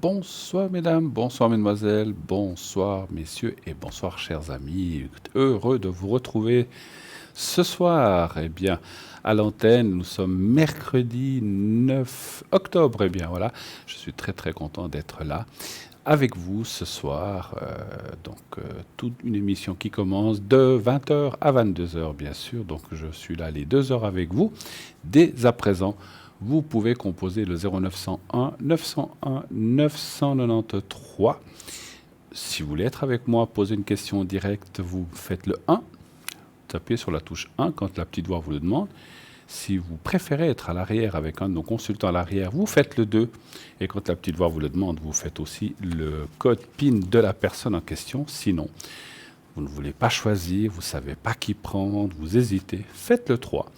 Bonsoir mesdames, bonsoir mesdemoiselles, bonsoir messieurs et bonsoir chers amis. Heureux de vous retrouver ce soir. Eh bien, à l'antenne, nous sommes mercredi 9 octobre. Eh bien, voilà, je suis très très content d'être là avec vous ce soir. Toute une émission qui commence de 20 heures à 22 heures, bien sûr. Donc, je suis là les 2 heures avec vous. Dès à présent, vous pouvez composer le 0901 901 993. Si vous voulez être avec moi, poser une question directe, vous faites le 1. Vous appuyez sur la touche 1 quand la petite voix vous le demande. Si vous préférez être à l'arrière avec un de nos consultants à l'arrière, vous faites le 2. Et quand la petite voix vous le demande, vous faites aussi le code PIN de la personne en question. Sinon, vous ne voulez pas choisir, vous ne savez pas qui prendre, vous hésitez, faites le 3.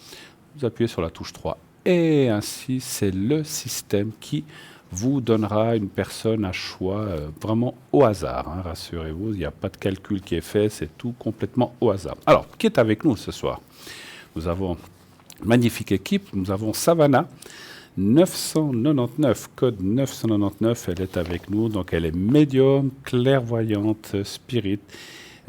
Vous appuyez sur la touche 3. Et ainsi, c'est le système qui vous donnera une personne à choix vraiment au hasard. Rassurez-vous, il n'y a pas de calcul qui est fait, c'est tout complètement au hasard. Alors, qui est avec nous ce soir? Nous avons une magnifique équipe, nous avons Savannah, 999, code 999, elle est avec nous, donc elle est médium, clairvoyante, spirit.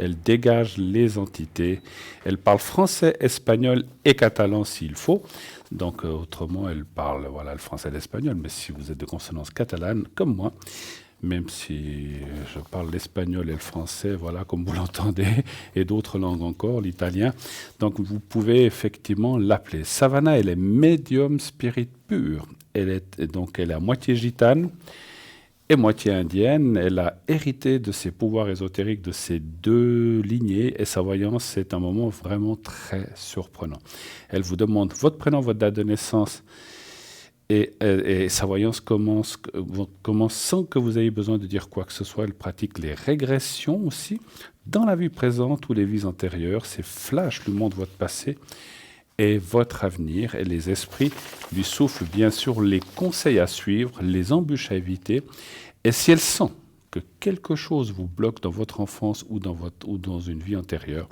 Elle dégage les entités. Elle parle français, espagnol et catalan s'il faut. Donc, autrement, elle parle le français et l'espagnol. Mais si vous êtes de consonance catalane, comme moi, même si je parle l'espagnol et le français, voilà, comme vous l'entendez, et d'autres langues encore, l'italien. Donc, vous pouvez effectivement l'appeler. Savannah, elle est médium spirit pur. Elle est à moitié gitane et moitié indienne. Elle a hérité de ses pouvoirs ésotériques de ces deux lignées et sa voyance, c'est un moment vraiment très surprenant. Elle vous demande votre prénom, votre date de naissance et sa voyance commence sans que vous ayez besoin de dire quoi que ce soit. Elle pratique les régressions aussi dans la vie présente ou les vies antérieures. Ces flashs lui montrent votre passé et votre avenir, et les esprits lui soufflent bien sûr les conseils à suivre, les embûches à éviter. Et si elle sent que quelque chose vous bloque dans votre enfance ou dans une vie antérieure,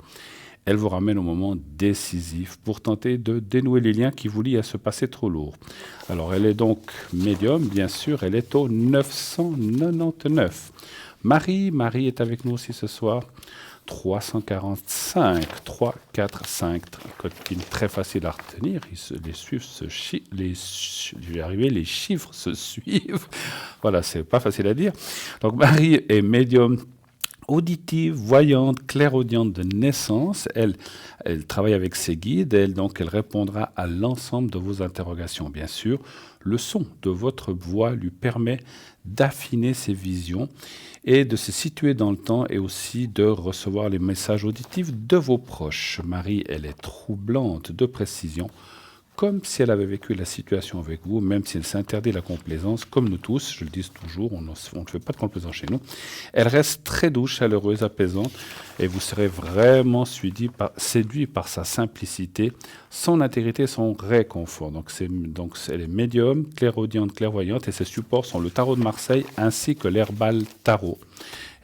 elle vous ramène au moment décisif pour tenter de dénouer les liens qui vous lient à ce passé trop lourd. Alors elle est donc médium, bien sûr, elle est au 999. Marie est avec nous aussi ce soir. 345, 345, code PIN très facile à retenir. Les chiffres se suivent. Voilà, c'est pas facile à dire. Donc Marie est médium auditive, voyante, clairaudiente de naissance. Elle travaille avec ses guides. Elle répondra à l'ensemble de vos interrogations, bien sûr. Le son de votre voix lui permet d'affiner ses visions et de se situer dans le temps et aussi de recevoir les messages auditifs de vos proches. Marie, elle est troublante de précision, comme si elle avait vécu la situation avec vous, même si elle s'interdit la complaisance, comme nous tous, je le dis toujours, on ne fait pas de complaisance chez nous. Elle reste très douce, chaleureuse, apaisante, et vous serez vraiment séduit par sa simplicité, son intégrité, son réconfort. Donc elle est médium, clairaudiente, clairvoyante, et ses supports sont le tarot de Marseille ainsi que l'herbal tarot.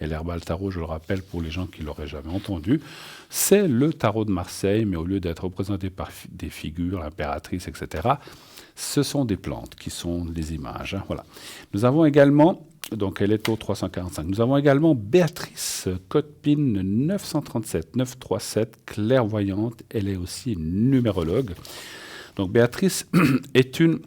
Et l'herbal tarot, je le rappelle pour les gens qui ne l'auraient jamais entendu, c'est le tarot de Marseille, mais au lieu d'être représenté par des figures, l'impératrice, etc., ce sont des plantes qui sont des images. Voilà. Nous avons également, donc elle est au 345, nous avons également Béatrice, code PIN 937, clairvoyante, elle est aussi numérologue. Donc Béatrice est une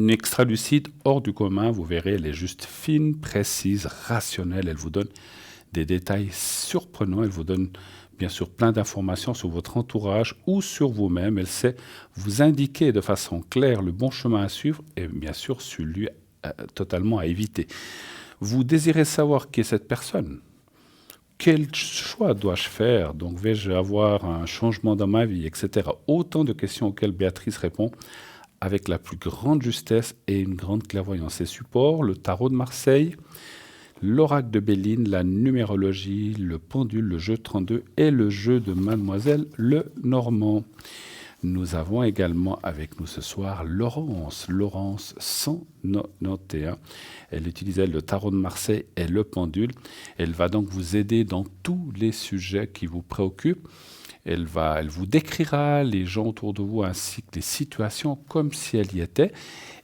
extralucide hors du commun, vous verrez, elle est juste fine, précise, rationnelle, elle vous donne des détails surprenants, elle vous donne bien sûr plein d'informations sur votre entourage ou sur vous-même, elle sait vous indiquer de façon claire le bon chemin à suivre et bien sûr celui totalement à éviter. Vous désirez savoir qui est cette personne? Quel choix dois-je faire? Donc vais-je avoir un changement dans ma vie, etc. Autant de questions auxquelles Béatrice répond avec la plus grande justesse et une grande clairvoyance. Ses supports, le tarot de Marseille, l'oracle de Béline, la numérologie, le pendule, le jeu 32 et le jeu de Mademoiselle Le Normand. Nous avons également avec nous ce soir Laurence 191. Elle utilisait le tarot de Marseille et le pendule. Elle va donc vous aider dans tous les sujets qui vous préoccupent. Elle vous décrira les gens autour de vous ainsi que les situations comme si elle y était.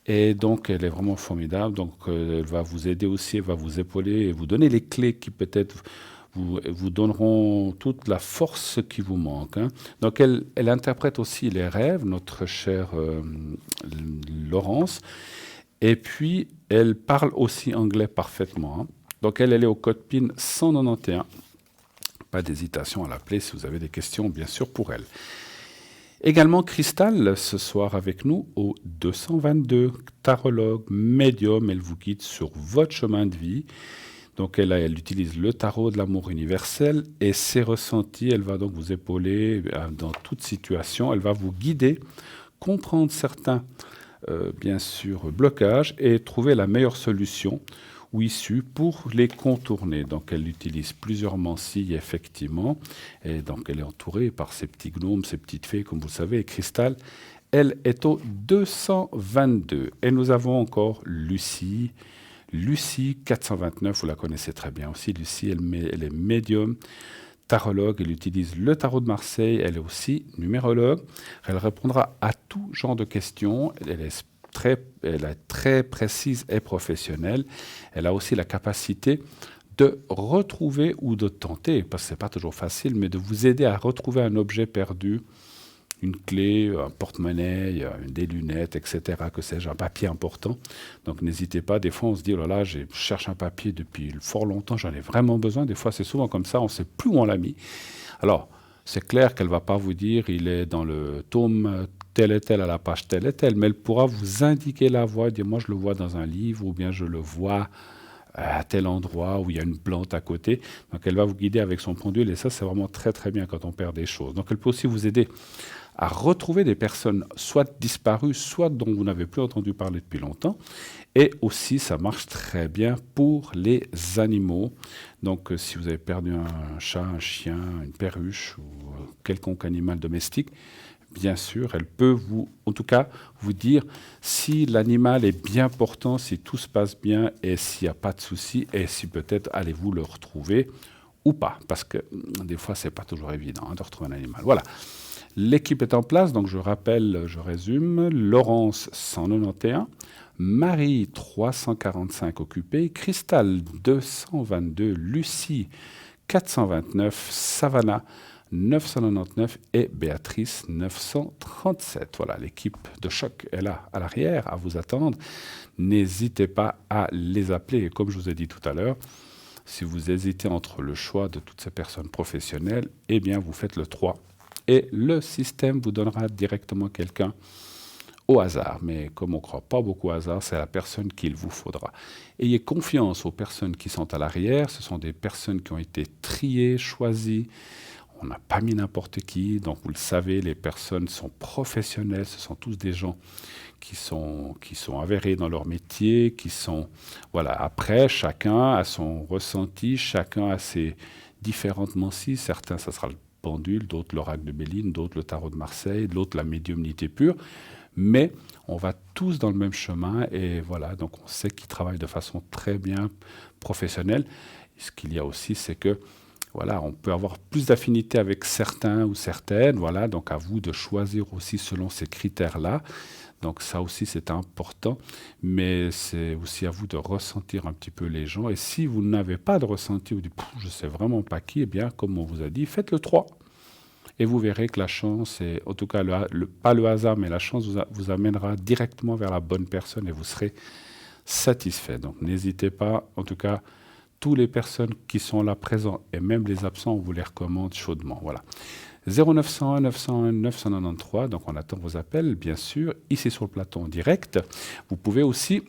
Et donc, elle est vraiment formidable. Donc, elle va vous aider aussi, elle va vous épauler et vous donner les clés qui peut-être vous donneront toute la force qui vous manque, hein. Donc, elle interprète aussi les rêves, notre chère Laurence. Et puis, elle parle aussi anglais parfaitement, hein. Donc, elle est au code PIN 191. Pas d'hésitation à l'appeler si vous avez des questions, bien sûr, pour elle. Également, Cristal, ce soir avec nous au 222, tarologue, médium, elle vous guide sur votre chemin de vie. Donc elle utilise le tarot de l'amour universel et ses ressentis, elle va donc vous épauler dans toute situation, elle va vous guider, comprendre certains, bien sûr, blocages et trouver la meilleure solution ou issue pour les contourner. Donc elle utilise plusieurs mansilles, effectivement, et donc elle est entourée par ces petits gnomes, ces petites fées, comme vous le savez, et Cristal, elle est au 222. Et nous avons encore Lucie. Lucie 429, vous la connaissez très bien aussi. Lucie, elle est médium, tarologue, elle utilise le tarot de Marseille, elle est aussi numérologue. Elle répondra à tout genre de questions. Elle est très précise et professionnelle. Elle a aussi la capacité de retrouver ou de tenter, parce que ce n'est pas toujours facile, mais de vous aider à retrouver un objet perdu, une clé, un porte-monnaie, des lunettes, etc., que sais-je, un papier important. Donc n'hésitez pas, des fois on se dit, oh là là, je cherche un papier depuis fort longtemps, j'en ai vraiment besoin. Des fois c'est souvent comme ça, on ne sait plus où on l'a mis. Alors, c'est clair qu'elle ne va pas vous dire, il est dans le tome tel et tel, à la page telle et telle, mais elle pourra vous indiquer la voie, dire, moi je le vois dans un livre, ou bien je le vois à tel endroit où il y a une plante à côté. Donc elle va vous guider avec son pendule, et ça c'est vraiment très très bien quand on perd des choses. Donc elle peut aussi vous aider à retrouver des personnes soit disparues, soit dont vous n'avez plus entendu parler depuis longtemps. Et aussi, ça marche très bien pour les animaux. Donc, si vous avez perdu un chat, un chien, une perruche ou quelconque animal domestique, bien sûr, elle peut en tout cas, vous dire si l'animal est bien portant, si tout se passe bien et s'il n'y a pas de souci et si peut-être allez-vous le retrouver ou pas. Parce que des fois, ce n'est pas toujours évident, hein, de retrouver un animal. Voilà. L'équipe est en place, donc je rappelle, je résume. Laurence 191, Marie 345 occupée, Cristal 222, Lucie 429, Savannah 999 et Béatrice 937. Voilà, l'équipe de choc est là à l'arrière à vous attendre. N'hésitez pas à les appeler. Et comme je vous ai dit tout à l'heure, si vous hésitez entre le choix de toutes ces personnes professionnelles, eh bien vous faites le 3. Et le système vous donnera directement quelqu'un au hasard. Mais comme on ne croit pas beaucoup au hasard, c'est la personne qu'il vous faudra. Ayez confiance aux personnes qui sont à l'arrière. Ce sont des personnes qui ont été triées, choisies. On n'a pas mis n'importe qui. Donc vous le savez, les personnes sont professionnelles. Ce sont tous des gens qui sont avérés dans leur métier, qui sont... Voilà. Après, chacun a son ressenti, chacun a ses différentes mansilles. Certains, ça sera le pendule, d'autres l'oracle de Béline, d'autres le tarot de Marseille, d'autres la médiumnité pure. Mais on va tous dans le même chemin et voilà, donc on sait qu'ils travaillent de façon très bien professionnelle. Ce qu'il y a aussi, c'est que voilà, on peut avoir plus d'affinité avec certains ou certaines, voilà, donc à vous de choisir aussi selon ces critères-là. Donc ça aussi c'est important, mais c'est aussi à vous de ressentir un petit peu les gens. Et si vous n'avez pas de ressenti, vous dites je ne sais vraiment pas qui, eh bien comme on vous a dit, faites le 3. Et vous verrez que la chance, et en tout cas pas le hasard, mais la chance vous amènera directement vers la bonne personne et vous serez satisfait. Donc n'hésitez pas, en tout cas, toutes les personnes qui sont là présents et même les absents, on vous les recommande chaudement. Voilà. 0901 901 993, donc on attend vos appels, bien sûr, ici sur le plateau en direct. Vous pouvez aussi,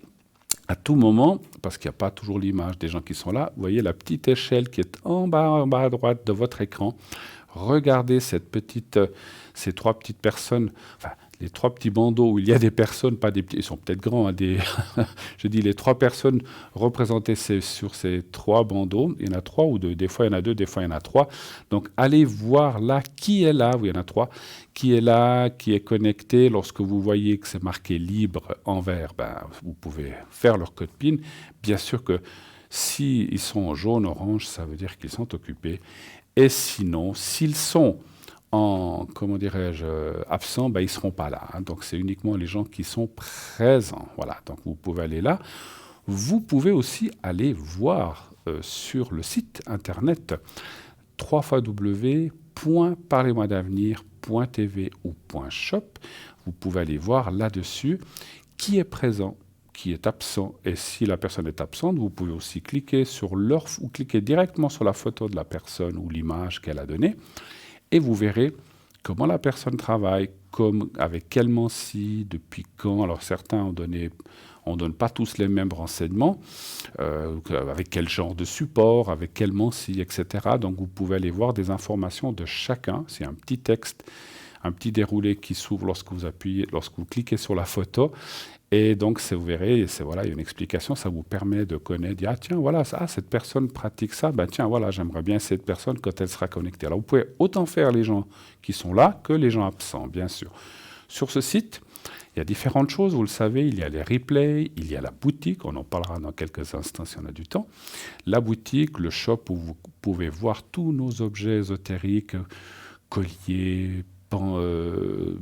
à tout moment, parce qu'il n'y a pas toujours l'image des gens qui sont là, vous voyez la petite échelle qui est en bas à droite de votre écran. Regardez ces trois petites personnes, enfin, les trois petits bandeaux où il y a des personnes, pas des petits, ils sont peut-être grands, hein, je dis les trois personnes représentées sur ces trois bandeaux. Il y en a trois ou deux, des fois il y en a deux, des fois il y en a trois. Donc allez voir là qui est là, oui, il y en a trois, qui est là, qui est connecté. Lorsque vous voyez que c'est marqué libre en vert, vous pouvez faire leur code PIN. Bien sûr que s'ils sont en jaune, orange, ça veut dire qu'ils sont occupés. Et sinon, s'ils sont comment dirais-je, absents, ben, ils ne seront pas là, hein. Donc c'est uniquement les gens qui sont présents. Voilà, donc vous pouvez aller là. Vous pouvez aussi aller voir sur le site internet www.parlez-moi-d'avenir.tv ou .shop. Vous pouvez aller voir là-dessus qui est présent, qui est absent. Et si la personne est absente, vous pouvez aussi cliquer sur leur ou cliquer directement sur la photo de la personne ou l'image qu'elle a donnée. Et vous verrez comment la personne travaille, avec quelle mancie, depuis quand. Alors certains ont donné, on ne donne pas tous les mêmes renseignements, avec quel genre de support, avec quelle mancie, etc. Donc vous pouvez aller voir des informations de chacun. C'est un petit texte, un petit déroulé qui s'ouvre lorsque vous cliquez sur la photo. Et donc, vous verrez, voilà, il y a une explication, ça vous permet de connaître, dire, ah tiens, voilà, cette personne pratique ça, ben tiens, voilà, j'aimerais bien cette personne quand elle sera connectée. Alors, vous pouvez autant faire les gens qui sont là que les gens absents, bien sûr. Sur ce site, il y a différentes choses, vous le savez, il y a les replays, il y a la boutique, on en parlera dans quelques instants si on a du temps. La boutique, le shop où vous pouvez voir tous nos objets ésotériques, colliers,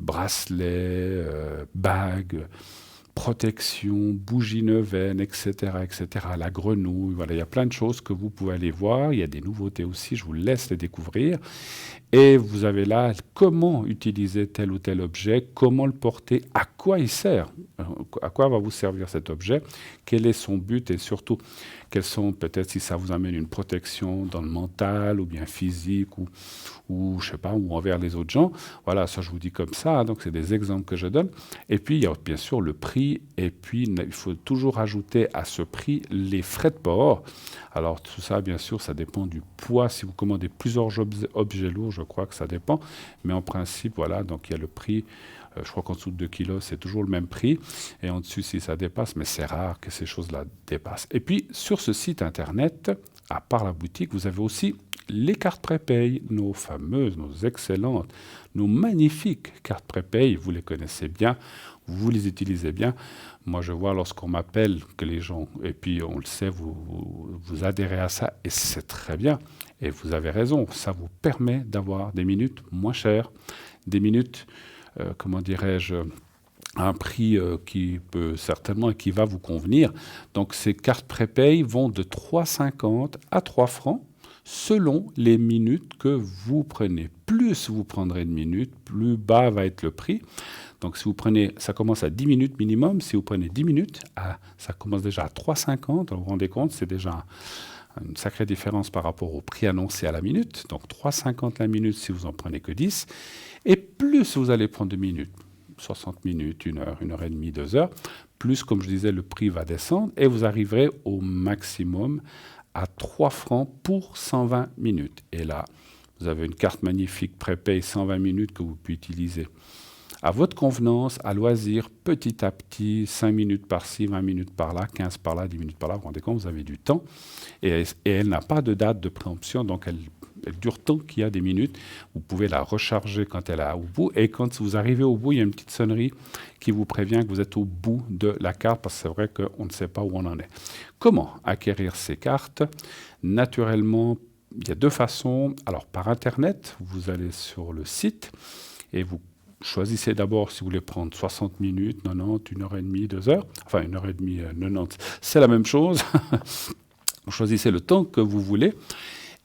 bracelets, bagues, protection, bougie neuvaine, etc., etc., la grenouille, voilà, il y a plein de choses que vous pouvez aller voir, il y a des nouveautés aussi, je vous laisse les découvrir, et vous avez là comment utiliser tel ou tel objet, comment le porter, à quoi il sert, à quoi va vous servir cet objet, quel est son but, et surtout, quels sont peut-être si ça vous amène une protection dans le mental, ou bien physique, ou je sais pas, ou envers les autres gens. Voilà, ça je vous dis comme ça, hein, donc c'est des exemples que je donne. Et puis il y a bien sûr le prix, et puis il faut toujours ajouter à ce prix les frais de port. Alors tout ça, bien sûr, ça dépend du poids. Si vous commandez plusieurs objets lourds, je crois que ça dépend. Mais en principe, voilà, donc il y a le prix. Je crois qu'en dessous de 2 kilos, c'est toujours le même prix. Et en dessus, si ça dépasse, mais c'est rare que ces choses-là dépassent. Et puis, sur ce site internet, à part la boutique, vous avez aussi les cartes prépay, nos fameuses, nos excellentes, nos magnifiques cartes prépay. Vous les connaissez bien, vous les utilisez bien. Moi, je vois lorsqu'on m'appelle que les gens, et puis on le sait, vous adhérez à ça, et c'est très bien. Et vous avez raison, ça vous permet d'avoir des minutes moins chères, des minutes comment dirais-je, à un prix qui peut certainement et qui va vous convenir. Donc ces cartes prépay vont de 3,50 à 3 francs selon les minutes que vous prenez. Plus vous prendrez de minutes, plus bas va être le prix. Donc si vous prenez, ça commence à 10 minutes minimum. Si vous prenez 10 minutes, ça commence déjà à 3,50. Vous vous rendez compte, c'est déjà une sacrée différence par rapport au prix annoncé à la minute. Donc 3,50 la minute si vous en prenez que 10. Et plus vous allez prendre de minutes, 60 minutes, 1 heure, 1 heure et demie, 2 heures, plus, comme je disais, le prix va descendre et vous arriverez au maximum à 3 francs pour 120 minutes. Et là, vous avez une carte magnifique prépay 120 minutes que vous pouvez utiliser à votre convenance, à loisir, petit à petit, 5 minutes par-ci, 20 minutes par-là, 15 par-là, 10 minutes par-là. Vous vous rendez compte, vous avez du temps. Et elle n'a pas de date de préemption, donc elle dure tant qu'il y a des minutes. Vous pouvez la recharger quand elle est au bout. Et quand vous arrivez au bout, il y a une petite sonnerie qui vous prévient que vous êtes au bout de la carte, parce que c'est vrai qu'on ne sait pas où on en est. Comment acquérir ces cartes? Naturellement, il y a 2 façons. Alors, par Internet, vous allez sur le site et vous choisissez d'abord si vous voulez prendre 60 minutes, 90, 1 heure et demie, 2 heures. Enfin, 1 heure et demie, 90, c'est la même chose. Vous choisissez le temps que vous voulez.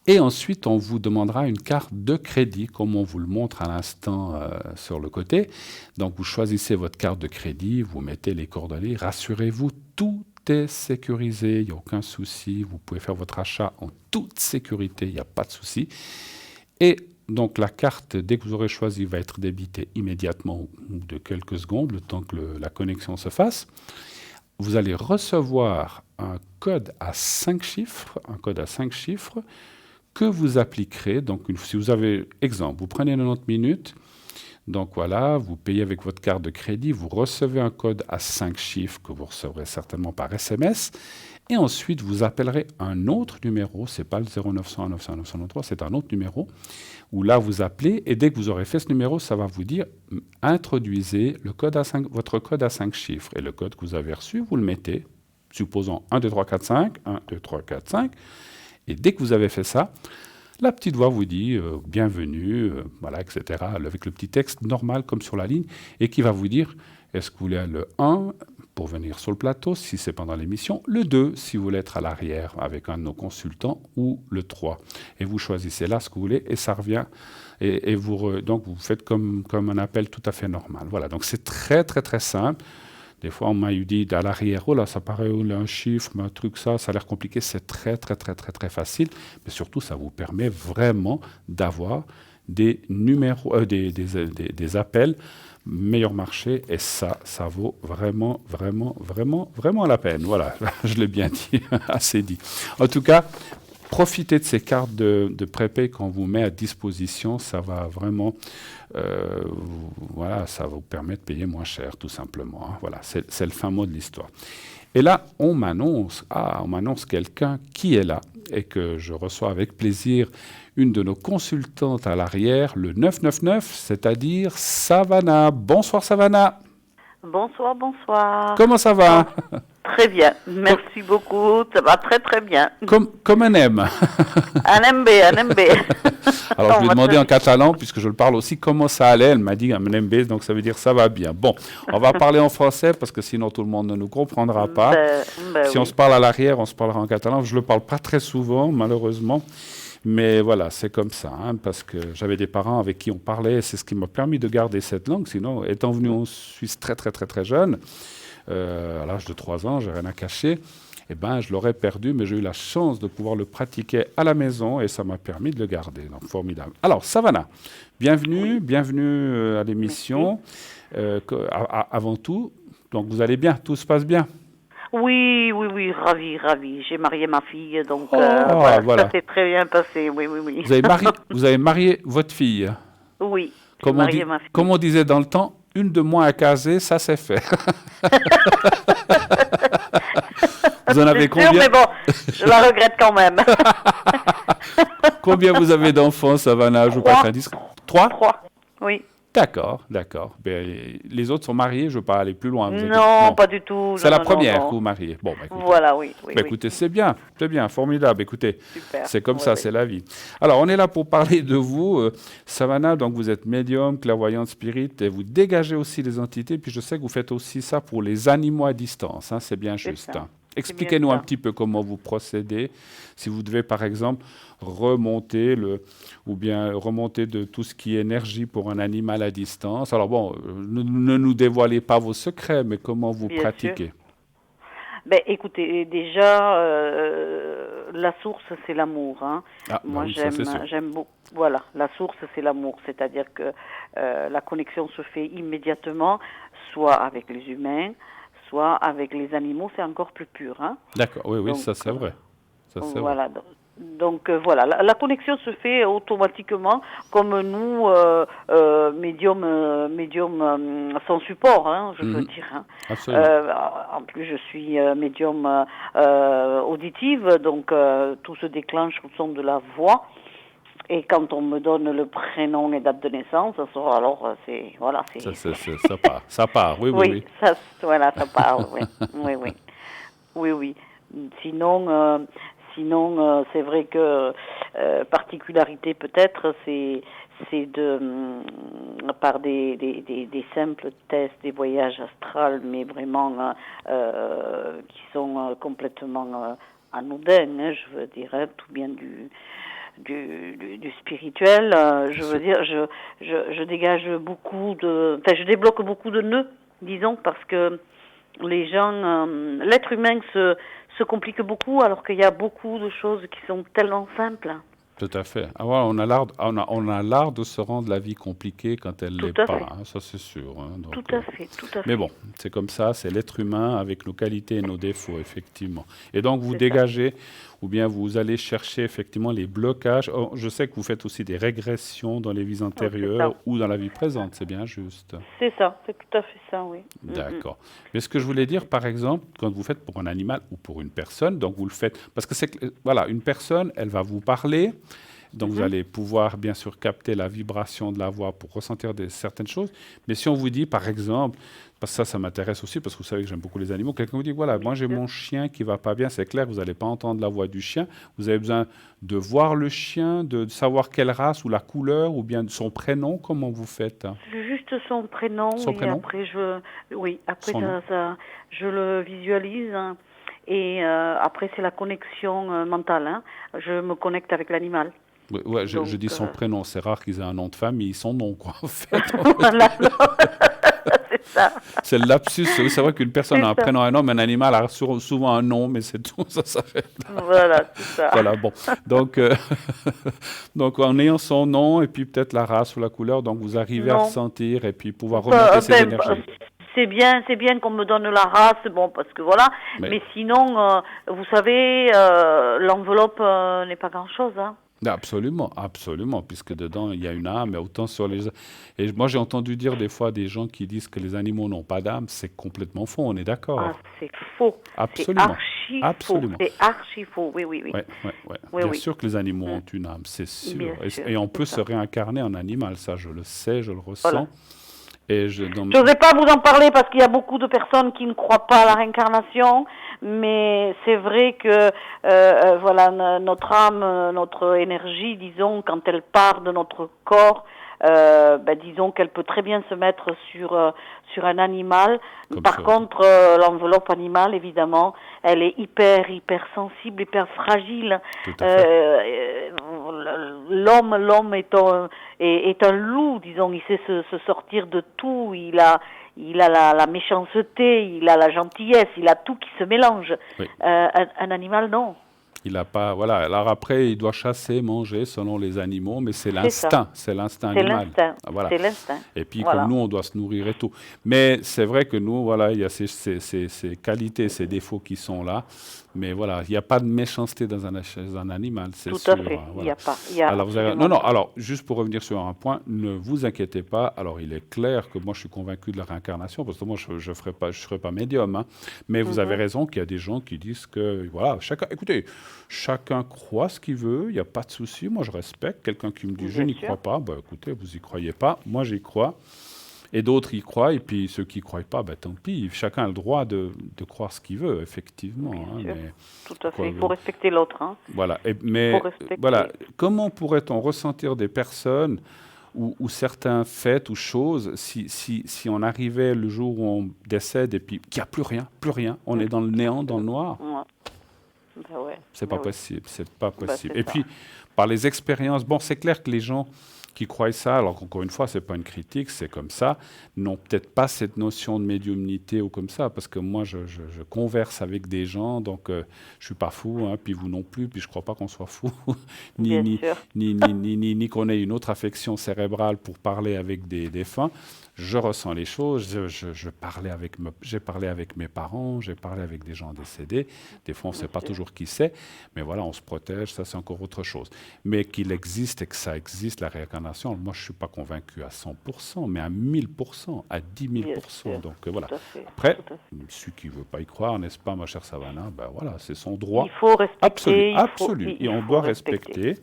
Et ensuite, on vous demandera une carte de crédit, comme on vous le montre à l'instant sur le côté. Donc, vous choisissez votre carte de crédit, vous mettez les coordonnées. Rassurez-vous, tout est sécurisé, il n'y a aucun souci. Vous pouvez faire votre achat en toute sécurité, il n'y a pas de souci. Et donc, la carte, dès que vous aurez choisi, va être débitée immédiatement ou de quelques secondes, le temps que la connexion se fasse. Vous allez recevoir un code à 5 chiffres, que vous appliquerez. Donc, si vous avez, exemple, vous prenez 90 minutes, donc voilà, vous payez avec votre carte de crédit, vous recevez un code à 5 chiffres que vous recevrez certainement par SMS, et ensuite vous appellerez un autre numéro, c'est pas le 0900 900 993, c'est un autre numéro, où là vous appelez, et dès que vous aurez fait ce numéro, ça va vous dire, introduisez votre code à 5 chiffres, et le code que vous avez reçu, vous le mettez, supposons 1, 2, 3, 4, 5, 1, 2, 3, 4, 5, et dès que vous avez fait ça, La petite voix vous dit bienvenue, voilà, etc. Avec le petit texte normal comme sur la ligne et qui va vous dire est-ce que vous voulez le 1 pour venir sur le plateau si c'est pendant l'émission, le 2 si vous voulez être à l'arrière avec un de nos consultants ou le 3. Et vous choisissez là ce que vous voulez et ça revient et donc vous faites comme un appel tout à fait normal. Voilà, donc c'est très très très simple. Des fois, on m'a dit à l'arrière, oh là, ça paraît un chiffre, mais un truc, ça a l'air compliqué. C'est très, très, très, très, très facile. Mais surtout, ça vous permet vraiment d'avoir des numéros, des appels meilleur marché. Et ça vaut vraiment, vraiment, vraiment, vraiment la peine. Voilà, je l'ai bien dit, assez dit. En tout cas, profitez de ces cartes de prépay qu'on vous met à disposition. Ça va vraiment, voilà, ça va vous permettre de payer moins cher, tout simplement. Hein. Voilà, c'est le fin mot de l'histoire. Et là, on m'annonce quelqu'un qui est là et que je reçois avec plaisir une de nos consultantes à l'arrière, le 999, c'est-à-dire Savannah. Bonsoir Savannah. Bonsoir, bonsoir. Comment ça va? Très bien, merci beaucoup, ça va très très bien. Comme un M. Un MB. Alors je lui ai demandé en catalan, puisque je le parle aussi, comment ça allait. Elle m'a dit un MB, donc ça veut dire ça va bien. Bon, on va parler en français, parce que sinon tout le monde ne nous comprendra pas. Si on se parle à l'arrière, on se parlera en catalan. Je ne le parle pas très souvent, malheureusement. Mais voilà, c'est comme ça, hein, parce que j'avais des parents avec qui on parlait, et c'est ce qui m'a permis de garder cette langue. Sinon, étant venu en Suisse très, très, très, très jeune, à l'âge de 3 ans, j'ai rien à cacher, eh ben, je l'aurais perdu, mais j'ai eu la chance de pouvoir le pratiquer à la maison, et ça m'a permis de le garder. Donc, formidable. Alors, Savannah, bienvenue à l'émission. Avant tout, donc vous allez bien, tout se passe bien? Oui, ravi. J'ai marié ma fille, donc voilà. Ça s'est très bien passé, oui. Vous avez marié votre fille? Oui, comme on disait dans le temps, une de moins à caser, ça c'est fait. Vous en avez combien? Sûr, mais bon, je la regrette quand même. Combien vous avez d'enfants, Savannah? Je vous passe un disque. 3? 3, oui. D'accord. Ben, les autres sont mariés, je ne veux pas aller plus loin. Non, pas du tout. C'est la première que vous mariez. Bon, écoutez. Voilà, oui. Écoutez, c'est bien, formidable. Écoutez, super. C'est comme ça, c'est la vie. Alors, on est là pour parler de vous. Savannah, donc vous êtes médium, clairvoyante, spirit, et vous dégagez aussi les entités. Puis je sais que vous faites aussi ça pour les animaux à distance. Hein, c'est bien juste. Hein. Expliquez-nous un petit peu comment vous procédez. Si vous devez, par exemple, remonter de tout ce qui est énergie pour un animal à distance. Alors bon, ne nous dévoilez pas vos secrets, mais comment vous pratiquez? Ben, écoutez, déjà, la source, c'est l'amour. Hein. Moi, j'aime beaucoup. Voilà, la source, c'est l'amour. C'est-à-dire que la connexion se fait immédiatement, soit avec les humains, soit avec les animaux, c'est encore plus pur. Hein. D'accord, oui, donc, ça c'est vrai. Voilà, donc voilà, la connexion se fait automatiquement, comme nous, médium sans support, hein, je peux dire. Hein. En plus, je suis médium auditive, donc tout se déclenche au son de la voix. Et quand on me donne le prénom et date de naissance, alors c'est voilà, c'est ça part, oui. Oui, ça part, oui. Sinon, c'est vrai que particularité peut-être, c'est par des simples tests, des voyages astrales, mais vraiment qui sont complètement anodins, hein, je veux dire, hein, tout bien du spirituel, je veux dire, je dégage beaucoup je débloque beaucoup de nœuds, disons, parce que les gens, l'être humain se complique beaucoup, alors qu'il y a beaucoup de choses qui sont tellement simples. Tout à fait. On a l'art de se rendre la vie compliquée quand elle ne l'est pas, hein, ça c'est sûr. Hein, donc, tout à fait. Mais bon, c'est comme ça, c'est l'être humain avec nos qualités et nos défauts, effectivement. Et donc vous dégagez, ou bien vous allez chercher effectivement les blocages. Oh, je sais que vous faites aussi des régressions dans les vies antérieures ou dans la vie présente, c'est bien juste. C'est ça, c'est tout à fait ça, oui. D'accord. Mais ce que je voulais dire, par exemple, quand vous faites pour un animal ou pour une personne, donc vous le faites, parce que voilà, une personne, elle va vous parler, Donc, vous allez pouvoir, bien sûr, capter la vibration de la voix pour ressentir certaines choses. Mais si on vous dit, par exemple, parce que ça m'intéresse aussi, parce que vous savez que j'aime beaucoup les animaux, quelqu'un vous dit, voilà, moi j'ai mon chien qui va pas bien, c'est clair, vous n'allez pas entendre la voix du chien. Vous avez besoin de voir le chien, de savoir quelle race ou la couleur, ou bien son prénom. Comment vous faites? Juste son prénom, après, je le visualise. Et après, c'est la connexion mentale. Hein. Je me connecte avec l'animal. Ouais, je dis son prénom. C'est rare qu'ils aient un nom de famille, son nom, quoi, en fait. Voilà, c'est ça. C'est le lapsus. C'est vrai qu'une personne a un prénom, un nom, mais un animal a souvent un nom, mais c'est tout. Ça s'arrête là. Voilà, c'est ça. Voilà, bon. Donc, donc, en ayant son nom et puis peut-être la race ou la couleur, donc vous arrivez à ressentir et puis pouvoir remonter ses énergies. C'est bien qu'on me donne la race, bon, parce que voilà. Mais sinon, vous savez, l'enveloppe n'est pas grand-chose, hein. Absolument, absolument, puisque dedans, il y a une âme, et autant sur les... Et moi, j'ai entendu dire des fois des gens qui disent que les animaux n'ont pas d'âme, c'est complètement faux, on est d'accord. Ah, c'est faux. Absolument. C'est archi faux, oui. Oui, bien sûr que les animaux ont une âme, c'est sûr. Et on peut se réincarner en animal, ça, je le sais, je le ressens. Voilà. Je n'osais pas vous en parler parce qu'il y a beaucoup de personnes qui ne croient pas à la réincarnation, mais c'est vrai que voilà, notre âme, notre énergie, disons, quand elle part de notre corps, disons qu'elle peut très bien se mettre sur un animal. Par contre, l'enveloppe animale, évidemment, elle est hyper sensible, hyper fragile. L'homme est un loup, disons, il sait se sortir de tout, il a la méchanceté, il a la gentillesse, il a tout qui se mélange. Oui. Un animal, non. Il n'a pas, voilà. Alors après, il doit chasser, manger selon les animaux, mais c'est l'instinct animal. Voilà. C'est l'instinct. Et puis comme nous, on doit se nourrir et tout. Mais c'est vrai que nous, voilà, il y a ces qualités, ces défauts qui sont là. Mais voilà, il n'y a pas de méchanceté dans un animal, c'est sûr. Tout à fait, il n'y a pas. Alors, juste pour revenir sur un point, ne vous inquiétez pas. Alors, il est clair que moi, je suis convaincu de la réincarnation, parce que moi, je ne serai pas médium. Hein. Mais vous avez raison qu'il y a des gens qui disent que, voilà, chacun croit ce qu'il veut, il n'y a pas de souci. Moi, je respecte. Quelqu'un qui me dit, je n'y crois pas, écoutez, vous n'y croyez pas. Moi, j'y crois. Et d'autres y croient, et puis ceux qui ne croient pas, tant pis. Chacun a le droit de croire ce qu'il veut, effectivement. Tout à fait, il faut respecter l'autre. Hein. Voilà. Voilà. Comment pourrait-on ressentir des personnes ou certains faits ou choses si on arrivait le jour où on décède et puis qu'il n'y a plus rien, on est dans le néant, dans le noir? C'est pas possible, c'est pas possible. Et puis, par les expériences, c'est clair que les gens qui croient ça, alors qu'encore une fois, c'est pas une critique, c'est comme ça, n'ont peut-être pas cette notion de médiumnité ou comme ça, parce que moi, je converse avec des gens, donc je suis pas fou, hein, puis vous non plus, puis je crois pas qu'on soit fou, ni qu'on ait une autre affection cérébrale pour parler avec des défunts. Je ressens les choses, j'ai parlé avec mes parents, j'ai parlé avec des gens décédés. Des fois, on ne sait pas toujours qui c'est, mais voilà, on se protège, ça c'est encore autre chose. Mais qu'il existe et que ça existe, la réincarnation, moi je ne suis pas convaincu à 100%, mais à 1000%, à 10 000%. Donc voilà. Après, celui qui ne veut pas y croire, n'est-ce pas, ma chère Savannah, voilà, c'est son droit. Il faut respecter. Absolu. Et on doit respecter.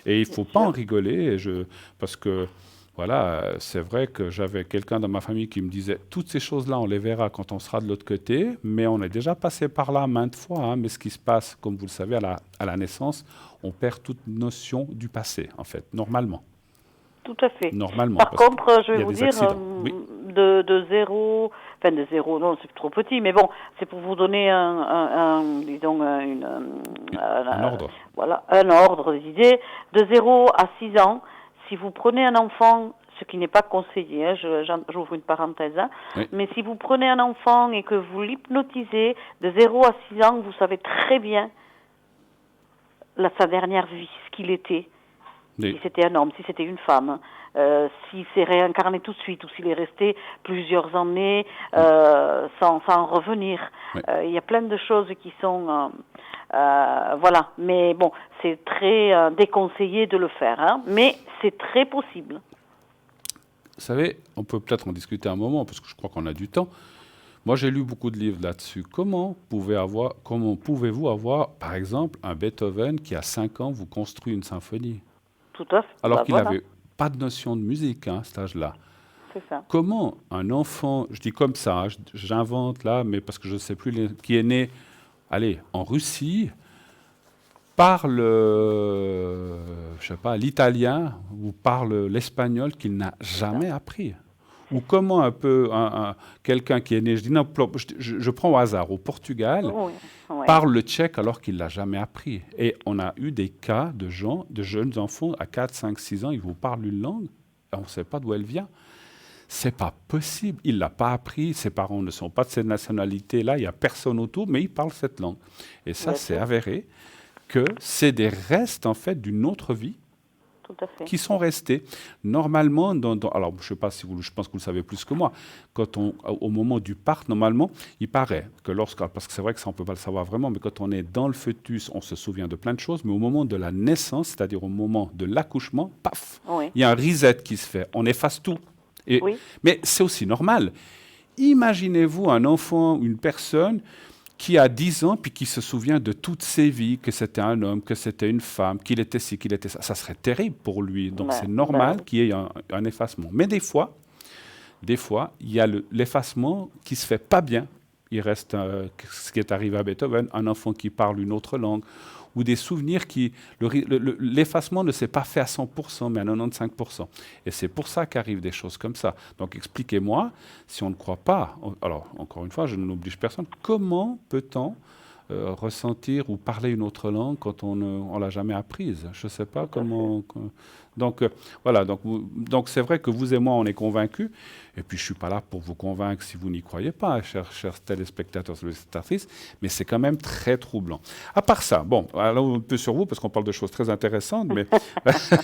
Et il ne faut pas en rigoler, parce que... Voilà, c'est vrai que j'avais quelqu'un dans ma famille qui me disait « Toutes ces choses-là, on les verra quand on sera de l'autre côté, mais on est déjà passé par là maintes fois. Hein, mais ce qui se passe, comme vous le savez, à la naissance, on perd toute notion du passé, en fait, normalement. » Tout à fait. Normalement. Par contre, je vais vous dire, de zéro, non, c'est trop petit, mais bon, c'est pour vous donner un ordre. Voilà, un ordre d'idée. De 0 à 6 ans, si vous prenez un enfant, ce qui n'est pas conseillé, hein, j'ouvre une parenthèse, hein, mais si vous prenez un enfant et que vous l'hypnotisez de 0 à 6 ans, vous savez très bien sa dernière vie, ce qu'il était. Si c'était un homme, si c'était une femme, s'il s'est réincarné tout de suite ou s'il est resté plusieurs années sans revenir. Il y a plein de choses qui sont... voilà, mais bon, c'est très déconseillé de le faire, hein, mais c'est très possible. Vous savez, on peut peut-être en discuter un moment, parce que je crois qu'on a du temps. Moi, j'ai lu beaucoup de livres là-dessus. Comment pouvez-vous avoir, par exemple, un Beethoven qui, à 5 ans, vous construit une symphonie? Tout à fait. Alors qu'il n'avait pas de notion de musique à cet âge-là. C'est ça. Comment un enfant, je dis comme ça, j'invente là, mais parce que je ne sais plus, qui est né, en Russie, parle, je sais pas, l'italien ou parle l'espagnol qu'il n'a jamais appris. Ou comment un peu quelqu'un qui est né, je prends au hasard, au Portugal, parle le tchèque alors qu'il ne l'a jamais appris. Et on a eu des cas de jeunes enfants à 4, 5, 6 ans, ils vous parlent une langue, et on ne sait pas d'où elle vient. C'est pas possible. Il ne l'a pas appris. Ses parents ne sont pas de cette nationalité-là. Il n'y a personne autour, mais il parle cette langue. Et ça, c'est avéré que c'est des restes, en fait, d'une autre vie qui sont restés. Normalement, alors je sais pas si je pense que vous le savez plus que moi, au moment du parc, normalement, il paraît que parce que c'est vrai que ça on peut pas le savoir vraiment, mais quand on est dans le fœtus, on se souvient de plein de choses, mais au moment de la naissance, c'est-à-dire au moment de l'accouchement, paf, il y a un reset qui se fait. On efface tout. Mais c'est aussi normal. Imaginez-vous un enfant, une personne qui a 10 ans, puis qui se souvient de toutes ses vies, que c'était un homme, que c'était une femme, qu'il était ci, qu'il était ça. Ça serait terrible pour lui. Donc c'est normal qu'il y ait un effacement. Mais des fois, il y a l'effacement qui se fait pas bien. Il reste ce qui est arrivé à Beethoven, un enfant qui parle une autre langue, ou des souvenirs l'effacement ne s'est pas fait à 100%, mais à 95%. Et c'est pour ça qu'arrivent des choses comme ça. Donc expliquez-moi, si on ne croit pas, alors encore une fois, je n'oblige personne, comment peut-on ressentir ou parler une autre langue quand on ne l'a jamais apprise? Je ne sais pas comment... Donc voilà, donc c'est vrai que vous et moi, on est convaincus, et puis je ne suis pas là pour vous convaincre si vous n'y croyez pas, chers téléspectateurs, téléspectatrices, mais c'est quand même très troublant. À part ça, bon, alors un peu sur vous, parce qu'on parle de choses très intéressantes, mais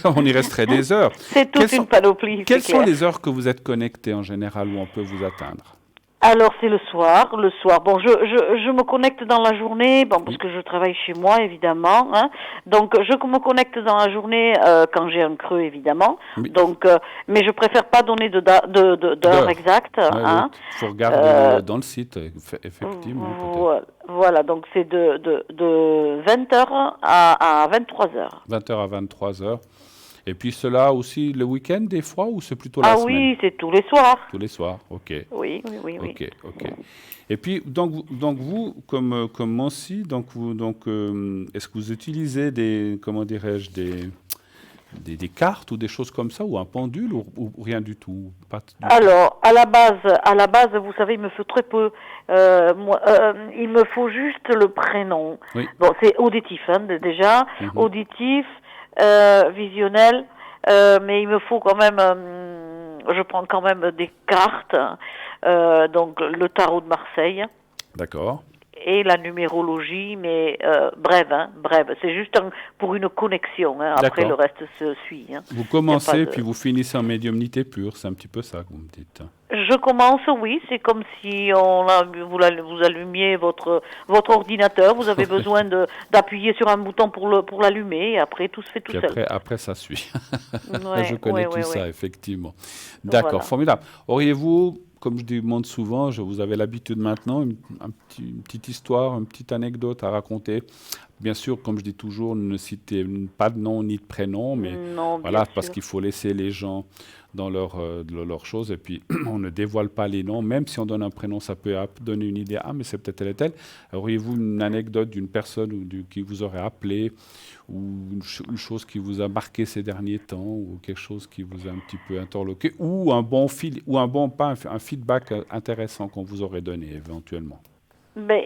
on y resterait des heures. C'est toute une panoplie. Quelles sont les heures que vous êtes connectés en général où on peut vous atteindre? Alors c'est le soir. Bon, je me connecte dans la journée, parce que je travaille chez moi évidemment. Donc je me connecte dans la journée quand j'ai un creux évidemment. Oui. Donc, mais je préfère pas donner d'heure exacte. Il faut regarder dans le site effectivement. Voilà, donc c'est de 20h à 23h. 20h à 23h. Et puis cela aussi le week-end des fois ou c'est plutôt la semaine? Ah oui, c'est tous les soirs. Tous les soirs, ok. Oui. Ok. Et puis donc vous comme Mancy, est-ce que vous utilisez des cartes ou des choses comme ça ou un pendule ou rien du tout? Alors à la base, vous savez, il me faut très peu. Il me faut juste le prénom. Oui. Bon, c'est auditif déjà, auditif. Visionnel, mais il me faut quand même, je prends quand même des cartes, donc le tarot de Marseille. D'accord. Et la numérologie, mais brève. C'est juste pour une connexion. Après, le reste se suit. Vous commencez, puis vous finissez en médiumnité pure. C'est un petit peu ça que vous me dites. Je commence, oui. C'est comme si vous allumiez votre ordinateur. Vous avez besoin d'appuyer sur un bouton pour l'allumer. Et après, tout se fait tout seul. Après, ça suit. Je connais tout ça, effectivement. D'accord, voilà. Formidable. Auriez-vous... Comme je demande souvent, vous avez l'habitude maintenant, une petite histoire, une petite anecdote à raconter. Bien sûr, comme je dis toujours, ne citez pas de nom ni de prénom, mais voilà, parce qu'il faut laisser les gens dans leurs choses. Et puis, on ne dévoile pas les noms. Même si on donne un prénom, ça peut donner une idée. Ah, mais c'est peut-être elle et telle. Auriez-vous une anecdote d'une personne qui vous aurait appelé ou une chose qui vous a marqué ces derniers temps ou quelque chose qui vous a un petit peu interloqué ou un feedback intéressant qu'on vous aurait donné éventuellement?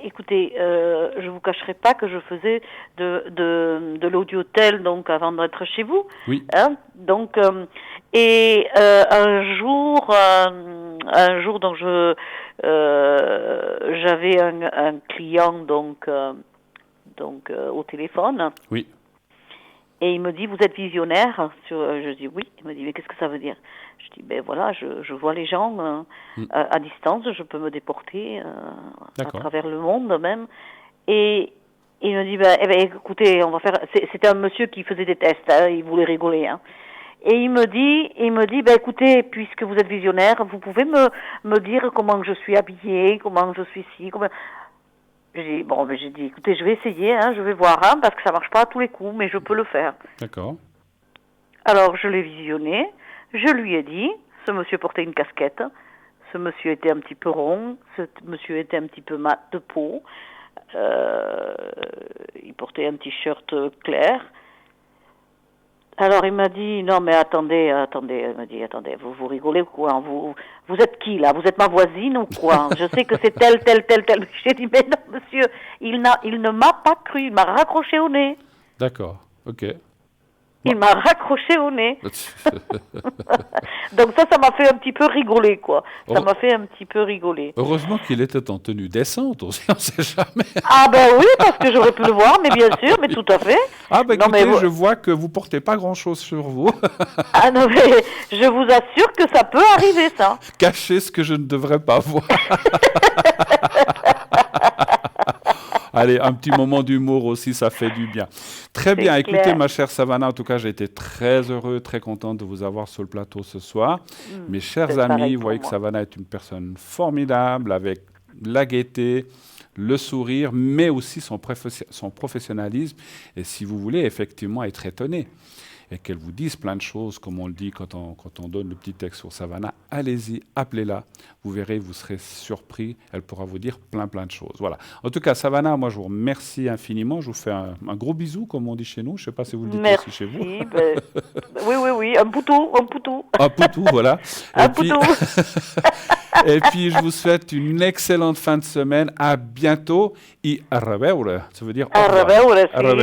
Écoutez, je vous cacherai pas que je faisais de l'audiotel donc avant d'être chez vous. Oui. Donc un jour donc j'avais un client donc au téléphone. Oui. Et il me dit, vous êtes visionnaire? Je dis oui. Il me dit, mais qu'est-ce que ça veut dire? Je dis, voilà, je vois les gens à distance, je peux me déporter à travers le monde même. Et il me dit, écoutez, on va faire... C'était un monsieur qui faisait des tests, il voulait rigoler. Et il me dit, écoutez, puisque vous êtes visionnaire, vous pouvez me dire comment je suis habillée, comment je suis ici, J'ai dit, écoutez, je vais essayer, je vais voir, parce que ça marche pas à tous les coups, mais je peux le faire. D'accord. Alors, je l'ai visionné. Je lui ai dit, ce monsieur portait une casquette. Ce monsieur était un petit peu rond. Ce monsieur était un petit peu mat de peau. Il portait un t-shirt clair. Alors il m'a dit, non mais attendez, il m'a dit, attendez, vous rigolez ou quoi, vous êtes qui là, vous êtes ma voisine ou quoi, je sais que c'est tel. J'ai dit, mais non monsieur, il ne m'a pas cru, il m'a raccroché au nez. D'accord, ok. Il m'a raccroché au nez. Donc ça m'a fait un petit peu rigoler, quoi. Ça m'a fait un petit peu rigoler. Heureusement qu'il était en tenue décente aussi, on ne sait jamais. Ah ben oui, parce que j'aurais pu le voir, mais bien sûr, mais tout à fait. Ah ben écoutez, je vois que vous portez pas grand-chose sur vous. Ah non, mais je vous assure que ça peut arriver, ça. Cachez ce que je ne devrais pas voir. Allez, un petit moment d'humour aussi, ça fait du bien. Très bien, écoutez ma chère Savannah, en tout cas j'ai été très heureux, très content de vous avoir sur le plateau ce soir. Mes chers amis, vous voyez que Savannah est une personne formidable, avec la gaieté, le sourire, mais aussi son professionnalisme. Et si vous voulez effectivement être étonné, et qu'elle vous dise plein de choses, comme on le dit quand on donne le petit texte sur Savannah, allez-y, appelez-la, vous verrez, vous serez surpris, elle pourra vous dire plein de choses. Voilà. En tout cas, Savannah, moi je vous remercie infiniment, je vous fais un gros bisou, comme on dit chez nous, je ne sais pas si vous le dites aussi chez vous. Oui, un poutou. Un poutou, voilà. Un poutou. Et puis, je vous souhaite une excellente fin de semaine. À bientôt. Et à revoir. Ça veut dire au revoir. À revoir.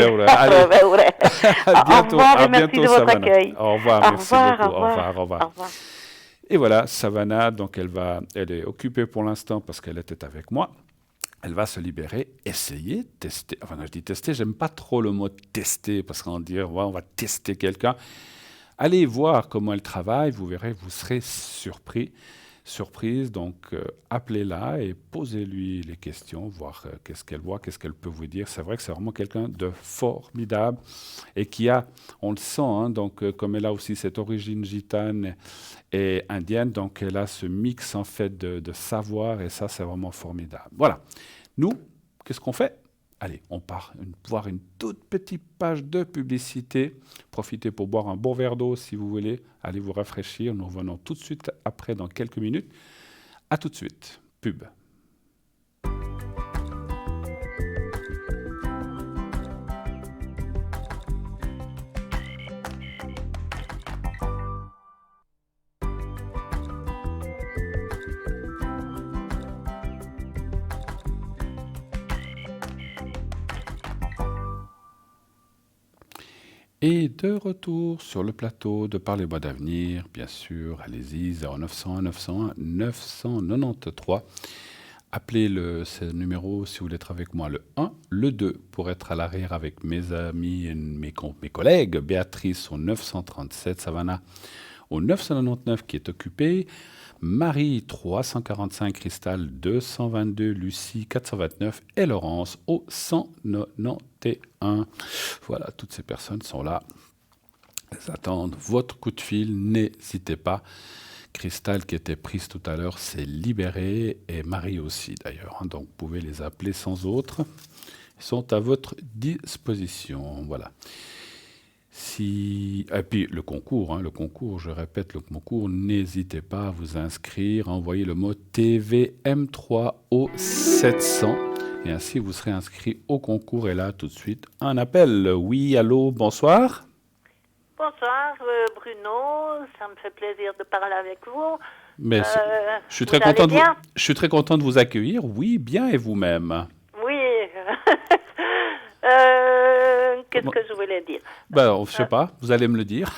À bientôt. À bientôt, de votre accueil. Au revoir. Merci beaucoup. Au revoir. Et voilà, Savannah, donc elle est occupée pour l'instant parce qu'elle était avec moi. Elle va se libérer, essayer, tester. Enfin, je dis tester, j'aime pas trop le mot tester parce qu'on dit, ouais, on va tester quelqu'un. Allez voir comment elle travaille, vous verrez, vous serez surprise, donc appelez-la et posez-lui les questions, voir qu'est-ce qu'elle voit, qu'est-ce qu'elle peut vous dire. C'est vrai que c'est vraiment quelqu'un de formidable et qui a, on le sent, hein, donc comme elle a aussi cette origine gitane et indienne, donc elle a ce mix en fait de savoir et ça c'est vraiment formidable. Voilà. Nous, qu'est-ce qu'on fait ? Allez, on part voir une toute petite page de publicité. Profitez pour boire un bon verre d'eau si vous voulez. Allez vous rafraîchir. Nous revenons tout de suite après dans quelques minutes. À tout de suite. Pub. Et de retour sur le plateau de Parlez-moi d'avenir, bien sûr, allez-y, 0900 901 993. Appelez ce numéro si vous voulez être avec moi, le 1, le 2, pour être à l'arrière avec mes amis et mes collègues. Béatrice au 937, Savannah au 999 qui est occupée. Marie 345, Cristal 222, Lucie 429 et Laurence au 191. Voilà, toutes ces personnes sont là. Elles attendent votre coup de fil, n'hésitez pas. Cristal qui était prise tout à l'heure s'est libérée et Marie aussi d'ailleurs. Donc vous pouvez les appeler sans autre. Ils sont à votre disposition. Voilà. Et puis le concours, je répète, le concours, n'hésitez pas à vous inscrire, envoyez le mot TVM3 au 700 et ainsi vous serez inscrit au concours. Et là, tout de suite, un appel. Oui, allô, bonsoir. Bonsoir Bruno, ça me fait plaisir de parler avec vous. Mais je suis très content de vous accueillir. Oui, bien, et vous-même? Oui. Qu'est-ce que je voulais dire? Je ne sais pas, vous allez me le dire.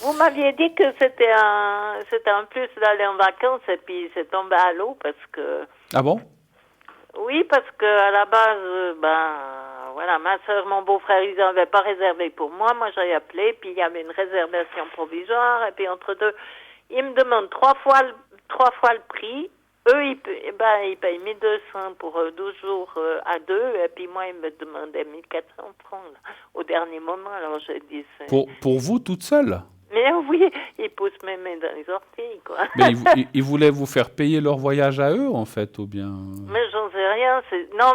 Vous m'aviez dit que c'était un plus d'aller en vacances et puis c'est tombé à l'eau parce que... Ah bon? Oui, parce qu'à la base, voilà, ma soeur, mon beau-frère, ils n'avaient pas réservé pour moi. Moi, j'ai appelé, puis il y avait une réservation provisoire et puis entre deux, ils me demandent trois fois le prix. Eux, ils payent 1200 pour 12 jours à deux, et puis moi, ils me demandaient 1400 francs là, au dernier moment. Alors, j'ai dit... Pour vous, toute seule? Mais oui, ils poussent mes mains dans les orteils, quoi. Mais ils voulaient vous faire payer leur voyage à eux, en fait, ou bien... Mais j'en sais rien. Non,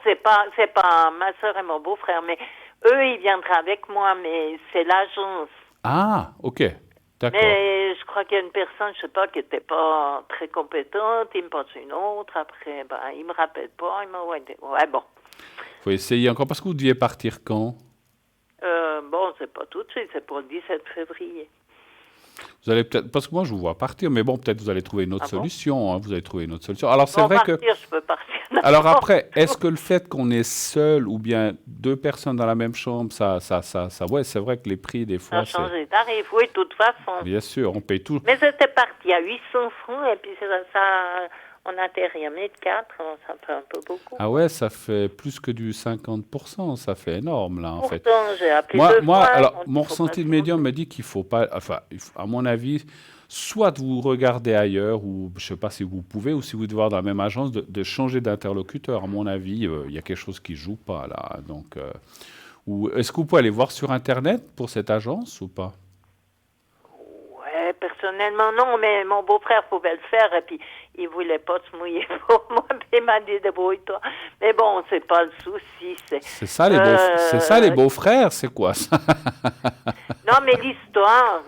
c'est pas ma soeur et mon beau-frère, mais Eux, ils viendraient avec moi, mais c'est l'agence. Ah, ok. D'accord. Mais je crois qu'il y a une personne, je sais pas, qui était pas très compétente. Il me passe une autre. Après, il me rappelle pas. Il m'envoie ouais, bon. Faut essayer encore, parce que vous deviez partir quand? Bon, c'est pas tout de suite, c'est pour le 17 février. Vous allez peut-être, parce que moi je vous vois partir, mais bon, peut-être vous allez trouver une autre solution. Hein, vous allez trouver une autre solution. Alors c'est vrai que. Je peux partir. Alors après, est-ce que le fait qu'on est seul ou bien deux personnes dans la même chambre, ouais, c'est vrai que les prix des fois. Ça a changé de tarif, oui, de toute façon. Bien sûr, on paye tout. Mais c'était parti à 800 francs et puis ça on atterrit à 1004, ça fait un peu beaucoup. Ah ouais, ça fait plus que du 50%, ça fait énorme là en fait. Pourtant, j'ai appelé deux Moi, fois. alors, mon ressenti de médium me dit qu'il faut pas, enfin, à mon avis, soit vous regardez ailleurs, ou je sais pas si vous pouvez, ou si vous devez voir dans la même agence, de changer d'interlocuteur. À mon avis, il y a quelque chose qui joue pas là. Donc, ou est-ce que vous pouvez aller voir sur Internet pour cette agence ou pas? Ouais, personnellement non, mais mon beau-frère pouvait le faire et puis il voulait pas se mouiller pour moi, puis il m'a dit débrouille-toi. Mais bon, c'est pas le souci, c'est ça les beaux-frères, c'est quoi ça? Non, mais l'histoire,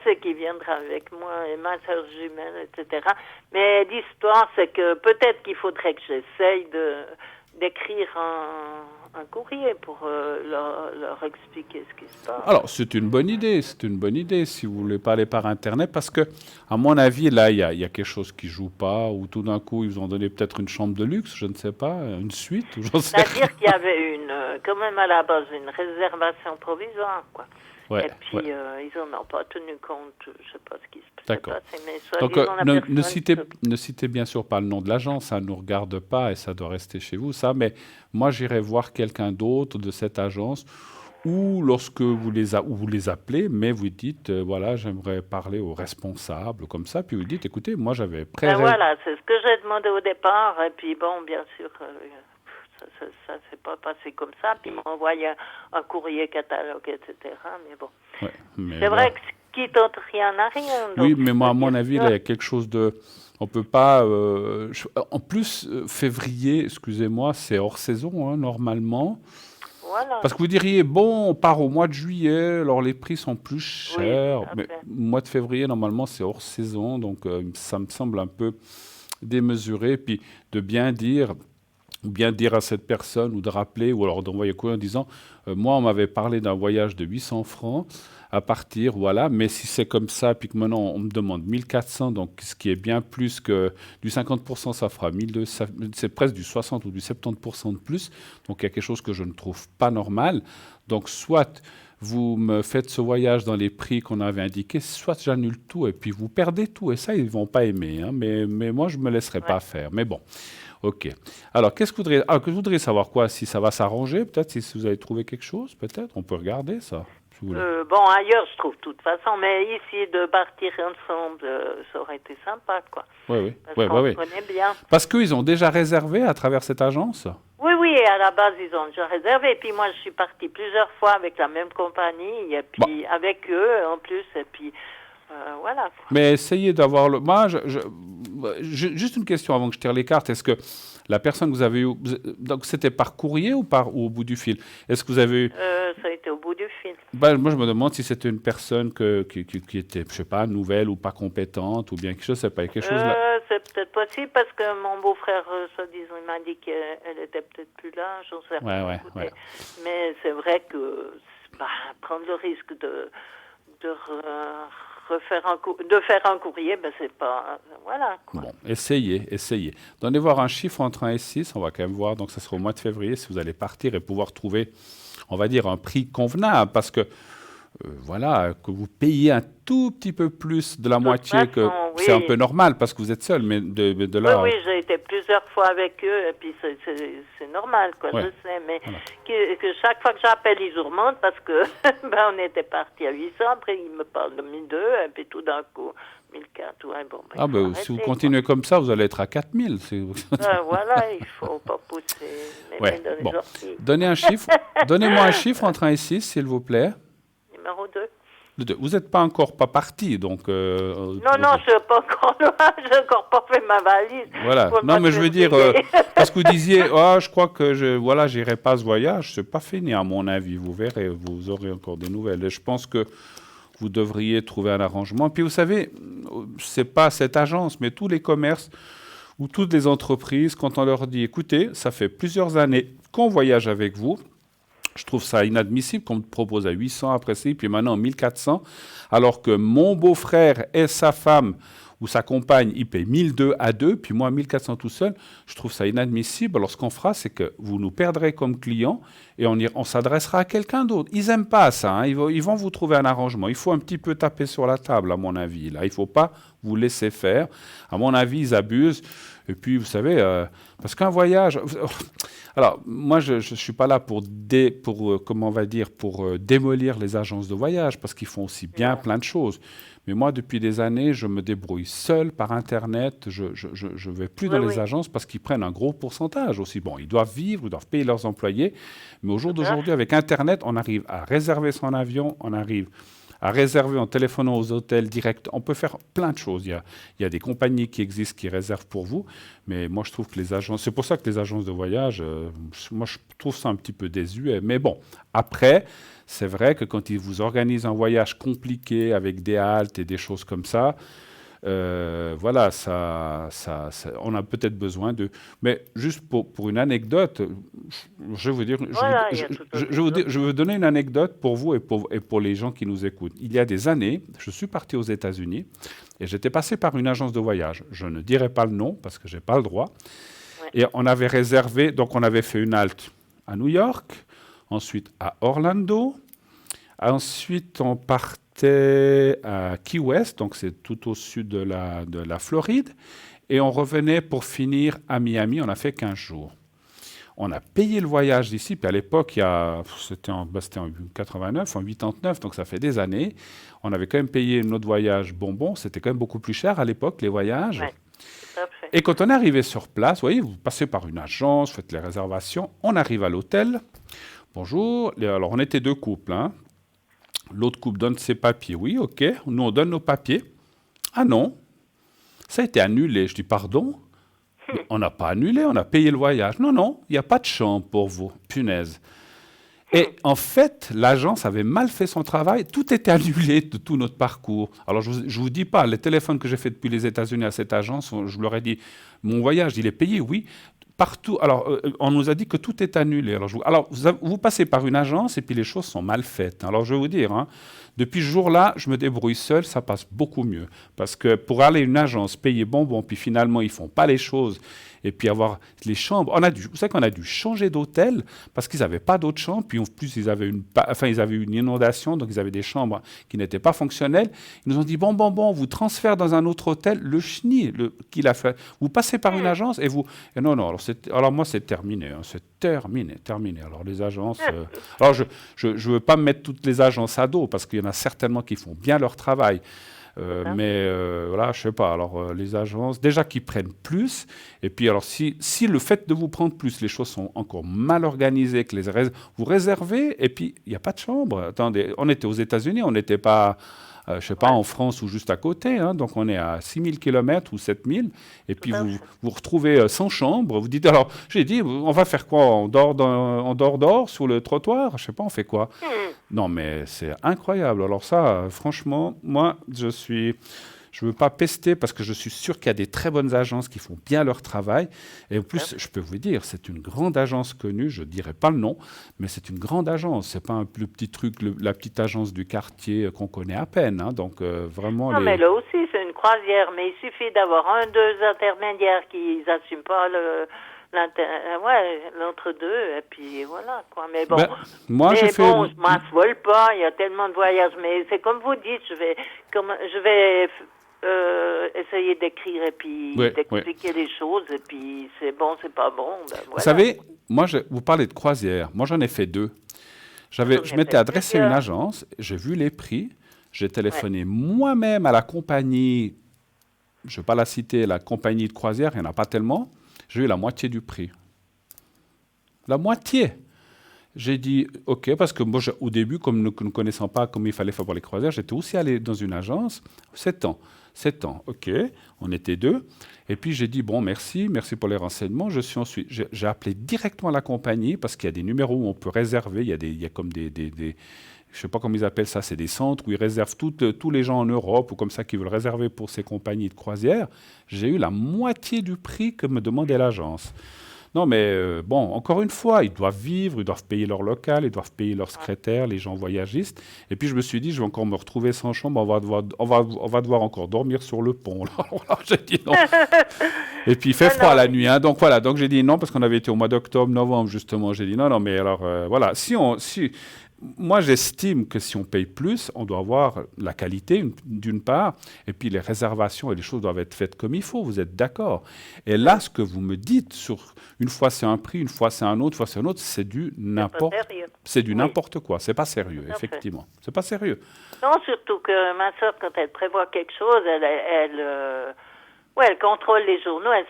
c'est qu'il viendra avec moi et ma sœur jumelle, etc. Mais l'histoire, c'est que peut-être qu'il faudrait que j'essaye d'écrire un courrier pour leur expliquer ce qui se passe. Alors, c'est une bonne idée si vous voulez pas aller par Internet, parce que, à mon avis, là, il y a quelque chose qui joue pas, ou tout d'un coup, ils vous ont donné peut-être une chambre de luxe, je ne sais pas, une suite, ou j'en sais rien. C'est-à-dire qu'il y avait quand même à la base, une réservation provisoire, quoi. Ouais, et puis, ils n'en ont pas tenu compte, je ne sais pas ce qui se passe. D'accord. Donc, ne citez bien sûr pas le nom de l'agence, ça ne nous regarde pas et ça doit rester chez vous, ça. Mais moi, j'irai voir quelqu'un d'autre de cette agence, ou lorsque vous les appelez, mais vous dites, voilà, j'aimerais parler au responsable, comme ça, puis vous dites, écoutez, moi, j'avais voilà, c'est ce que j'ai demandé au départ, et puis bon, bien sûr... ça s'est pas passé comme ça, puis ils m'ont envoyé un courrier catalogue, etc. Mais bon, c'est vrai que qui tente rien n'a rien. Oui, mais moi, à mon avis, là, il y a quelque chose de... On peut pas... En plus, février, excusez-moi, c'est hors saison, hein, normalement. Voilà. Parce que vous diriez, bon, on part au mois de juillet, alors les prix sont plus chers. Oui, mais le mois de février, normalement, c'est hors saison, donc ça me semble un peu démesuré. Puis de bien dire à cette personne, ou de rappeler, ou alors d'envoyer quoi en disant, moi, on m'avait parlé d'un voyage de 800 francs à partir, voilà, mais si c'est comme ça, puis que maintenant, on me demande 1400, donc ce qui est bien plus que du 50%, ça fera 1200, c'est presque du 60 ou du 70% de plus, donc il y a quelque chose que je ne trouve pas normal. Donc, soit vous me faites ce voyage dans les prix qu'on avait indiqués, soit j'annule tout, et puis vous perdez tout, et ça, ils ne vont pas aimer, hein, mais moi, je ne me laisserai pas faire, mais bon. Ok. Alors, qu'est-ce que vous voudriez savoir quoi? Si ça va s'arranger, peut-être, si vous avez trouvé quelque chose, peut-être? On peut regarder ça, si vous voulez. Bon, ailleurs, je trouve, de toute façon, mais ici, de partir ensemble, ça aurait été sympa, quoi. Oui. Parce qu'on se connaît bien. Parce qu'ils ont déjà réservé à travers cette agence? Oui, à la base, ils ont déjà réservé. Et puis moi, je suis partie plusieurs fois avec la même compagnie, et puis avec eux, en plus, et puis... voilà. Quoi. Mais essayez d'avoir le... Moi, juste une question avant que je tire les cartes. Est-ce que la personne que vous avez eue... Donc, c'était par courrier ou au bout du fil? Est-ce que vous avez eu... Ça a été au bout du fil. Moi, je me demande si c'était une personne qui était, je sais pas, nouvelle ou pas compétente, ou bien quelque chose, c'est pas quelque chose là... C'est peut-être possible, parce que mon beau-frère, soi-disant, il m'a dit qu'elle était peut-être plus là, j'en sais rien. Ouais. Mais c'est vrai que prendre le risque de faire un courrier, c'est pas... Voilà. Quoi. Bon, essayez. Donnez voir un chiffre entre 1 et 6, on va quand même voir, donc ça sera au mois de février, si vous allez partir et pouvoir trouver, on va dire, un prix convenable, parce que, voilà, que vous payez un tout petit peu plus de la moitié, c'est un peu normal, parce que vous êtes seul, mais de là... Oui, j'ai été plusieurs fois avec eux, et puis c'est normal, quoi, je sais, mais voilà. que chaque fois que j'appelle, ils remontent, parce que on était parti à 800, après ils me parlent de 1200, et puis tout d'un coup, 1004, si vous continuez comme ça, vous allez être à 4000. Voilà, il ne faut pas pousser les orties. Donnez-moi un chiffre entre 1 et 6, s'il vous plaît. Numéro 2. Vous n'êtes pas encore pas parti, donc... non, je suis pas encore loin, je n'ai encore pas fait ma valise. Voilà. Non, mais je veux dire, parce que vous disiez, je crois que j'irai pas ce voyage, c'est pas fini à mon avis, vous verrez, vous aurez encore des nouvelles. Et je pense que vous devriez trouver un arrangement. Puis vous savez, c'est pas cette agence, mais tous les commerces ou toutes les entreprises, quand on leur dit, écoutez, ça fait plusieurs années qu'on voyage avec vous, je trouve ça inadmissible qu'on me propose à 800 après ça, puis maintenant 1400, alors que mon beau-frère et sa femme ou sa compagne, ils payent 1200 à deux, puis moi 1400 tout seul. Je trouve ça inadmissible. Alors ce qu'on fera, c'est que vous nous perdrez comme clients et on s'adressera à quelqu'un d'autre. Ils n'aiment pas ça, hein. Ils vont vous trouver un arrangement. Il faut un petit peu taper sur la table, à mon avis. Là, il ne faut pas vous laisser faire. À mon avis, ils abusent. Et puis, vous savez, parce qu'un voyage... Alors, moi, je ne suis pas là pour démolir les agences de voyage, parce qu'ils font aussi bien plein de choses. Mais moi, depuis des années, je me débrouille seul par Internet. Je ne vais plus dans les agences parce qu'ils prennent un gros pourcentage aussi. Bon, ils doivent vivre, ils doivent payer leurs employés. Mais au jour d'aujourd'hui, avec Internet, on arrive à réserver son avion, on arrive à réserver en téléphonant aux hôtels directs. On peut faire plein de choses. Il y a des compagnies qui existent qui réservent pour vous. Mais moi, je trouve que les agences... C'est pour ça que les agences de voyage, moi, je trouve ça un petit peu désuet. Mais bon, après, c'est vrai que quand ils vous organisent un voyage compliqué avec des haltes et des choses comme ça, voilà, on a peut-être besoin de... Mais juste pour une anecdote, je vais vous dire, je veux donner une anecdote pour vous et pour les gens qui nous écoutent. Il y a des années, je suis parti aux États-Unis et j'étais passé par une agence de voyage. Je ne dirai pas le nom parce que je n'ai pas le droit. Ouais. Et on avait réservé, donc on avait fait une halte à New York, ensuite à Orlando, ensuite on partait à Key West, donc c'est tout au sud de la Floride, et on revenait pour finir à Miami. On a fait 15 jours. On a payé le voyage d'ici, puis à l'époque, c'était en 89, en 89, donc ça fait des années. On avait quand même payé notre voyage bonbon, c'était quand même beaucoup plus cher à l'époque, les voyages. Ouais, et quand on est arrivé sur place, vous voyez, vous passez par une agence, vous faites les réservations, on arrive à l'hôtel. Bonjour, alors on était deux couples, hein. L'autre couple donne ses papiers. Oui, OK. Nous, on donne nos papiers. Ah non, ça a été annulé. Je dis, pardon? On n'a pas annulé, on a payé le voyage. Non, non, il n'y a pas de chambre pour vous. Punaise. Et en fait, l'agence avait mal fait son travail. Tout était annulé de tout notre parcours. Alors, je ne vous dis pas, les téléphones que j'ai faits depuis les États-Unis à cette agence, je leur ai dit, mon voyage, il est payé, oui. Partout. Alors, on nous a dit que tout est annulé. Alors, vous passez par une agence et puis les choses sont mal faites. Alors, je vais vous dire, hein, depuis ce jour-là, je me débrouille seul, ça passe beaucoup mieux. Parce que pour aller à une agence, payer bonbon, puis finalement, ils ne font pas les choses, et puis avoir les chambres. Vous savez qu'on a dû changer d'hôtel parce qu'ils n'avaient pas d'autres chambres, puis en plus, ils avaient une inondation, donc ils avaient des chambres qui n'étaient pas fonctionnelles. Ils nous ont dit, bon, on vous transfère dans un autre hôtel, le chenille qu'il a fait. Vous passez par une agence et vous... Et non, alors moi, c'est terminé. Hein, c'est terminé. Alors les agences... alors je ne veux pas mettre toutes les agences à dos parce qu'il y en a certainement qui font bien leur travail. Mais voilà, je sais pas. Alors les agences, déjà qui prennent plus, et puis alors si le fait de vous prendre plus, les choses sont encore mal organisées, que vous réservez, et puis il n'y a pas de chambre. Attendez, on était aux États-Unis, on n'était pas, je sais pas, en France ou juste à côté, hein, donc on est à 6000 km ou 7000, et puis vous retrouvez sans chambre. Vous dites alors, j'ai dit, on va faire quoi? On dort sur le trottoir? Je sais pas, on fait quoi? Non, mais c'est incroyable. Alors ça, franchement, moi, je ne veux pas pester parce que je suis sûr qu'il y a des très bonnes agences qui font bien leur travail. Et en plus, je peux vous dire, c'est une grande agence connue, je ne dirai pas le nom, mais c'est une grande agence. Ce n'est pas le petit truc, la petite agence du quartier qu'on connaît à peine. Hein. Donc, vraiment... Non, mais là aussi, c'est une croisière, mais il suffit d'avoir deux intermédiaires qui n'assument pas l'entre-deux, et puis voilà, quoi. Mais bon, je m'affole pas, il y a tellement de voyages, mais c'est comme vous dites, je vais essayer d'écrire et puis d'expliquer les choses, et puis c'est bon, c'est pas bon. Ben, voilà. Vous savez, vous parlez de croisière, moi j'en ai fait deux. Je m'étais adressé à une agence, j'ai vu les prix, j'ai téléphoné moi-même à la compagnie, je ne vais pas la citer, la compagnie de croisière, il n'y en a pas tellement. J'ai eu la moitié du prix. La moitié. J'ai dit, OK, parce que moi, au début, comme nous ne connaissons pas comment il fallait faire pour les croisières, j'étais aussi allé dans une agence, 7 ans, OK, on était 2. Et puis j'ai dit, bon, merci pour les renseignements. J'ai appelé directement la compagnie, parce qu'il y a des numéros où on peut réserver, il y a comme des je ne sais pas comment ils appellent ça, c'est des centres où ils réservent tous les gens en Europe ou comme ça qui veulent réserver pour ces compagnies de croisière. J'ai eu la moitié du prix que me demandait l'agence. Non, mais bon, encore une fois, ils doivent vivre, ils doivent payer leur local, ils doivent payer leurs secrétaires, les gens voyagistes. Et puis je me suis dit, je vais encore me retrouver sans chambre, on va devoir encore dormir sur le pont. Alors là, j'ai dit non. Et puis il fait froid la nuit, hein, donc voilà. Donc j'ai dit non, parce qu'on avait été au mois d'octobre, novembre justement. J'ai dit non, mais alors voilà, moi, j'estime que si on paye plus, on doit avoir la qualité, d'une part, et puis les réservations et les choses doivent être faites comme il faut, vous êtes d'accord. Et là, ce que vous me dites, une fois c'est un prix, une fois c'est un autre, c'est du n'importe quoi. C'est pas sérieux, effectivement. C'est pas sérieux. Non, surtout que ma soeur, quand elle prévoit quelque chose, elle contrôle les journaux, elle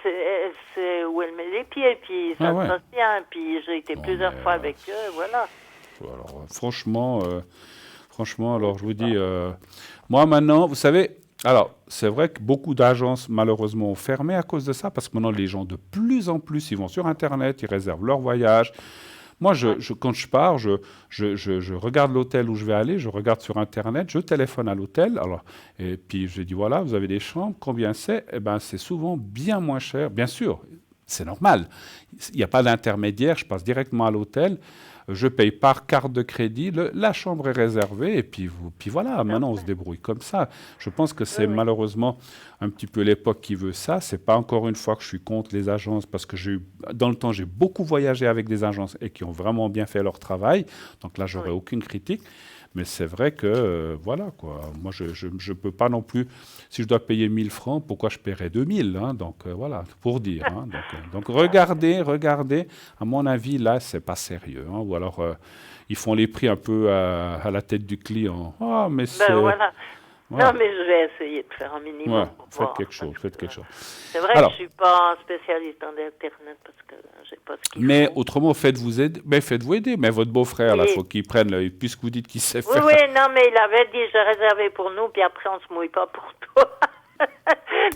sait où elle met les pieds, puis ça se passe bien. Puis j'ai été plusieurs fois avec eux, voilà. Alors, franchement, alors je vous dis, moi maintenant, vous savez, alors c'est vrai que beaucoup d'agences malheureusement ont fermé à cause de ça, parce que maintenant les gens de plus en plus, ils vont sur Internet, ils réservent leur voyage. Moi, quand je pars, je regarde l'hôtel où je vais aller, je regarde sur Internet, je téléphone à l'hôtel, et puis je dis voilà, vous avez des chambres, combien c'est ? Eh ben, c'est souvent bien moins cher, bien sûr. C'est normal. Il n'y a pas d'intermédiaire, je passe directement à l'hôtel. Je paye par carte de crédit, la chambre est réservée, et puis voilà, maintenant on se débrouille comme ça. Je pense que c'est malheureusement un petit peu l'époque qui veut ça. C'est pas encore une fois que je suis contre les agences, parce que dans le temps, j'ai beaucoup voyagé avec des agences et qui ont vraiment bien fait leur travail. Donc là, j'aurais aucune critique. Mais c'est vrai que, voilà, quoi. Moi, je ne peux pas non plus, si je dois payer 1 000 francs, pourquoi je paierais 2 000 hein, donc, voilà, pour dire. Hein, donc regardez, à mon avis, là, c'est pas sérieux. Hein, ou alors, ils font les prix un peu à la tête du client. Ah, mais c'est... Voilà. Ouais. Non, mais je vais essayer de faire un minimum. Ouais, faites quelque chose. C'est vrai que je ne suis pas un spécialiste en Internet parce que je n'ai pas ce qu'il faut. Mais autrement, faites-vous aider. Mais votre beau-frère, il faut qu'il prenne, puisque vous dites qu'il sait faire. Oui, non, mais il avait dit, j'ai réservé pour nous, puis après, on ne se mouille pas pour toi.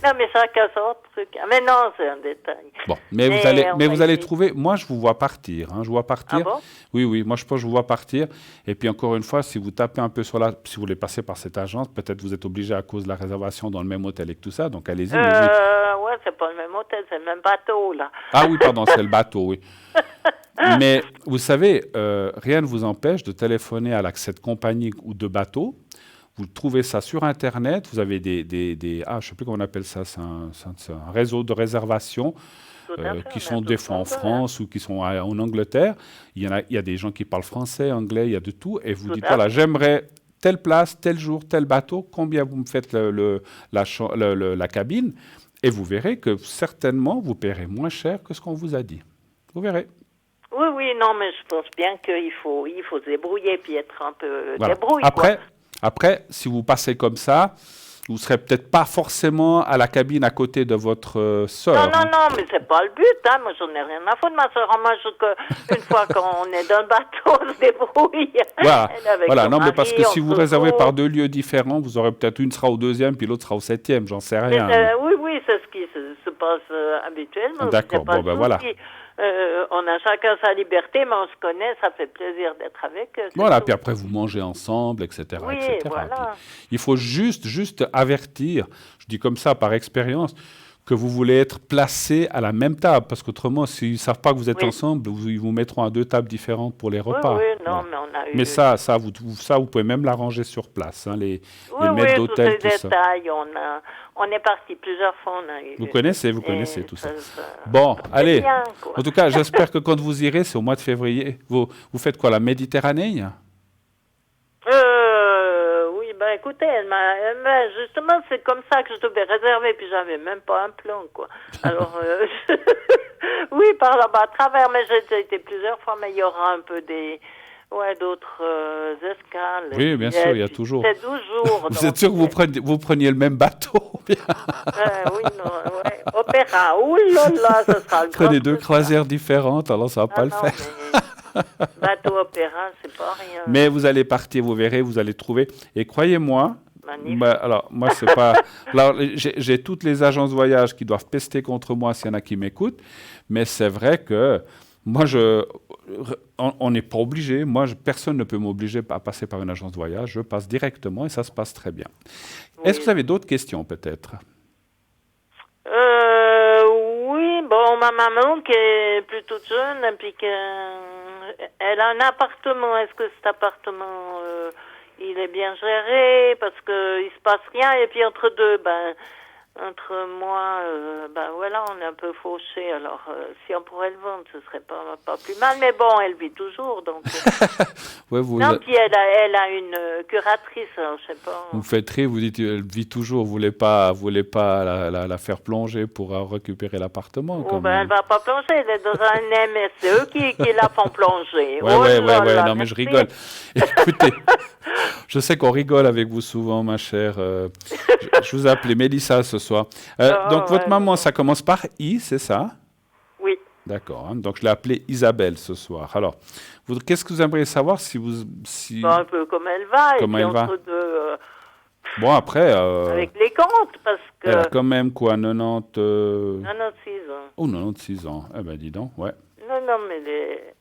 Non, mais chacun son truc. Mais non, c'est un détail. Bon, mais vous allez trouver... Moi, je vous vois partir. Hein, je vous vois partir. Ah bon? Oui, moi, je pense que je vous vois partir. Et puis, encore une fois, si vous tapez un peu si vous voulez passer par cette agence, peut-être vous êtes obligé à cause de la réservation dans le même hôtel et tout ça. Donc, allez-y. Ouais, c'est pas le même hôtel, c'est le même bateau, là. Ah oui, pardon, c'est le bateau, oui. Mais, vous savez, rien ne vous empêche de téléphoner à cette compagnie ou de bateau. Vous trouvez ça sur Internet, vous avez je ne sais plus comment on appelle ça, c'est un réseau de réservation qui sont des fois en France ou qui sont en Angleterre. Il y a des gens qui parlent français, anglais, il y a de tout. Et vous dites, voilà, j'aimerais telle place, tel jour, tel bateau, combien vous me faites la cabine ? Et vous verrez que certainement, vous paierez moins cher que ce qu'on vous a dit. Vous verrez. Oui, non, mais je pense bien qu'il faut se débrouiller puis être un peu débrouille. Après, si vous passez comme ça, vous ne serez peut-être pas forcément à la cabine à côté de votre sœur. Non, mais c'est pas le but. Hein. Moi, j'en ai rien à foutre. Ma sœur, moi, une fois qu'on est dans le bateau, on se débrouille. Voilà. Non, mais parce que si vous réservez par 2 lieux différents, vous aurez peut-être une sera au 2e, puis l'autre sera au 7e. J'en sais rien. Oui, c'est ce qui se passe habituellement. D'accord, voilà. On a chacun sa liberté, mais on se connaît, ça fait plaisir d'être avec eux. Voilà, puis après vous mangez ensemble, etc. Oui, etc. voilà. Il faut juste avertir, je dis comme ça par expérience, que vous voulez être placé à la même table, parce qu'autrement, s'ils ne savent pas que vous êtes ensemble, ils vous mettront à 2 tables différentes pour les repas. Oui, non, mais on a eu... Mais ça, vous pouvez même l'arranger sur place, hein, les maîtres d'hôtel, tout ça. Détails, on est parti plusieurs fois. Vous connaissez tout ça. Bon, allez. Bien, en tout cas, j'espère que quand vous irez, c'est au mois de février. Vous faites quoi, la Méditerranée? Oui, écoutez, justement, c'est comme ça que je devais réserver, puis j'avais même pas un plan, quoi. Alors, oui, par là-bas à travers, mais j'ai été plusieurs fois, mais il y aura un peu d'autres escales. Oui, bien sûr, il y a toujours. C'est 12 jours. Vous êtes sûr que vous preniez le même bateau? Oui, Opéra. Ouh là là, ça sera le Prenez 2 croisières différentes, alors ça va pas le faire. Bateau opéra, c'est pas rien. Mais vous allez partir, vous verrez, vous allez trouver. Et croyez-moi, alors moi c'est pas. Alors j'ai toutes les agences de voyage qui doivent pester contre moi s'il y en a qui m'écoutent, mais c'est vrai que moi on n'est pas obligé. Moi personne ne peut m'obliger à passer par une agence de voyage. Je passe directement et ça se passe très bien. Oui. Est-ce que vous avez d'autres questions peut-être? Oui, bon, ma maman qui est plutôt jeune et puis elle a un appartement. Est-ce que cet appartement il est bien géré parce que il se passe rien et puis entre entre moi, voilà, on est un peu fauchés. Alors, si on pourrait le vendre, ce serait pas plus mal. Mais bon, elle vit toujours, donc. Ouais, non, puis elle a une curatrice, alors, je sais pas. Vous faites rire, vous dites, elle vit toujours. Vous voulez pas la faire plonger pour récupérer l'appartement. Oh, elle va pas plonger, elle est dans un MSE qui la font plonger. Ouais, non, mais je rigole. Écoutez, je sais qu'on rigole avec vous souvent, ma chère. Je vous ai appelé Mélissa ce soir. Donc, votre maman, ça commence par I, c'est ça? Oui. D'accord. Hein, donc, je l'ai appelée Isabelle ce soir. Alors, qu'est-ce que vous aimeriez savoir si vous... un peu comme elle va. Comment et elle puis va entre deux, bon, après... avec les comptes, parce que... Elle a quand même quoi, 90... 96 ans. Oh, 96 ans. Eh ben, dis donc, ouais. Non, mais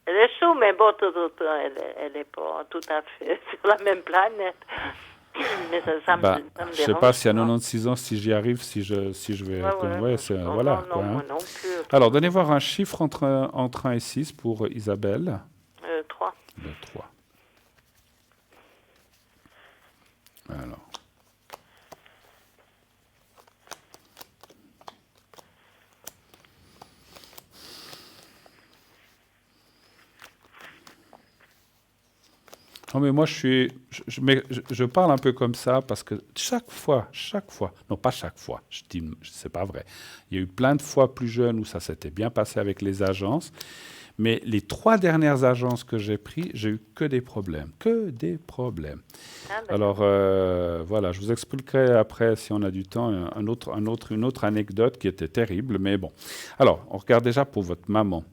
elle est chou, mais bon, elle est pas tout à fait sur la même planète. Mais ça me dérange. Je sais pas si à 96 ans, si j'y arrive, si je vais... voilà. Non, moi non plus. Alors, donnez voir un chiffre entre 1 et 6 pour Isabelle. 3. 3. Alors. Non, mais moi, je parle un peu comme ça parce que chaque fois, non pas chaque fois, je dis, c'est pas vrai. Il y a eu plein de fois plus jeune où ça s'était bien passé avec les agences, mais les 3 dernières agences que j'ai prises, j'ai eu que des problèmes. Alors, voilà, je vous expliquerai après, si on a du temps, une autre anecdote qui était terrible, mais bon. Alors, on regarde déjà pour votre maman.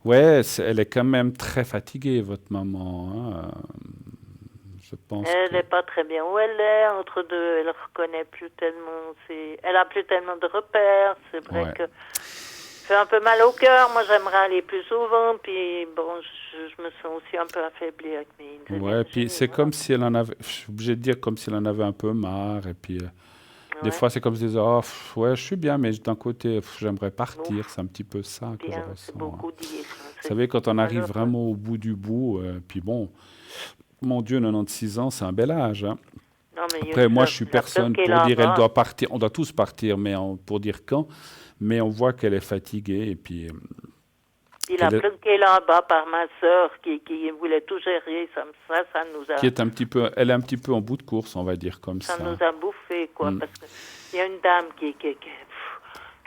Ouais, elle est quand même très fatiguée, votre maman. Hein. Je pense. Elle n'est pas très bien où elle est. Entre deux, elle reconnaît plus tellement. Elle a plus tellement de repères. C'est vrai que ça fait un peu mal au cœur. Moi, j'aimerais aller plus souvent. Puis bon, je me sens aussi un peu affaiblie avec mes. Ouais, puis c'est comme si elle en avait. Je suis obligé de dire comme si elle en avait un peu marre. Et puis. Des fois, c'est comme si je disais, je suis bien, mais d'un côté, j'aimerais partir. C'est un petit peu ça que je ressens. C'est beaucoup dire. Vous savez, quand on arrive vraiment au bout du bout, puis bon, mon Dieu, 96 ans, c'est un bel âge. Hein. Non, mais après, moi, je suis personne pour dire elle doit partir. On doit tous partir, mais pour dire quand. Mais on voit qu'elle est fatiguée et puis... Il a planqué là-bas par ma sœur qui voulait tout gérer. Ça nous a... Elle est un petit peu en bout de course, on va dire comme ça. Ça nous a bouffé, quoi. Parce qu'il y a une dame qui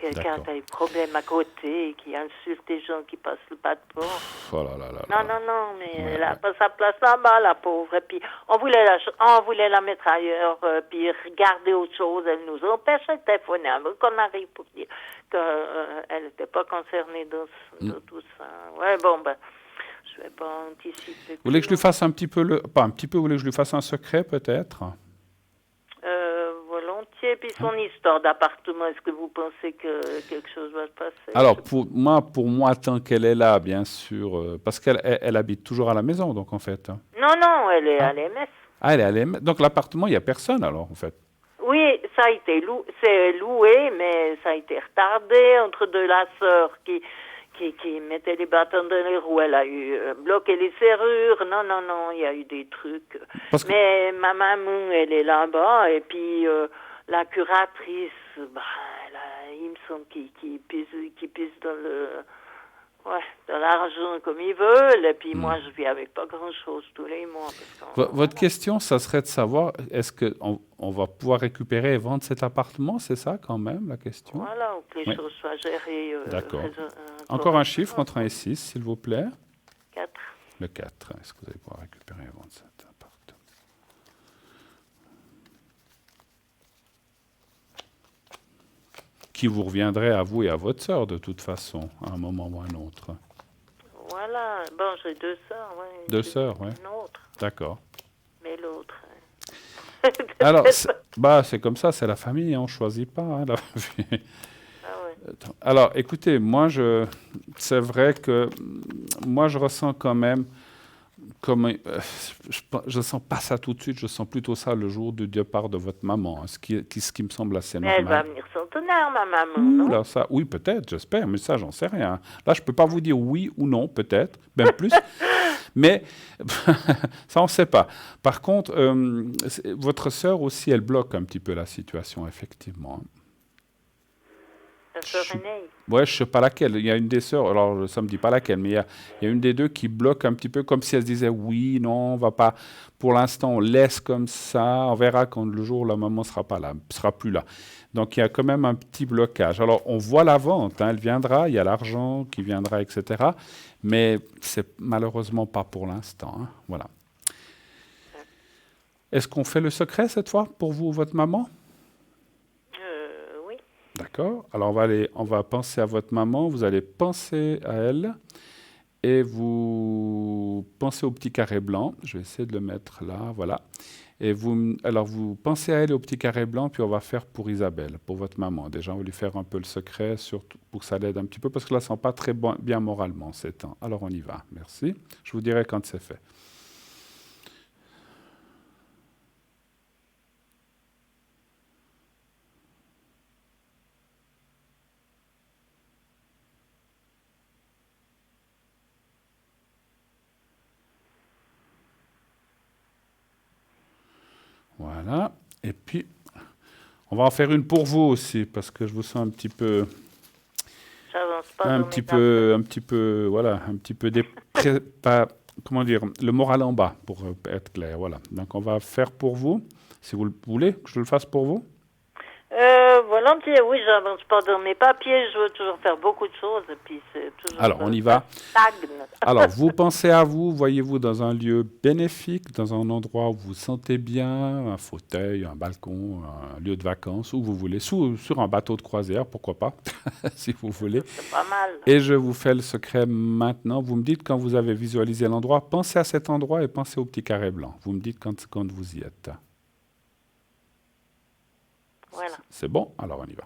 a des problèmes à côté, qui insulte des gens qui passent le pas de port. Oh là là là. Non, mais elle n'a pas sa place là-bas, la pauvre. Et puis, on voulait la mettre ailleurs, puis regarder autre chose. Elle nous empêche de téléphoner avant qu'on arrive pour dire qu'elle n'était pas concernée dans tout ça. Ouais, bon, je ne vais pas anticiper. Vous voulez que je lui fasse un petit peu pas un petit peu, vous voulez que je lui fasse un secret, peut-être? Volontiers. Puis son histoire d'appartement, est-ce que vous pensez que quelque chose va se passer? Alors, pour moi, tant qu'elle est là, bien sûr, parce qu'elle habite toujours à la maison, donc, en fait. Non, elle est à l'EMS. Ah, elle est à l'EMS. Donc, l'appartement, il n'y a personne, alors, en fait. Oui, ça a été loué, mais ça a été retardé entre deux la sœur qui mettait les bâtons dans les roues. Elle a eu bloqué les serrures. Non, il y a eu des trucs. Mais ma maman, elle est là-bas. Et puis, la curatrice, il me semble qu'il pisse dans l'argent comme ils veulent. Et puis, moi, je vis avec pas grand-chose tous les mois. Votre question, ça serait de savoir, est-ce qu'on va pouvoir récupérer et vendre cet appartement? C'est ça, quand même, la question? Voilà, ou que les choses soient gérées. D'accord. Encore un chiffre entre 1 et 6, s'il vous plaît. 4. Le 4. Est-ce que vous allez pouvoir récupérer et vendre cet appartement? Qui vous reviendrait à vous et à votre sœur, de toute façon, à un moment ou à un autre. Voilà. voilà. Bon, j'ai 2 sœurs, oui. 2 sœurs, oui. Une autre. D'accord. Mais l'autre... Alors, c'est comme ça, c'est la famille, on ne choisit pas. Hein, la famille. Ah ouais. Alors, écoutez, c'est vrai que moi, je ressens quand même, comme, je ne sens pas ça tout de suite, je sens plutôt ça le jour du départ de votre maman, hein, ce qui me semble assez Mais normal. elle va venir centenaire, ma maman, non? Là, ça, oui, peut-être, j'espère, mais ça, j'en sais rien. Là, je ne peux pas vous dire oui ou non, peut-être, même plus. Mais ça, on ne sait pas. Par contre, votre sœur aussi, elle bloque un petit peu la situation, effectivement. La sœur aînée. Oui, je ne sais pas laquelle. Il y a une des sœurs, alors ça ne me dit pas laquelle, mais il y a une des deux qui bloque un petit peu, comme si elle se disait oui, non, on va pas. Pour l'instant, on laisse comme ça. On verra quand le jour où la maman sera pas là, sera plus là. Donc il y a quand même un petit blocage. Alors on voit la vente, hein, elle viendra, il y a l'argent qui viendra, etc. Mais c'est malheureusement pas pour l'instant. Hein, voilà. Est-ce qu'on fait le secret cette fois pour vous, votre maman? Oui. D'accord. Alors on va penser à votre maman. Vous allez penser à elle et vous pensez au petit carré blanc. Je vais essayer de le mettre là. Voilà. Et alors vous pensez à elle et au petit carré blanc, puis on va faire pour Isabelle, pour votre maman. Déjà, on va lui faire un peu le secret, surtout pour que ça l'aide un petit peu, parce que là, ça ne sent pas très bien moralement ces temps. Alors, on y va. Merci. Je vous dirai quand c'est fait. Voilà. Et puis, on va en faire une pour vous aussi, parce que je vous sens un petit peu... un petit peu, voilà, un petit peu pas, comment dire, le moral en bas, pour être clair, voilà. Donc, on va faire pour vous, si vous le voulez, que je le fasse pour vous. Volontiers, oui, j'avance pas dans mes papiers, je veux toujours faire beaucoup de choses, et puis c'est toujours... Alors, on y va. Alors, vous pensez à vous, voyez-vous dans un lieu bénéfique, dans un endroit où vous vous sentez bien, un fauteuil, un balcon, un lieu de vacances, où vous voulez, sur un bateau de croisière, pourquoi pas, si vous voulez. C'est pas mal. Et je vous fais le secret maintenant. Vous me dites quand vous avez visualisé l'endroit, pensez à cet endroit et pensez au petit carré blanc. Vous me dites quand vous y êtes. Voilà. C'est bon? Alors, on y va.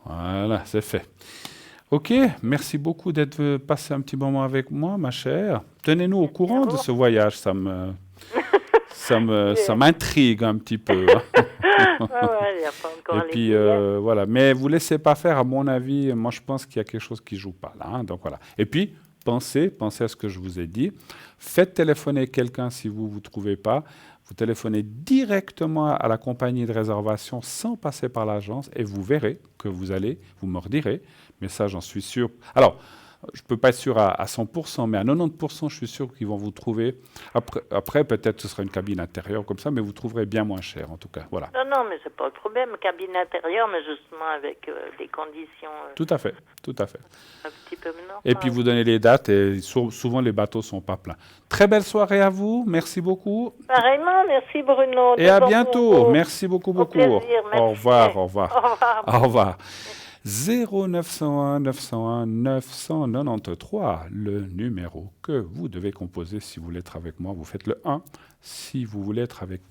Voilà, c'est fait. Ok, merci beaucoup d'être passé un petit moment avec moi, ma chère. Tenez-nous au courant de ce voyage, ça m'intrigue un petit peu. Ouais, y a pas encore. Et puis voilà, mais vous laissez pas faire, à mon avis. Moi, je pense qu'il y a quelque chose qui joue pas là. Hein, donc voilà. Et puis pensez à ce que je vous ai dit. Faites téléphoner quelqu'un si vous trouvez pas. Vous téléphonez directement à la compagnie de réservation sans passer par l'agence et vous verrez que vous me redirez, mais ça j'en suis sûr. Alors, je ne peux pas être sûr à 100%, mais à 90%, je suis sûr qu'ils vont vous trouver. Après peut-être ce sera une cabine intérieure comme ça, mais vous trouverez bien moins cher en tout cas. Voilà. Non, mais c'est pas le problème, cabine intérieure, mais justement avec des conditions... Tout à fait. Un petit peu normales. Et puis vous donnez les dates et souvent les bateaux ne sont pas pleins. Très belle soirée à vous, merci beaucoup. Pareillement, merci Bruno. Et à bientôt, merci beaucoup. Au plaisir, merci. Au revoir. Au revoir. Au revoir. 0901 901 993, le numéro que vous devez composer si vous voulez être avec moi. Vous faites le 1. Si vous voulez être avec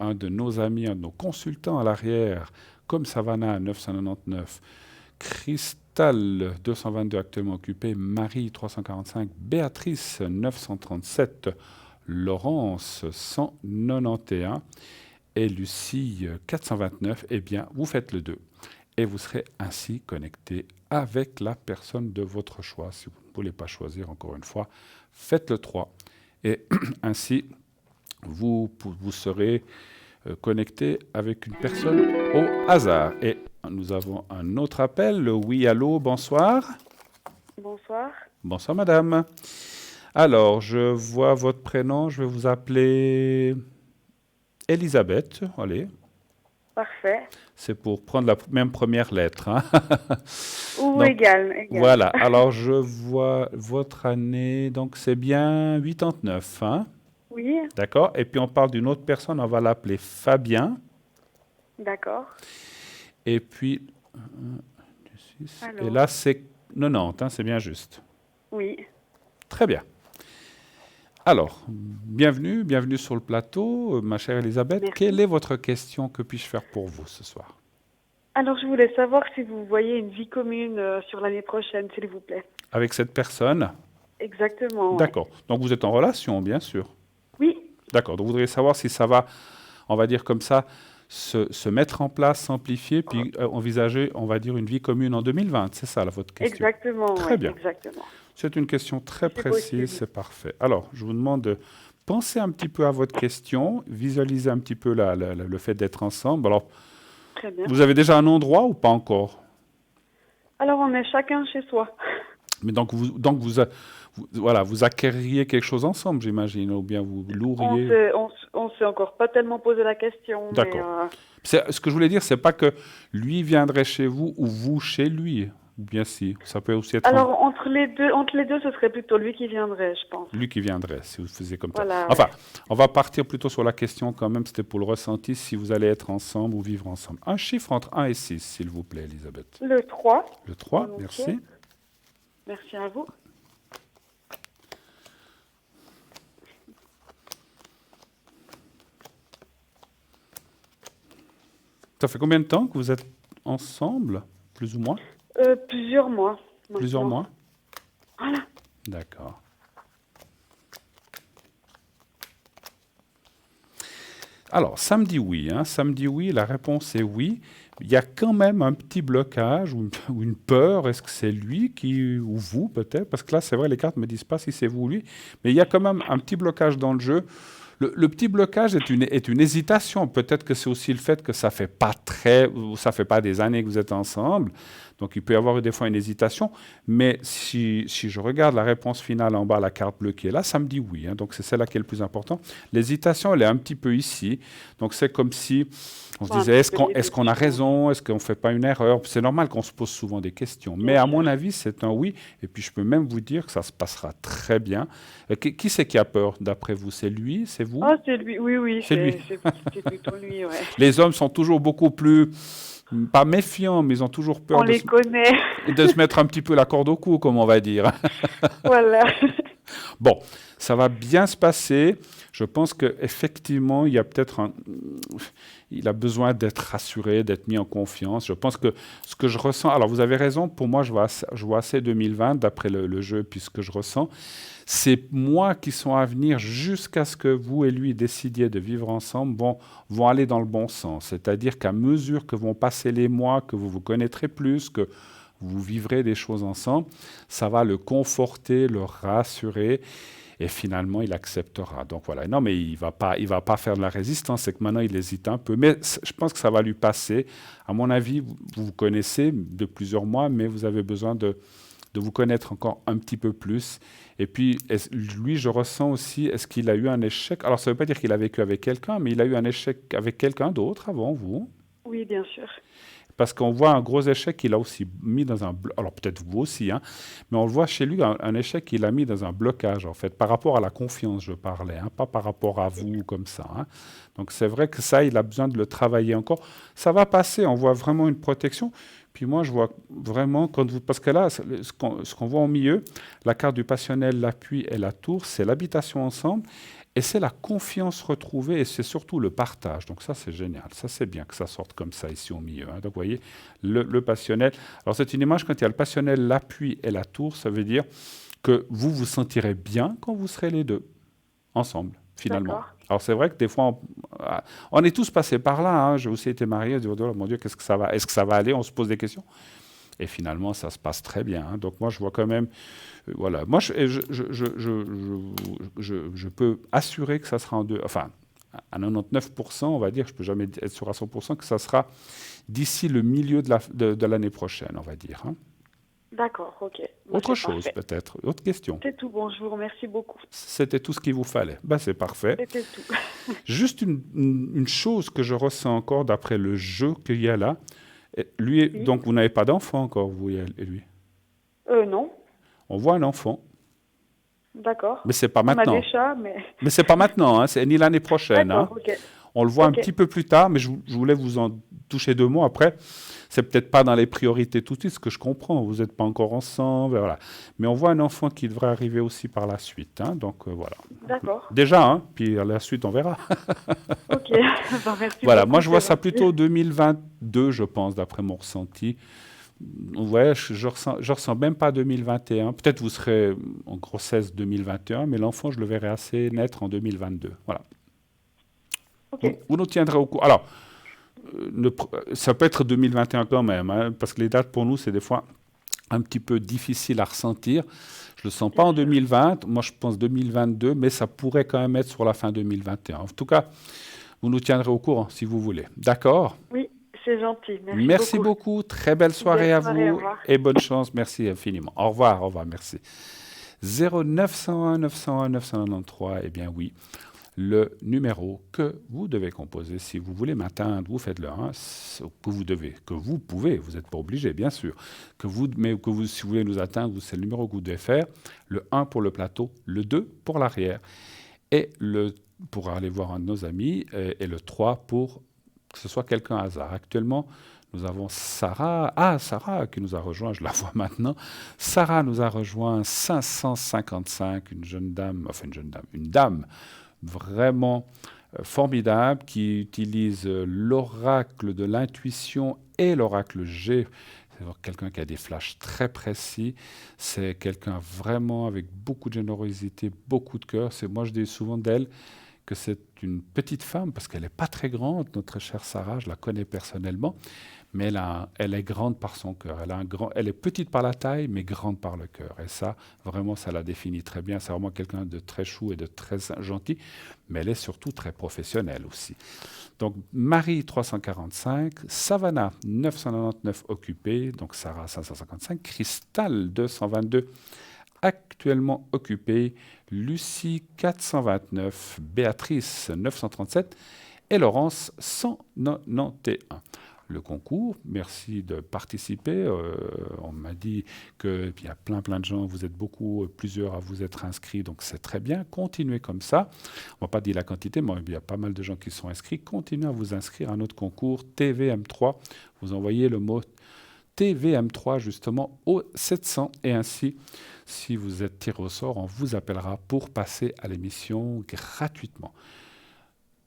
un de nos amis, un de nos consultants à l'arrière, comme Savannah 999, Cristal 222 actuellement occupé, Marie 345, Béatrice 937, Laurence 191 et Lucie 429, eh bien, vous faites le 2. Et vous serez ainsi connecté avec la personne de votre choix. Si vous ne voulez pas choisir, encore une fois, faites le 3. Et ainsi, vous serez connecté avec une personne au hasard. Et nous avons un autre appel. Oui, allô, bonsoir. Bonsoir. Bonsoir, madame. Alors, je vois votre prénom. Je vais vous appeler Elisabeth, allez. Parfait. C'est pour prendre la même première lettre. Hein. Ou Donc, égal. voilà, alors je vois votre année, donc c'est bien 89, hein? Oui, D'accord? Et puis on parle d'une autre personne, on va l'appeler Fabien. d'accord. Et puis, et Alors, là c'est 90, hein, c'est bien juste. oui. Très bien. Alors, bienvenue sur le plateau, ma chère Elisabeth. Merci. Quelle est votre question? Que puis-je faire pour vous ce soir? Alors, je voulais savoir si vous voyez une vie commune sur l'année prochaine, s'il vous plaît. Avec cette personne? Exactement, ouais. D'accord. Donc vous êtes en relation, bien sûr. Oui, D'accord. Donc vous voudriez savoir si ça va, on va dire comme ça, se mettre en place, s'amplifier, puis envisager, on va dire, une vie commune en 2020. C'est ça, là, votre question? exactement, Très ouais, bien. exactement. C'est une question très C'est précise, possible. c'est parfait. Alors, je vous demande de penser un petit peu à votre question, visualiser un petit peu le fait d'être ensemble. Alors, Très bien. vous avez déjà un endroit ou pas encore? Alors, on est chacun chez soi. Mais donc, voilà, vous acquéreriez quelque chose ensemble, j'imagine, ou bien vous loueriez. On s'est encore pas tellement posé la question, mais D'accord. Ce que je voulais dire, c'est pas que lui viendrait chez vous ou vous chez lui. Ou bien si, ça peut aussi être alors entre les deux, ce serait plutôt lui qui viendrait, je pense. lui qui viendrait, si vous faisiez comme ça. Voilà, Enfin, ouais. on va partir plutôt sur la question quand même, c'était pour le ressenti, si vous allez être ensemble ou vivre ensemble. Un chiffre entre 1 et 6, s'il vous plaît, Elisabeth. Le 3. Le 3, Volontiers. merci. Merci à vous. Ça fait combien de temps que vous êtes ensemble, plus ou moins? Plusieurs mois. Plusieurs maintenant. mois? Voilà. D'accord. Alors, samedi oui, hein. Samedi oui, la réponse est oui. Il y a quand même un petit blocage ou une peur. Est-ce que c'est lui ou vous peut-être? Parce que là, c'est vrai, les cartes ne me disent pas si c'est vous ou lui. Mais il y a quand même un petit blocage dans le jeu. Le petit blocage est une hésitation. Peut-être que c'est aussi le fait que ça fait pas des années que vous êtes ensemble. Donc il peut y avoir des fois une hésitation. Mais si je regarde la réponse finale en bas, la carte bleue qui est là, ça me dit oui. Hein. Donc c'est celle-là qui est le plus important. L'hésitation, elle est un petit peu ici. Donc c'est comme si on se disait, est-ce qu'on a raison? Est-ce qu'on ne fait pas une erreur? C'est normal qu'on se pose souvent des questions. Mais à mon avis, c'est un oui. Et puis je peux même vous dire que ça se passera très bien. Qui c'est qui a peur d'après vous? C'est lui? C'est vous? Ah, c'est lui. Oui, C'est lui. c'est plutôt lui, ouais. Les hommes sont toujours beaucoup plus, pas méfiants, mais ils ont toujours peur On les connaît. de se mettre un petit peu la corde au cou, comme on va dire. Voilà. Bon, ça va bien se passer. Je pense qu'effectivement, il a besoin d'être rassuré, d'être mis en confiance. Je pense que ce que je ressens, alors vous avez raison, pour moi, je vois assez 2020, d'après le jeu, puis ce que je ressens. Ces mois qui sont à venir jusqu'à ce que vous et lui décidiez de vivre ensemble vont aller dans le bon sens. C'est-à-dire qu'à mesure que vont passer les mois, que vous vous connaîtrez plus, que vous vivrez des choses ensemble, ça va le conforter, le rassurer, et finalement, il acceptera. Donc voilà. Non, mais il va pas faire de la résistance, c'est que maintenant, il hésite un peu. Mais je pense que ça va lui passer. À mon avis, vous vous connaissez de plusieurs mois, mais vous avez besoin de vous connaître encore un petit peu plus. Et puis, lui, je ressens aussi, est-ce qu'il a eu un échec? Alors, ça ne veut pas dire qu'il a vécu avec quelqu'un, mais il a eu un échec avec quelqu'un d'autre avant vous. Oui, bien sûr. Parce qu'on voit un gros échec qu'il a aussi mis dans un... Alors peut-être vous aussi, hein, mais on le voit chez lui, un échec qu'il a mis dans un blocage, en fait, par rapport à la confiance, je parlais, hein, pas par rapport à vous comme ça. Hein. Donc c'est vrai que ça, il a besoin de le travailler encore. Ça va passer, on voit vraiment une protection. Puis moi, je vois vraiment, parce que là, ce qu'on voit au milieu, la carte du passionnel, l'appui et la tour, c'est l'habitation ensemble. Et c'est la confiance retrouvée et c'est surtout le partage. Donc ça, c'est génial. Ça, c'est bien que ça sorte comme ça ici au milieu. Hein. Donc vous voyez, le passionnel. Alors c'est une image, quand il y a le passionnel, l'appui et la tour, ça veut dire que vous vous sentirez bien quand vous serez les deux ensemble, finalement. D'accord. Alors c'est vrai que des fois, on est tous passés par là. Hein. J'ai aussi été marié, je dis, oh, mon Dieu, est-ce que ça va aller? On se pose des questions. Et finalement, ça se passe très bien. Hein. Donc moi, je vois quand même... voilà. Moi, je peux assurer que ça sera enfin, à 99%, on va dire, je ne peux jamais être sûr à 100%, que ça sera d'ici le milieu de l'année prochaine, on va dire. Hein. D'accord, ok. Autre chose peut-être, autre question. C'est tout bon, je vous remercie beaucoup. C'était tout ce qu'il vous fallait. C'est parfait. C'était tout. Juste une chose que je ressens encore d'après le jeu qu'il y a là. Lui, Oui. donc vous n'avez pas d'enfant encore, vous et lui? Non. On voit un enfant. D'accord. Mais c'est pas maintenant. On a des chats, mais... Mais c'est pas maintenant, hein, c'est ni l'année prochaine. D'accord, Hein. ok. On le voit un petit peu plus tard, mais je voulais vous en toucher 2 mots après. C'est peut-être pas dans les priorités tout de suite, ce que je comprends. Vous n'êtes pas encore ensemble, voilà. Mais on voit un enfant qui devrait arriver aussi par la suite. Hein, donc voilà. D'accord. Déjà, hein, puis à la suite, on verra. Ok. Merci voilà, beaucoup, moi je vois c'est ça gentil. plutôt 2022, je pense, d'après mon ressenti. Ouais, je ressens même pas 2021. Peut-être vous serez en grossesse 2021, mais l'enfant, je le verrai assez naître en 2022. Voilà. Ok. Vous nous tiendrez au courant. Alors, ça peut être 2021 quand même, hein, parce que les dates pour nous, c'est des fois un petit peu difficile à ressentir. Je ne le sens pas en 2020, moi je pense 2022, mais ça pourrait quand même être sur la fin 2021. En tout cas, vous nous tiendrez au courant si vous voulez. D'accord? Oui, c'est gentil. Merci beaucoup. Très belle soirée à Belle soirée, au vous revoir. et bonne chance. Merci infiniment. Au revoir, merci. 0901 901 993, eh bien oui, le numéro que vous devez composer. Si vous voulez m'atteindre, vous faites le 1, que vous pouvez, vous n'êtes pas obligé, bien sûr, si vous voulez nous atteindre, c'est le numéro que vous devez faire, le 1 pour le plateau, le 2 pour l'arrière, et pour aller voir un de nos amis, et le 3 pour que ce soit quelqu'un hasard. Actuellement, nous avons Sarah qui nous a rejoint, je la vois maintenant. Sarah nous a rejoint 555, une dame vraiment formidable qui utilise l'oracle de l'intuition et l'oracle G. C'est quelqu'un qui a des flashs très précis. C'est quelqu'un vraiment avec beaucoup de générosité, beaucoup de cœur. Moi, je dis souvent d'elle que c'est une petite femme, parce qu'elle n'est pas très grande, notre chère Sarah, je la connais personnellement, mais elle est grande par son cœur. Elle est petite par la taille, mais grande par le cœur. Et ça, vraiment, ça la définit très bien. C'est vraiment quelqu'un de très chou et de très gentil, mais elle est surtout très professionnelle aussi. Donc, Marie 345, Savannah 999 occupée, donc Sarah 555, Cristal 222 actuellement occupée, Lucie 429, Béatrice 937 et Laurence 191. Le concours, merci de participer. On m'a dit qu'il y a plein de gens, vous êtes plusieurs à vous être inscrits, donc c'est très bien. Continuez comme ça. On ne va pas dire la quantité, mais il y a pas mal de gens qui sont inscrits. Continuez à vous inscrire à notre concours TVM3. Vous envoyez le mot TVM3 justement au 700 et ainsi, si vous êtes tiré au sort, on vous appellera pour passer à l'émission gratuitement.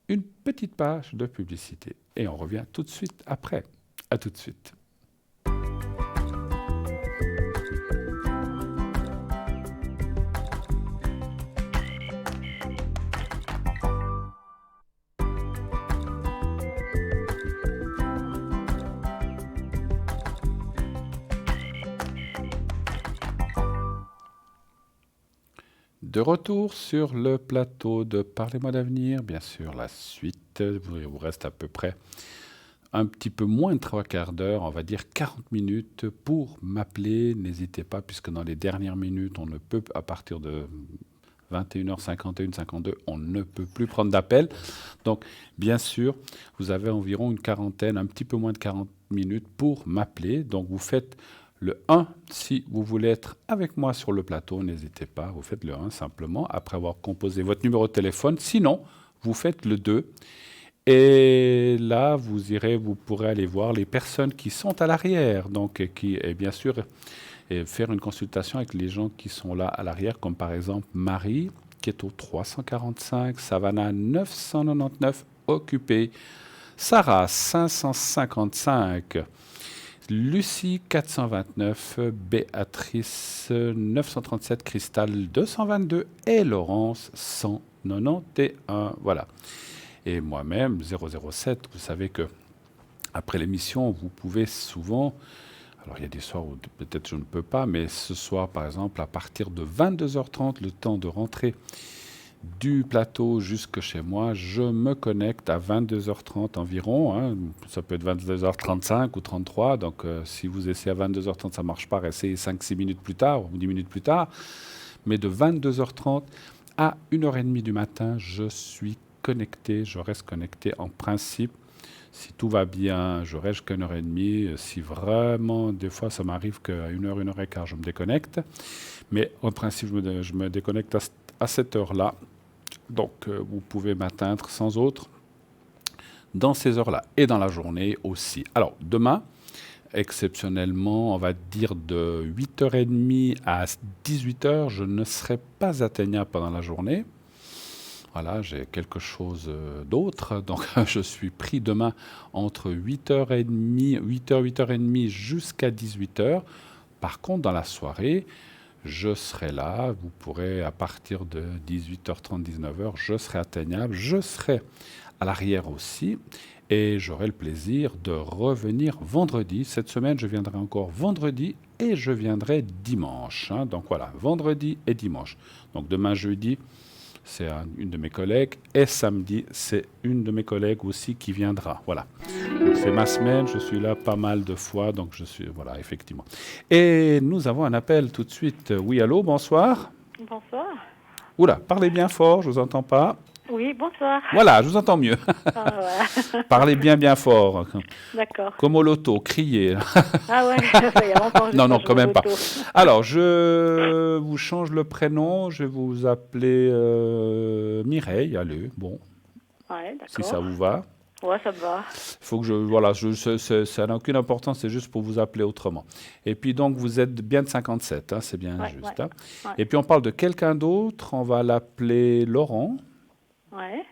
Une petite page de publicité et on revient tout de suite après. À tout de suite. De retour sur le plateau de Parlez-moi d'avenir, bien sûr, la suite, il vous reste à peu près un petit peu moins de 3/4 d'heure, on va dire 40 minutes pour m'appeler. N'hésitez pas, puisque dans les dernières minutes, on ne peut, à partir de 21h51, 52, on ne peut plus prendre d'appel. Donc, bien sûr, vous avez environ une quarantaine, un petit peu moins de 40 minutes pour m'appeler. Donc, vous faites le 1, si vous voulez être avec moi sur le plateau, n'hésitez pas, vous faites le 1 simplement, après avoir composé votre numéro de téléphone. Sinon, vous faites le 2. Et là, vous pourrez aller voir les personnes qui sont à l'arrière, donc et bien sûr, et faire une consultation avec les gens qui sont là à l'arrière, comme par exemple Marie, qui est au 345, Savannah 999, occupée, Sarah 555, Lucie 429, Béatrice 937, Cristal 222 et Laurence 191. Voilà. Et moi-même 007. Vous savez que après l'émission, vous pouvez souvent. Alors il y a des soirs où peut-être je ne peux pas, mais ce soir par exemple à partir de 22h30, le temps de rentrer du plateau jusque chez moi, je me connecte à 22h30 environ. Hein. Ça peut être 22h35 ou 33. Donc, si vous essayez à 22h30, ça ne marche pas, essayez 5-6 minutes plus tard ou 10 minutes plus tard. Mais de 22h30 à 1h30 du matin, je suis connecté, je reste connecté en principe. Si tout va bien, je reste qu'à 1h30. Si vraiment, des fois, ça m'arrive qu'à 1h, 1h15, je me déconnecte. Mais en principe, je me déconnecte à cette heure-là. Donc, vous pouvez m'atteindre sans autre dans ces heures-là et dans la journée aussi. Alors, demain, exceptionnellement, on va dire de 8h30 à 18h, je ne serai pas atteignable pendant la journée. Voilà, j'ai quelque chose d'autre. Donc, je suis pris demain entre 8h30, 8h30 jusqu'à 18h. Par contre, dans la soirée, je serai là. Vous pourrez, à partir de 18h30, 19h, je serai atteignable. Je serai à l'arrière aussi. Et j'aurai le plaisir de revenir vendredi. Cette semaine, je viendrai encore vendredi et je viendrai dimanche. Hein. Donc voilà, vendredi et dimanche. Donc demain, jeudi, c'est une de mes collègues. Et samedi, c'est une de mes collègues aussi qui viendra. Voilà. Donc c'est ma semaine, je suis là pas mal de fois. Donc je suis, voilà, effectivement. Et nous avons un appel tout de suite. Oui, allô, bonsoir. Bonsoir. Oula, parlez bien fort, je vous entends pas. Oui, bonsoir. Voilà, je vous entends mieux. Ah, ouais. Parlez bien fort. D'accord. Comme au loto, criez. Ah ouais, il y a longtemps que non, quand même pas. Loto. Alors, je vous change le prénom. Je vais vous appeler Mireille. Allez, bon, Ouais, d'accord. si ça vous va. Ouais, ça me va. Faut que ça n'a aucune importance, c'est juste pour vous appeler autrement. Et puis donc, vous êtes bien de 57, hein, c'est bien Ouais, juste. ouais, Hein. ouais. Et puis on parle de quelqu'un d'autre, on va l'appeler Laurent. Ouais.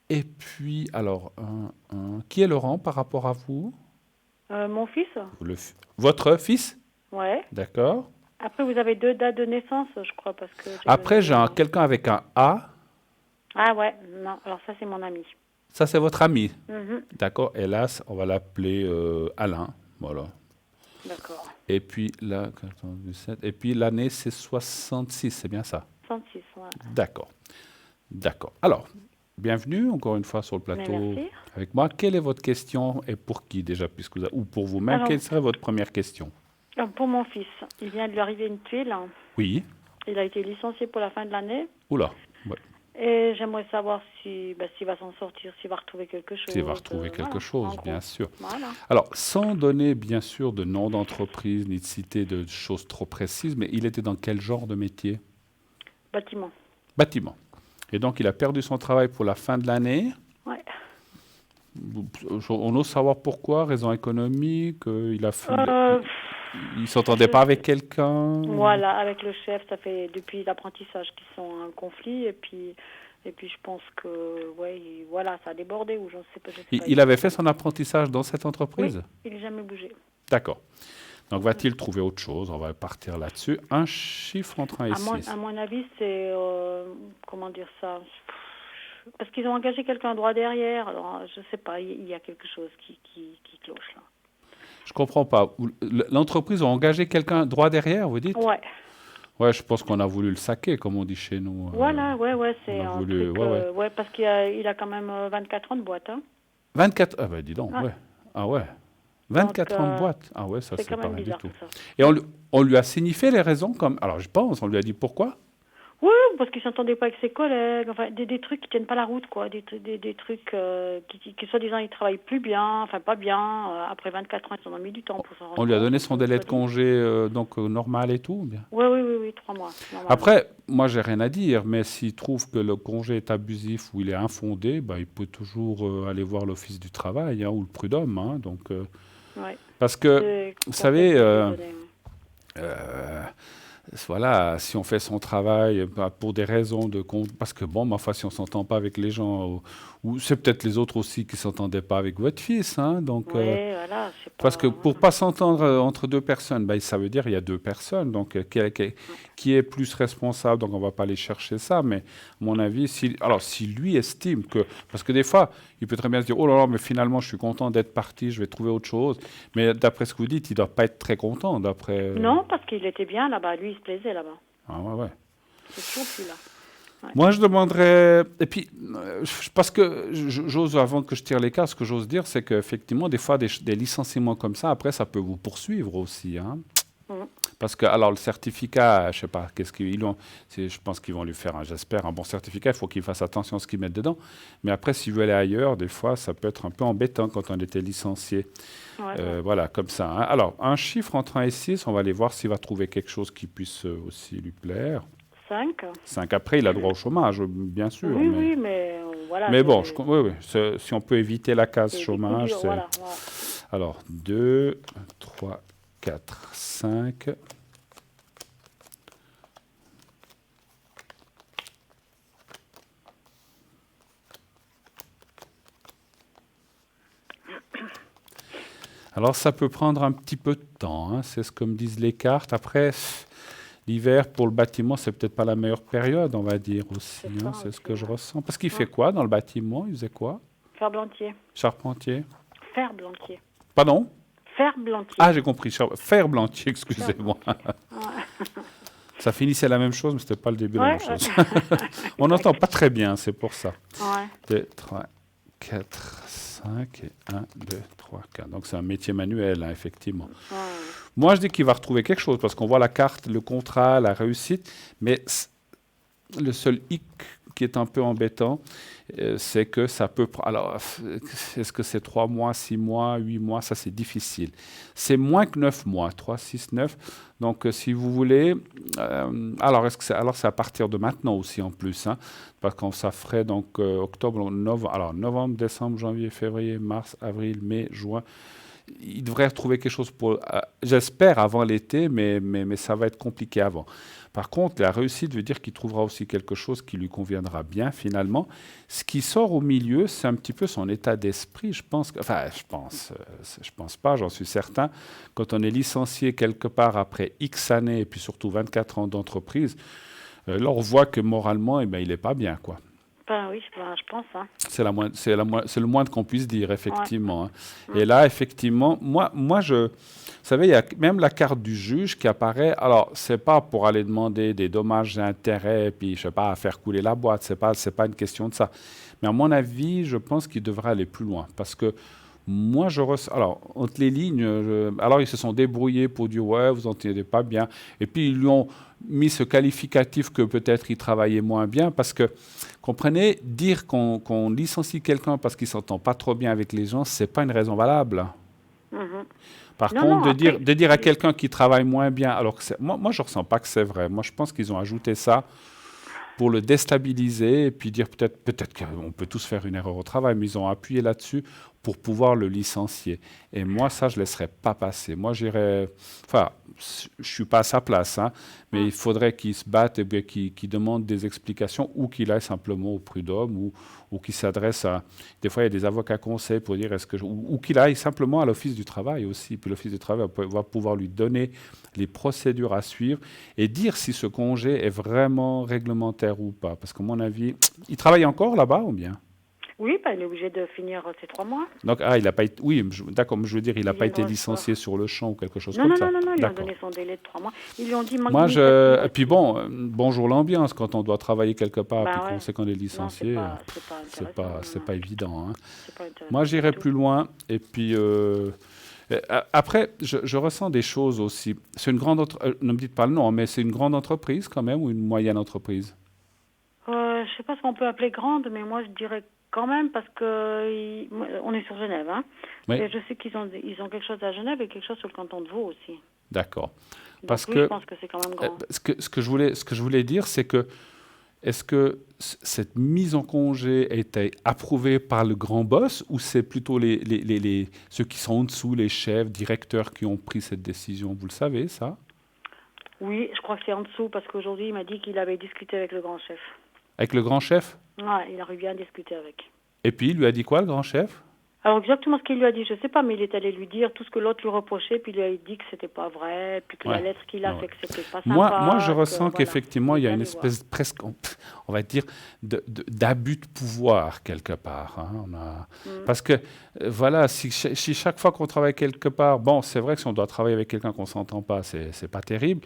Et puis, alors, qui est Laurent par rapport à vous? Mon fils. Votre fils? Ouais. D'accord. Après, vous avez 2 dates de naissance, je crois, parce que... Après, j'ai quelqu'un avec un A. Ah ouais, non, alors ça, c'est mon ami. Ça, c'est votre ami. Mhm. D'accord. Hélas, on va l'appeler Alain. Voilà. D'accord. Et puis, là, 14, 17. Et puis, l'année, c'est 66, c'est bien ça? 36, ouais. D'accord. D'accord. Alors, bienvenue encore une fois sur le plateau Merci. avec moi. Quelle est votre question et pour qui déjà, puisque ou pour vous-même, Alors, quelle serait votre première question? Pour mon fils, il vient de lui arriver une tuile. Oui. Il a été licencié pour la fin de l'année. Oula. Ouais. Et j'aimerais savoir s'il va s'en sortir, s'il va retrouver quelque chose. S'il va retrouver quelque voilà, chose, en gros. bien sûr. Voilà. Alors, sans donner bien sûr de nom d'entreprise ni de citer de choses trop précises, mais il était dans quel genre de métier? Bâtiment. Bâtiment. Et donc, il a perdu son travail pour la fin de l'année. Ouais. On ose savoir pourquoi, raison économique, il ne s'entendait pas avec quelqu'un. Voilà, avec le chef, ça fait depuis l'apprentissage qu'ils sont en conflit, et puis je pense que, ouais, voilà, ça a débordé, ou je ne sais pas. Il avait fait son apprentissage dans cette entreprise? Oui, il n'est jamais bougé. D'accord. Donc, va-t-il trouver autre chose? On va partir là-dessus. Un chiffre entre 1 et 6. À mon avis, c'est, comment dire ça, parce qu'ils ont engagé quelqu'un droit derrière, alors je ne sais pas, il y a quelque chose qui cloche là. Je comprends pas. L'entreprise a engagé quelqu'un droit derrière, vous dites? Ouais. Ouais, je pense qu'on a voulu le saquer, comme on dit chez nous. Voilà, ouais, c'est on a un voulu, truc, ouais, parce qu'il a quand même 24 ans de boîte, hein. 24, ah ben dis donc, ouais. Ah ouais. 24 ans de boîte. Ah ouais, ça c'est quand pas même rien du bizarre tout. tout ça. Et on lui a signifié les raisons comme. Alors je pense, on lui a dit pourquoi? Oui, parce qu'il s'entendait pas avec ses collègues, enfin des trucs qui tiennent pas la route, quoi, des trucs qui soi-disant ils travaillent plus bien, enfin pas bien. Après 24 ans, ils ont mis du temps pour s'en rendre On lui a compte, donné son délai de congé normal et tout, bien. Oui, 3 mois. Normalement. Après, moi j'ai rien à dire, mais s'il trouve que le congé est abusif ou il est infondé, bah, il peut toujours aller voir l'office du travail, hein, ou le prud'homme, hein, donc. Ouais. Parce que vous savez. Voilà, si on fait son travail pour des raisons de compte, parce que bon, ma foi, si on s'entend pas avec les gens, ou c'est peut-être les autres aussi qui s'entendaient pas avec votre fils, hein, donc. Voilà, je sais pas. Parce que pour pas s'entendre entre deux personnes, ben, ça veut dire il y a deux personnes, donc qui est plus responsable, donc on va pas aller chercher ça, mais à mon avis, si lui estime que, parce que des fois, il peut très bien se dire, oh là là, mais finalement, je suis content d'être parti, je vais trouver autre chose, mais d'après ce que vous dites, il doit pas être très content, d'après. Non, parce qu'il était bien là-bas, lui, il se plaisait là-bas. Ah ouais. C'est toujours plus là. Ouais. Moi, je demanderais... Et puis, parce que j'ose, avant que je tire les cartes, ce que j'ose dire, c'est qu'effectivement, des fois, des licenciements comme ça, après, ça peut vous poursuivre aussi. Hein. Parce que, alors, le certificat, je ne sais pas, qu'est-ce qu'ils ont... Je pense qu'ils vont lui faire, j'espère, un bon certificat. Il faut qu'il fasse attention à ce qu'ils mettent dedans. Mais après, s'il veut aller ailleurs, des fois, ça peut être un peu embêtant quand on était licencié. Ouais. Voilà, comme ça. Hein. Alors, un chiffre entre 1 et 6, on va aller voir s'il va trouver quelque chose qui puisse aussi lui plaire. 5. 5. Après, il a droit au chômage, bien sûr. Oui, mais voilà. Mais bon, oui. Si on peut éviter la case chômage, c'est... Voilà. Alors, 2, 3, 4, 5. Alors, ça peut prendre un petit peu de temps. Hein. C'est ce que me disent les cartes. Après... L'hiver, pour le bâtiment, c'est peut-être pas la meilleure période, on va dire aussi. C'est ce que je ressens. Parce qu'il fait quoi dans le bâtiment? Il faisait quoi? Ferblantier. Charpentier? Ferblantier. Pardon? Ferblantier. Ah, j'ai compris. Ferblantier, excusez-moi. Ça finissait la même chose, mais ce n'était pas le début de la même chose. On n'entend pas très bien, c'est pour ça. 2, 3, 4, 5 et 1, 2, 3, 4. Donc c'est un métier manuel, hein, effectivement. Moi, je dis qu'il va retrouver quelque chose, parce qu'on voit la carte, le contrat, la réussite, mais le seul hic qui est un peu embêtant, c'est que ça peut... Alors, est-ce que c'est 3 mois, 6 mois, 8 mois? Ça, c'est difficile. C'est moins que 9 mois, 3, 6, 9. Donc, si vous voulez... alors, c'est à partir de maintenant aussi, en plus, hein, parce que ça ferait donc octobre, novembre... Alors, novembre, décembre, janvier, février, mars, avril, mai, juin... Il devrait retrouver quelque chose pour, j'espère, avant l'été, mais ça va être compliqué avant. Par contre, la réussite veut dire qu'il trouvera aussi quelque chose qui lui conviendra bien, finalement. Ce qui sort au milieu, c'est un petit peu son état d'esprit, je pense. Je pense pas, j'en suis certain. Quand on est licencié quelque part après X années, et puis surtout 24 ans d'entreprise, là, on voit que moralement, il n'est pas bien, quoi. Oui, je pense. Hein. C'est le moins qu'on puisse dire, effectivement. Ouais. Hein. Et là, effectivement, moi, vous savez, il y a même la carte du juge qui apparaît. Alors, c'est pas pour aller demander des dommages et intérêts, puis, je sais pas, faire couler la boîte. C'est pas une question de ça. Mais à mon avis, je pense qu'il devrait aller plus loin. Parce que moi, alors, entre les lignes, alors ils se sont débrouillés pour dire « ouais, vous n'entendez pas bien ». Et puis, ils lui ont mis ce qualificatif que peut-être il travaillait moins bien. Parce que, comprenez, dire qu'on licencie quelqu'un parce qu'il ne s'entend pas trop bien avec les gens, ce n'est pas une raison valable. Par contre, de dire à quelqu'un qui travaille moins bien, alors que moi, je ne ressens pas que c'est vrai. Moi, je pense qu'ils ont ajouté ça pour le déstabiliser et puis dire peut-être qu'on peut tous faire une erreur au travail, mais ils ont appuyé là-dessus pour pouvoir le licencier. Et moi, ça, je ne laisserais pas passer. Moi, j'irais... Enfin, je ne suis pas à sa place, hein, mais il faudrait qu'il se batte et qu'il demande des explications ou qu'il aille simplement au prud'homme ou qu'il s'adresse à... Des fois, il y a des avocats conseils pour dire ou qu'il aille simplement à l'Office du travail aussi. Puis l'Office du travail va pouvoir lui donner les procédures à suivre et dire si ce congé est vraiment réglementaire ou pas. Parce qu'à mon avis, il travaille encore là-bas ou bien? Oui, il est obligé de finir ses 3 mois. Donc, il n'a pas été... Oui, d'accord, mais je veux dire, il n'a pas été licencié sur le champ ou quelque chose comme ça. Non, ils lui ont donné son délai de 3 mois. Ils lui ont dit... Moi, Et puis bonjour l'ambiance, quand on doit travailler quelque part et qu'on sait qu'on est licencié, c'est pas évident. Hein. Moi, j'irais plus loin. Et puis, après, je ressens des choses aussi. C'est une grande... ne me dites pas le nom, mais c'est une grande entreprise quand même ou une moyenne entreprise? Je ne sais pas ce qu'on peut appeler grande, mais moi, je dirais... Quand même, parce que on est sur Genève, hein. Oui. Et je sais qu'ils ont quelque chose à Genève et quelque chose sur le canton de Vaud aussi. D'accord. Parce que je pense que c'est quand même grand. Ce que je voulais dire, c'est que est-ce que cette mise en congé a été approuvée par le grand boss ou c'est plutôt ceux qui sont en dessous, les chefs, directeurs qui ont pris cette décision? Vous le savez, ça? Oui, je crois que c'est en dessous parce qu'aujourd'hui, il m'a dit qu'il avait discuté avec le grand chef. Avec le grand chef? Oui, il a bien discuté avec. Et puis, il lui a dit quoi, le grand chef? Alors, exactement ce qu'il lui a dit, je ne sais pas, mais il est allé lui dire tout ce que l'autre lui reprochait, puis il lui a dit que ce n'était pas vrai, puis que la lettre qu'il a fait que c'était pas sympa. Moi, je ressens qu'effectivement, il y a une espèce presque, on va dire, d'abus de pouvoir quelque part. Hein. Parce que, voilà, si chaque fois qu'on travaille quelque part, bon, c'est vrai que si on doit travailler avec quelqu'un qu'on ne s'entend pas, c'est pas terrible.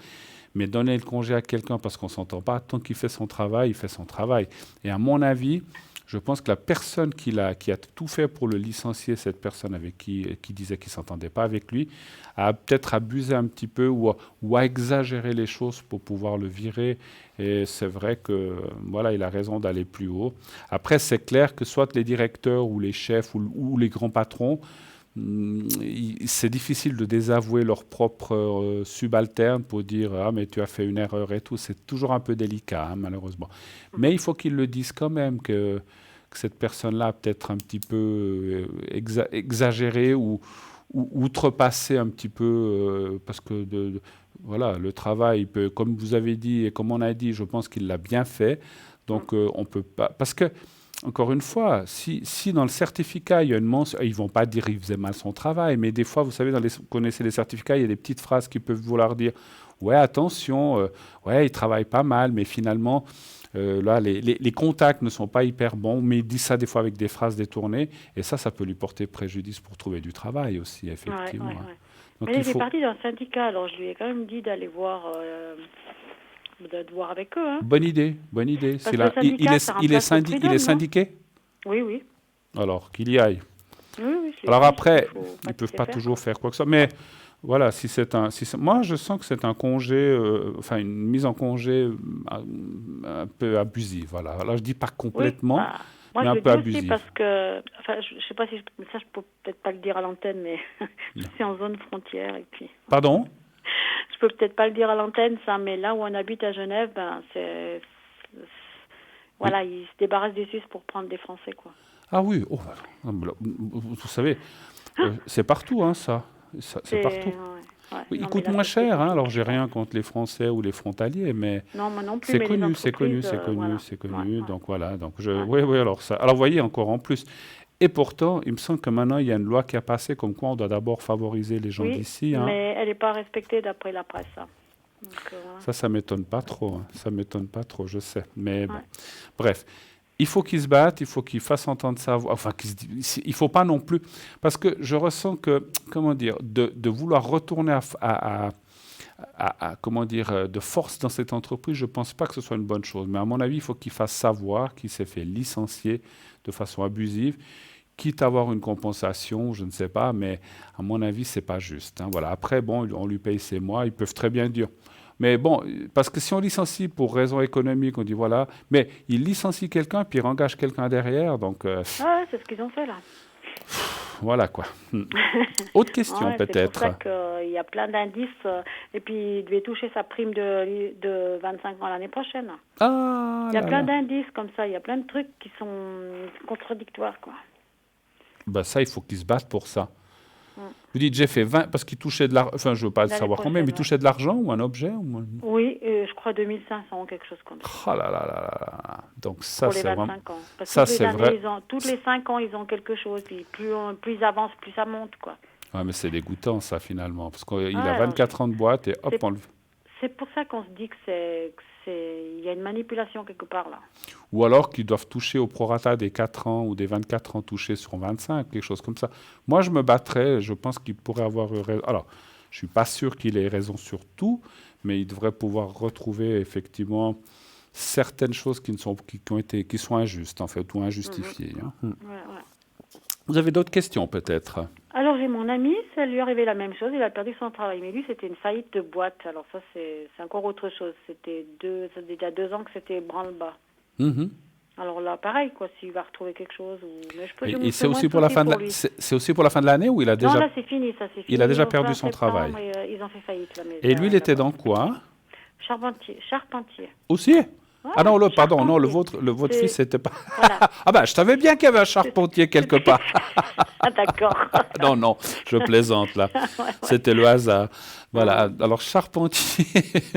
Mais donner le congé à quelqu'un parce qu'on ne s'entend pas, tant qu'il fait son travail, il fait son travail. Et à mon avis, je pense que la personne qui a tout fait pour le licencier, cette personne avec qui disait qu'il ne s'entendait pas avec lui, a peut-être abusé un petit peu ou a exagéré les choses pour pouvoir le virer. Et c'est vrai que voilà, il a raison d'aller plus haut. Après, c'est clair que soit les directeurs ou les chefs ou les grands patrons, c'est difficile de désavouer leurs propres subalternes pour dire « Ah, mais tu as fait une erreur et tout ». C'est toujours un peu délicat, hein, malheureusement. Mais il faut qu'ils le disent quand même, que cette personne-là a peut-être un petit peu exagéré ou outrepassé un petit peu, parce que voilà, le travail, peut, comme vous avez dit et comme on a dit, je pense qu'il l'a bien fait. Donc, on peut pas... Parce que encore une fois, si dans le certificat, il y a une mention, ils ne vont pas dire qu'il faisait mal son travail, mais des fois, vous savez, vous connaissez les certificats, il y a des petites phrases qui peuvent vouloir dire « Ouais, attention, ouais, il travaille pas mal, mais finalement, là, les contacts ne sont pas hyper bons, mais il dit ça des fois avec des phrases détournées, et ça peut lui porter préjudice pour trouver du travail aussi, effectivement. Ouais. Donc, mais il est parti d'un syndicat, alors je lui ai quand même dit d'aller voir... de voir avec eux. Hein. Bonne idée. Il est syndiqué? Oui. Alors, qu'il y aille. Oui, alors après, ils ne peuvent pas toujours faire quoi que ce soit. Mais voilà, moi, je sens que c'est un congé, une mise en congé un peu abusive. Voilà. Alors, je ne dis pas complètement, moi, mais un peu abusive. Moi, parce que, je ne sais pas si ça, je peux peut-être pas le dire à l'antenne, mais je suis en zone frontière. Et puis... Pardon? Je peux peut-être pas le dire à l'antenne, ça, mais là où on habite à Genève, voilà, ils se débarrassent des Suisses pour prendre des Français, quoi. Ah oui, vous savez, c'est partout, hein, ça. C'est partout. Ouais. Oui, il coûte moins cher, hein, alors j'ai rien contre les Français ou les frontaliers, mais non, moi non plus, c'est connu. Voilà. Donc voilà, oui, alors ça. Alors vous voyez encore en plus. Et pourtant, il me semble que maintenant, il y a une loi qui a passé comme quoi on doit d'abord favoriser les gens d'ici. Hein. Mais elle n'est pas respectée d'après la presse. Hein. Donc, ça m'étonne pas trop. Hein. Ça m'étonne pas trop, je sais. Mais bon. Bref, il faut qu'ils se battent, il faut qu'ils fassent entendre sa voix. Enfin, il ne faut pas non plus... Parce que je ressens que, comment dire, de vouloir retourner comment dire, de force dans cette entreprise, je ne pense pas que ce soit une bonne chose. Mais à mon avis, il faut qu'il fasse savoir qu'il s'est fait licencier de façon abusive, quitte à avoir une compensation, je ne sais pas, mais à mon avis, ce n'est pas juste. Hein, voilà. Après, bon, on lui paye ses mois, ils peuvent très bien dire. Mais bon, parce que si on licencie pour raison économique, on dit voilà, mais il licencie quelqu'un, puis il engage quelqu'un derrière, donc... c'est ce qu'ils ont fait, là. Voilà, quoi. Autre question, peut-être. C'est pour ça qu'il y a plein d'indices, et puis il devait toucher sa prime de 25 ans l'année prochaine. Ah, il y a plein d'indices comme ça, il y a plein de trucs qui sont contradictoires, quoi. Ben ça, il faut qu'ils se battent pour ça. Vous dites, j'ai fait 20, parce qu'il touchait de l'argent, enfin, je ne veux pas savoir combien, mais il touchait de l'argent ou un objet Oui, je crois 2500, quelque chose comme ça. Oh là là. Donc ça, c'est vraiment... Ans. Parce ça, que c'est vrai. Toutes les 5 ans, ils ont quelque chose, puis plus ils avancent, plus ça monte, quoi. Ouais, mais c'est dégoûtant, ça, finalement, parce qu'il a 24 ans de boîte et hop, on le... C'est pour ça qu'on se dit que il y a une manipulation quelque part, là. Ou alors qu'ils doivent toucher au prorata des 4 ans ou des 24 ans touchés sur 25, quelque chose comme ça. Moi, je me battrais, je pense qu'il pourrait avoir eu raison. Alors, je ne suis pas sûr qu'il ait raison sur tout, mais il devrait pouvoir retrouver effectivement certaines choses qui sont injustes, en fait, ou injustifiées. Ouais. Vous avez d'autres questions, peut-être? Alors, j'ai mon ami, ça lui est arrivé la même chose, il a perdu son travail. Mais lui, c'était une faillite de boîte. Alors ça, c'est encore autre chose. Ça fait déjà 2 ans que c'était branle-bas. Alors là, pareil, quoi, s'il va retrouver quelque chose... Et c'est aussi pour la fin de l'année ou il a déjà... Non, là, c'est fini, ça, c'est fini. Il a déjà perdu son travail. Ils ont fait faillite, là. Et lui, il était dans quoi? Charpentier. Aussi? Ah non, le votre fils, c'était pas... Voilà. Ah ben, je savais bien qu'il y avait un charpentier quelque part. Ah d'accord. Non, je plaisante là. C'était le hasard. Voilà, alors charpentier...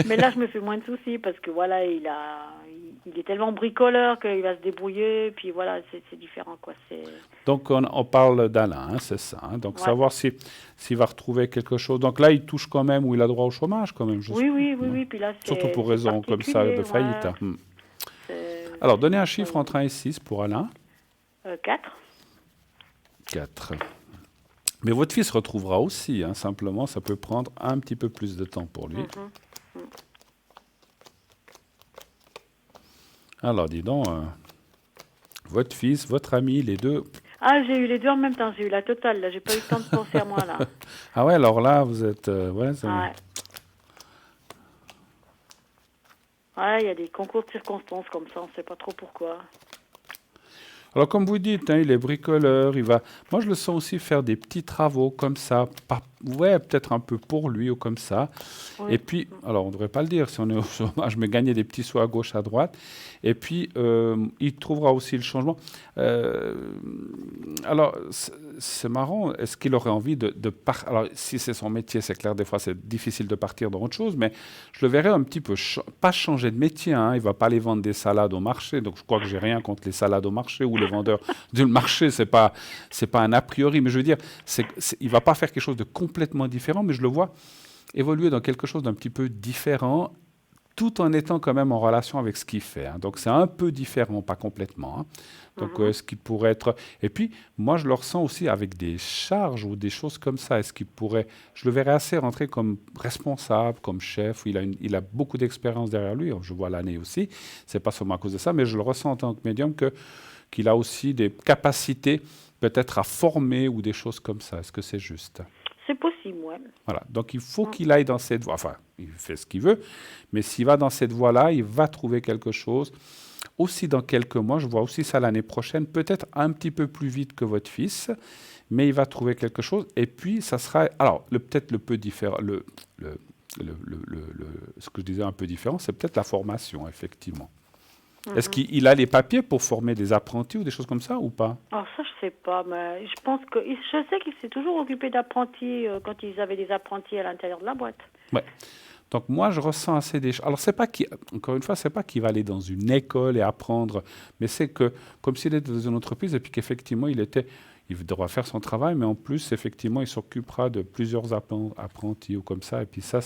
Mais là, je me fais moins de soucis parce que voilà, il est tellement bricoleur qu'il va se débrouiller, puis voilà, c'est différent, quoi. Donc, on parle d'Alain, hein, c'est ça. Hein, donc, savoir s'il va retrouver quelque chose. Donc là, il touche quand même, ou il a droit au chômage quand même. Oui. Puis là, surtout pour raison comme ça de faillite. Hein. Alors, donnez un chiffre entre 1 et 6 pour Alain. 4. Mais votre fils retrouvera aussi, hein, simplement, ça peut prendre un petit peu plus de temps pour lui. Alors, dis donc, votre fils, votre ami, les deux. Ah, j'ai eu les deux en même temps. J'ai eu la totale, là. J'ai pas eu le temps de penser à moi, là. Ah ouais, alors là, vous êtes... Ouais, il y a des concours de circonstances comme ça, on ne sait pas trop pourquoi. Alors, comme vous dites, il est bricoleur, il va... Moi, je le sens aussi faire des petits travaux comme ça, peut-être un peu pour lui ou comme ça. Oui. Et puis, alors, on ne devrait pas le dire, si on est au chômage, mais gagner des petits sous à gauche, à droite. Et puis, il trouvera aussi le changement. Alors, c'est marrant, est-ce qu'il aurait envie de partir... Alors, si c'est son métier, c'est clair, des fois, c'est difficile de partir dans autre chose, mais je le verrais un petit peu, pas changer de métier, il ne va pas aller vendre des salades au marché, donc je crois que j'ai rien contre les salades au marché ou les vendeurs du marché, c'est pas un a priori, mais je veux dire, il va pas faire quelque chose de complètement différent, mais je le vois évoluer dans quelque chose d'un petit peu différent, tout en étant quand même en relation avec ce qu'il fait. Donc c'est un peu différent, pas complètement. Donc ce qui pourrait être... Et puis, moi je le ressens aussi avec des charges ou des choses comme ça. Est-ce qu'il pourrait... Je le verrais assez rentrer comme responsable, comme chef. Il a beaucoup d'expérience derrière lui. Je vois l'année aussi. C'est pas seulement à cause de ça, mais je le ressens en tant que médium qu'il a aussi des capacités peut-être à former ou des choses comme ça. Est-ce que c'est juste ? C'est possible, oui. Voilà. Donc, il faut qu'il aille dans cette voie. Enfin, il fait ce qu'il veut, mais s'il va dans cette voie-là, il va trouver quelque chose. Aussi, dans quelques mois, je vois aussi ça l'année prochaine, peut-être un petit peu plus vite que votre fils, mais il va trouver quelque chose. Et puis, ça sera... Alors, peut-être le peu différent... ce que je disais un peu différent, c'est peut-être la formation, effectivement. Est-ce qu'il a les papiers pour former des apprentis ou des choses comme ça ou pas? Alors ça, je sais pas, mais je sais qu'il s'est toujours occupé d'apprentis quand ils avaient des apprentis à l'intérieur de la boîte. Ouais. Donc moi, je ressens assez des choses. Alors encore une fois, c'est pas qu'il va aller dans une école et apprendre, mais c'est que comme s'il était dans une entreprise et puis qu'effectivement il devra faire son travail, mais en plus, effectivement, il s'occupera de plusieurs apprentis ou comme ça. Et puis ça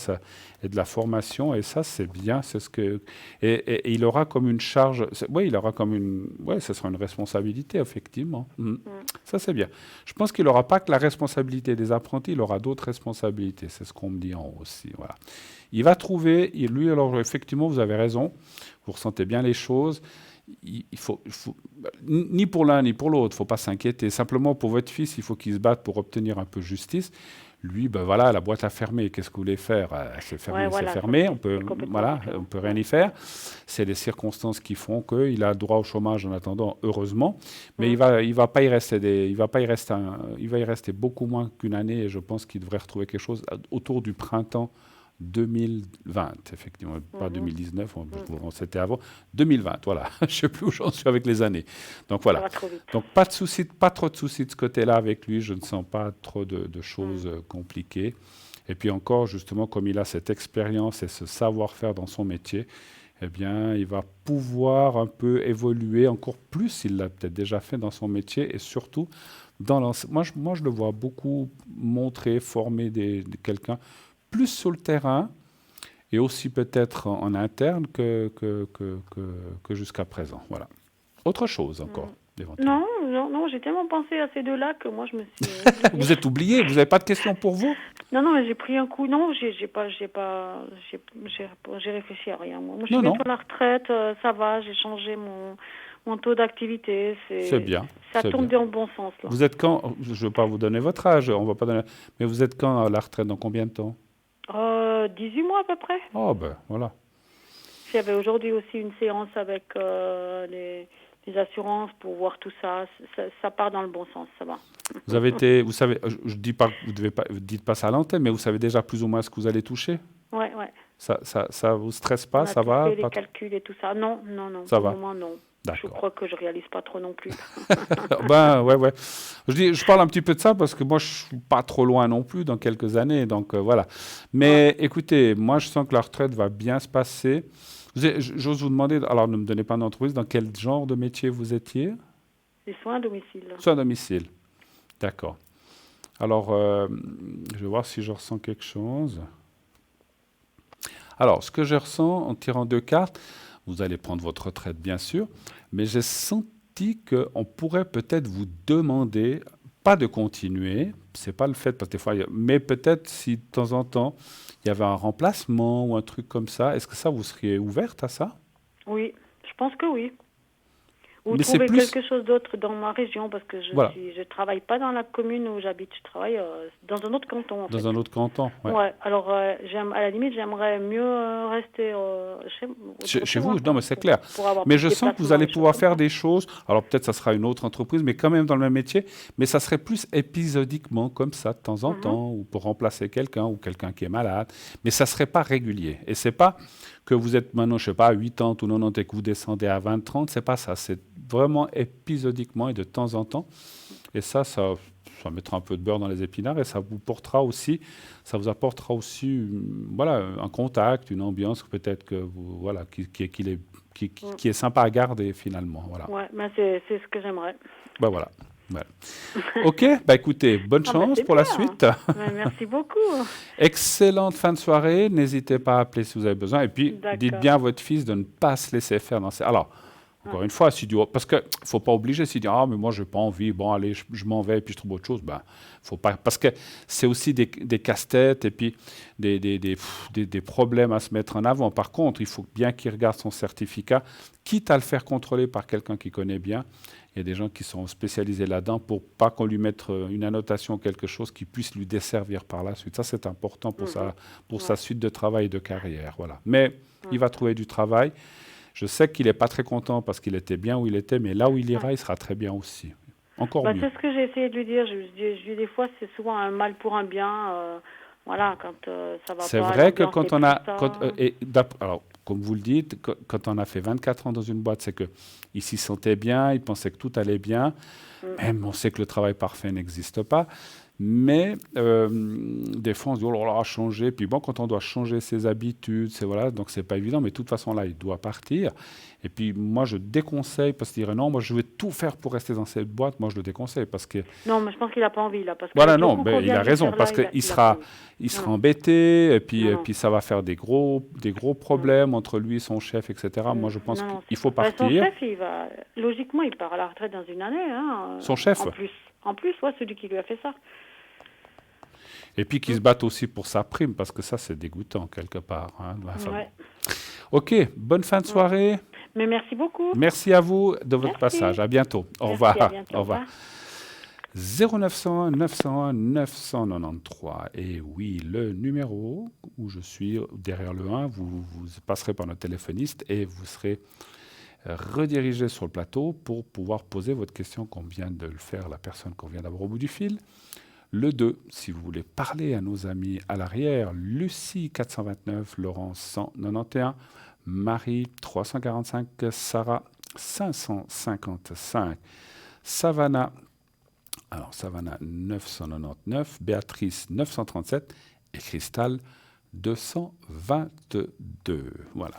est de la formation. Et ça, c'est bien. C'est ce que et il aura comme une charge. Oui, il aura comme une. Oui, ce sera une responsabilité, effectivement. Ça, c'est bien. Je pense qu'il n'aura pas que la responsabilité des apprentis. Il aura d'autres responsabilités. C'est ce qu'on me dit en haut aussi. Voilà. Il va trouver. Lui, alors effectivement, vous avez raison. Vous ressentez bien les choses. Il faut, ni pour l'un ni pour l'autre, il ne faut pas s'inquiéter. Simplement, pour votre fils, il faut qu'il se batte pour obtenir un peu justice. Lui, voilà, la boîte a fermé. Qu'est-ce que vous voulez faire? C'est fermé, c'est fermé. On peut rien y faire. C'est les circonstances qui font qu'il a droit au chômage en attendant, heureusement. Mais il va pas y rester il va y rester beaucoup moins qu'une année. Et je pense qu'il devrait retrouver quelque chose autour du printemps 2020, effectivement, pas 2019, c'était avant, 2020, voilà, je ne sais plus où j'en suis avec les années. Donc voilà, donc pas trop de soucis de ce côté-là avec lui, je ne sens pas trop de choses compliquées. Et puis encore, justement, comme il a cette expérience et ce savoir-faire dans son métier, eh bien, il va pouvoir un peu évoluer encore plus, il l'a peut-être déjà fait dans son métier, et surtout, moi, je le vois beaucoup montrer, former quelqu'un, plus sur le terrain et aussi peut-être en interne que jusqu'à présent. Voilà. Autre chose encore, éventuellement. Non, j'ai tellement pensé à ces deux-là que moi je me suis... Vous êtes oublié, vous n'avez pas de questions pour vous? Non, mais j'ai pris un coup. Non, j'ai réfléchi à rien. Moi, je suis bientôt à la retraite, ça va, j'ai changé mon taux d'activité. C'est bien. Ça tourne dans le bon sens. Là. Vous êtes quand? Je ne vais pas vous donner votre âge, on va pas donner, mais vous êtes quand à la retraite? Dans combien de temps? 18 mois à peu près. Oh ben voilà. J'avais aujourd'hui aussi une séance avec les assurances pour voir tout ça. Ça part dans le bon sens, ça va. Vous savez, je dis pas, vous dites pas ça à l'antenne, mais vous savez déjà plus ou moins ce que vous allez toucher? Ouais. Ça vous stresse pas, ça va? Les calculs et tout ça. Non. Ça va. Pour le moment, non. D'accord. Je crois que je réalise pas trop non plus. Ouais. Je parle un petit peu de ça parce que moi, je suis pas trop loin non plus dans quelques années, donc voilà. Mais écoutez, moi, je sens que la retraite va bien se passer. J'ose vous demander, alors ne me donnez pas d'entreprise, dans quel genre de métier vous étiez? Les soins à domicile. Soins à domicile. D'accord. Alors, je vais voir si je ressens quelque chose. Alors, ce que je ressens en tirant 2 cartes, vous allez prendre votre retraite, bien sûr, mais j'ai senti qu'on pourrait peut-être vous demander, pas de continuer, c'est pas le fait, parce que des fois, mais peut-être si de temps en temps, il y avait un remplacement ou un truc comme ça, est-ce que ça, vous seriez ouverte à ça? Oui, je pense que oui. Ou trouver quelque chose d'autre dans ma région, parce que je ne travaille pas dans la commune où j'habite, je travaille dans un autre canton. Dans un autre canton, oui. Ouais, alors à la limite, j'aimerais mieux rester chez vous. Non, mais c'est clair. Mais je sens que vous allez pouvoir faire des choses, alors peut-être ça sera une autre entreprise, mais quand même dans le même métier, mais ça serait plus épisodiquement, comme ça, de temps en temps, ou pour remplacer quelqu'un, ou quelqu'un qui est malade, mais ça ne serait pas régulier. Et c'est pas que vous êtes maintenant, je ne sais pas, à 80 ou 90 et que vous descendez à 20, 30, c'est pas ça, c'est vraiment épisodiquement et de temps en temps. Et ça mettra un peu de beurre dans les épinards et ça vous apportera aussi un contact, une ambiance peut-être que vous, qui est sympa à garder finalement. Voilà. Ouais, mais c'est ce que j'aimerais. Ben voilà. Ok, écoutez, bonne chance pour la suite. Merci beaucoup. Excellente fin de soirée. N'hésitez pas à appeler si vous avez besoin. Et puis, dites bien à votre fils de ne pas se laisser faire dans ces... Alors, encore une fois, parce qu'il ne faut pas obliger. S'il dit « Ah, mais moi, je n'ai pas envie. Bon, allez, je m'en vais et puis je trouve autre chose. » Faut pas, parce que c'est aussi des casse-têtes et puis des problèmes à se mettre en avant. Par contre, il faut bien qu'il regarde son certificat, quitte à le faire contrôler par quelqu'un qui connaît bien. Il y a des gens qui sont spécialisés là-dedans pour pas qu'on lui mette une annotation ou quelque chose qui puisse lui desservir par la suite. Ça, c'est important pour sa suite de travail et de carrière. Voilà. Mais il va trouver du travail. Je sais qu'il n'est pas très content parce qu'il était bien où il était, mais là où il ira, il sera très bien aussi. Encore mieux. C'est ce que j'ai essayé de lui dire. Je dis des fois, c'est souvent un mal pour un bien. Voilà, quand ça va pas. C'est vrai que quand on a... alors, comme vous le dites, quand on a fait 24 ans dans une boîte, c'est qu'il s'y sentait bien, il pensait que tout allait bien. Même on sait que le travail parfait n'existe pas. Mais des fois, on se dit, oh là là, changer. Puis bon, quand on doit changer ses habitudes, donc c'est pas évident. Mais de toute façon, là, il doit partir. Et puis moi, je déconseille, parce qu'il dirait, non, moi, je vais tout faire pour rester dans cette boîte. Moi, je le déconseille parce que... Non, mais je pense qu'il n'a pas envie, là. Parce que il a raison, parce qu'il sera embêté, et puis ça va faire des gros problèmes entre lui et son chef, etc. Moi, je pense qu'il faut partir. Son chef, logiquement, il part à la retraite dans une année. Son chef, En plus, celui qui lui a fait ça. Et puis qu'ils se battent aussi pour sa prime, parce que ça, c'est dégoûtant, quelque part. Ok, bonne fin de soirée. Mais merci beaucoup. Merci à vous de votre passage. À bientôt. Au revoir. Au revoir. 0901 901 993. Et oui, le numéro où je suis derrière le 1, vous passerez par notre téléphoniste et vous serez redirigé sur le plateau pour pouvoir poser votre question, comme vient de le faire la personne qu'on vient d'avoir au bout du fil. Le 2, si vous voulez parler à nos amis à l'arrière, Lucie 429, Laurence 191, Marie 345, Sarah 555, Savannah 999, Béatrice 937 et Cristal 222. Voilà.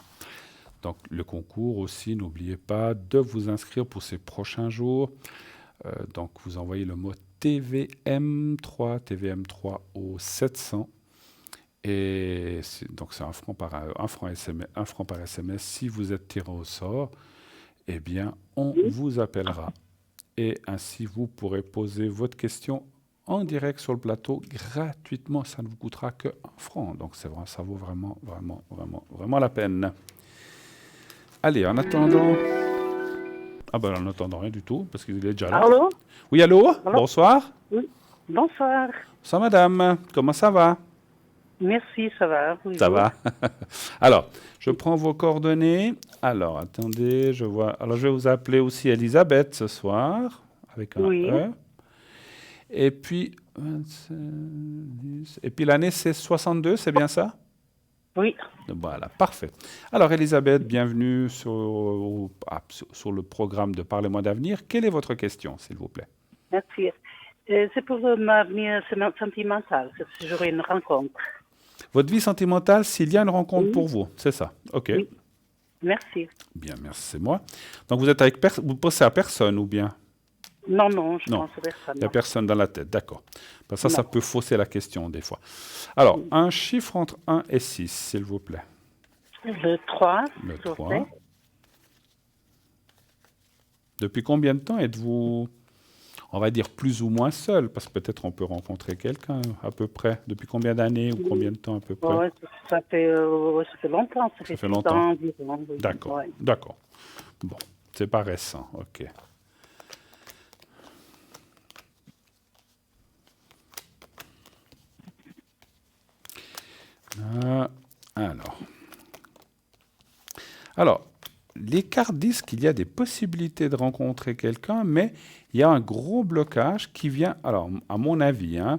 Donc le concours aussi, n'oubliez pas de vous inscrire pour ces prochains jours. Donc vous envoyez le mot TVM3 au 700 et donc c'est un franc par SMS. Si vous êtes tiré au sort, eh bien on vous appellera et ainsi vous pourrez poser votre question en direct sur le plateau gratuitement. Ça ne vous coûtera que 1 franc. Donc c'est vrai, ça vaut vraiment la peine. Allez, en attendant... en n'entendant rien du tout, parce qu'il est déjà là. Allô? Oui, allô? Bonsoir. Oui, bonsoir. Ça, madame, comment ça va? Merci, ça va. Oui, ça va. Alors, je prends vos coordonnées. Alors, attendez, je vois. Alors, je vais vous appeler aussi Elisabeth ce soir, avec un E. Et puis, l'année, c'est 62, c'est bien ça? Oui. Voilà, parfait. Alors, Elisabeth, bienvenue sur le programme de Parlez-moi d'avenir. Quelle est votre question, s'il vous plaît? Merci. C'est pour ma vie sentimentale, si j'aurai une rencontre. Votre vie sentimentale, s'il y a une rencontre pour vous, c'est ça? OK. Oui. Merci. Bien, merci, c'est moi. Donc, vous pensez à personne ou bien? Non, je pense à personne. Il n'y a personne dans la tête, d'accord. Ça peut fausser la question des fois. Alors, un chiffre entre 1 et 6, s'il vous plaît. Le 3. Le 3. Depuis combien de temps êtes-vous, on va dire, plus ou moins seul? Parce que peut-être on peut rencontrer quelqu'un à peu près. Depuis combien d'années ou combien de temps à peu près? Ça fait longtemps. Ça fait longtemps. D'accord. Bon, c'est pas récent, ok. Alors, les cartes disent qu'il y a des possibilités de rencontrer quelqu'un, mais il y a un gros blocage qui vient, alors à mon avis, hein,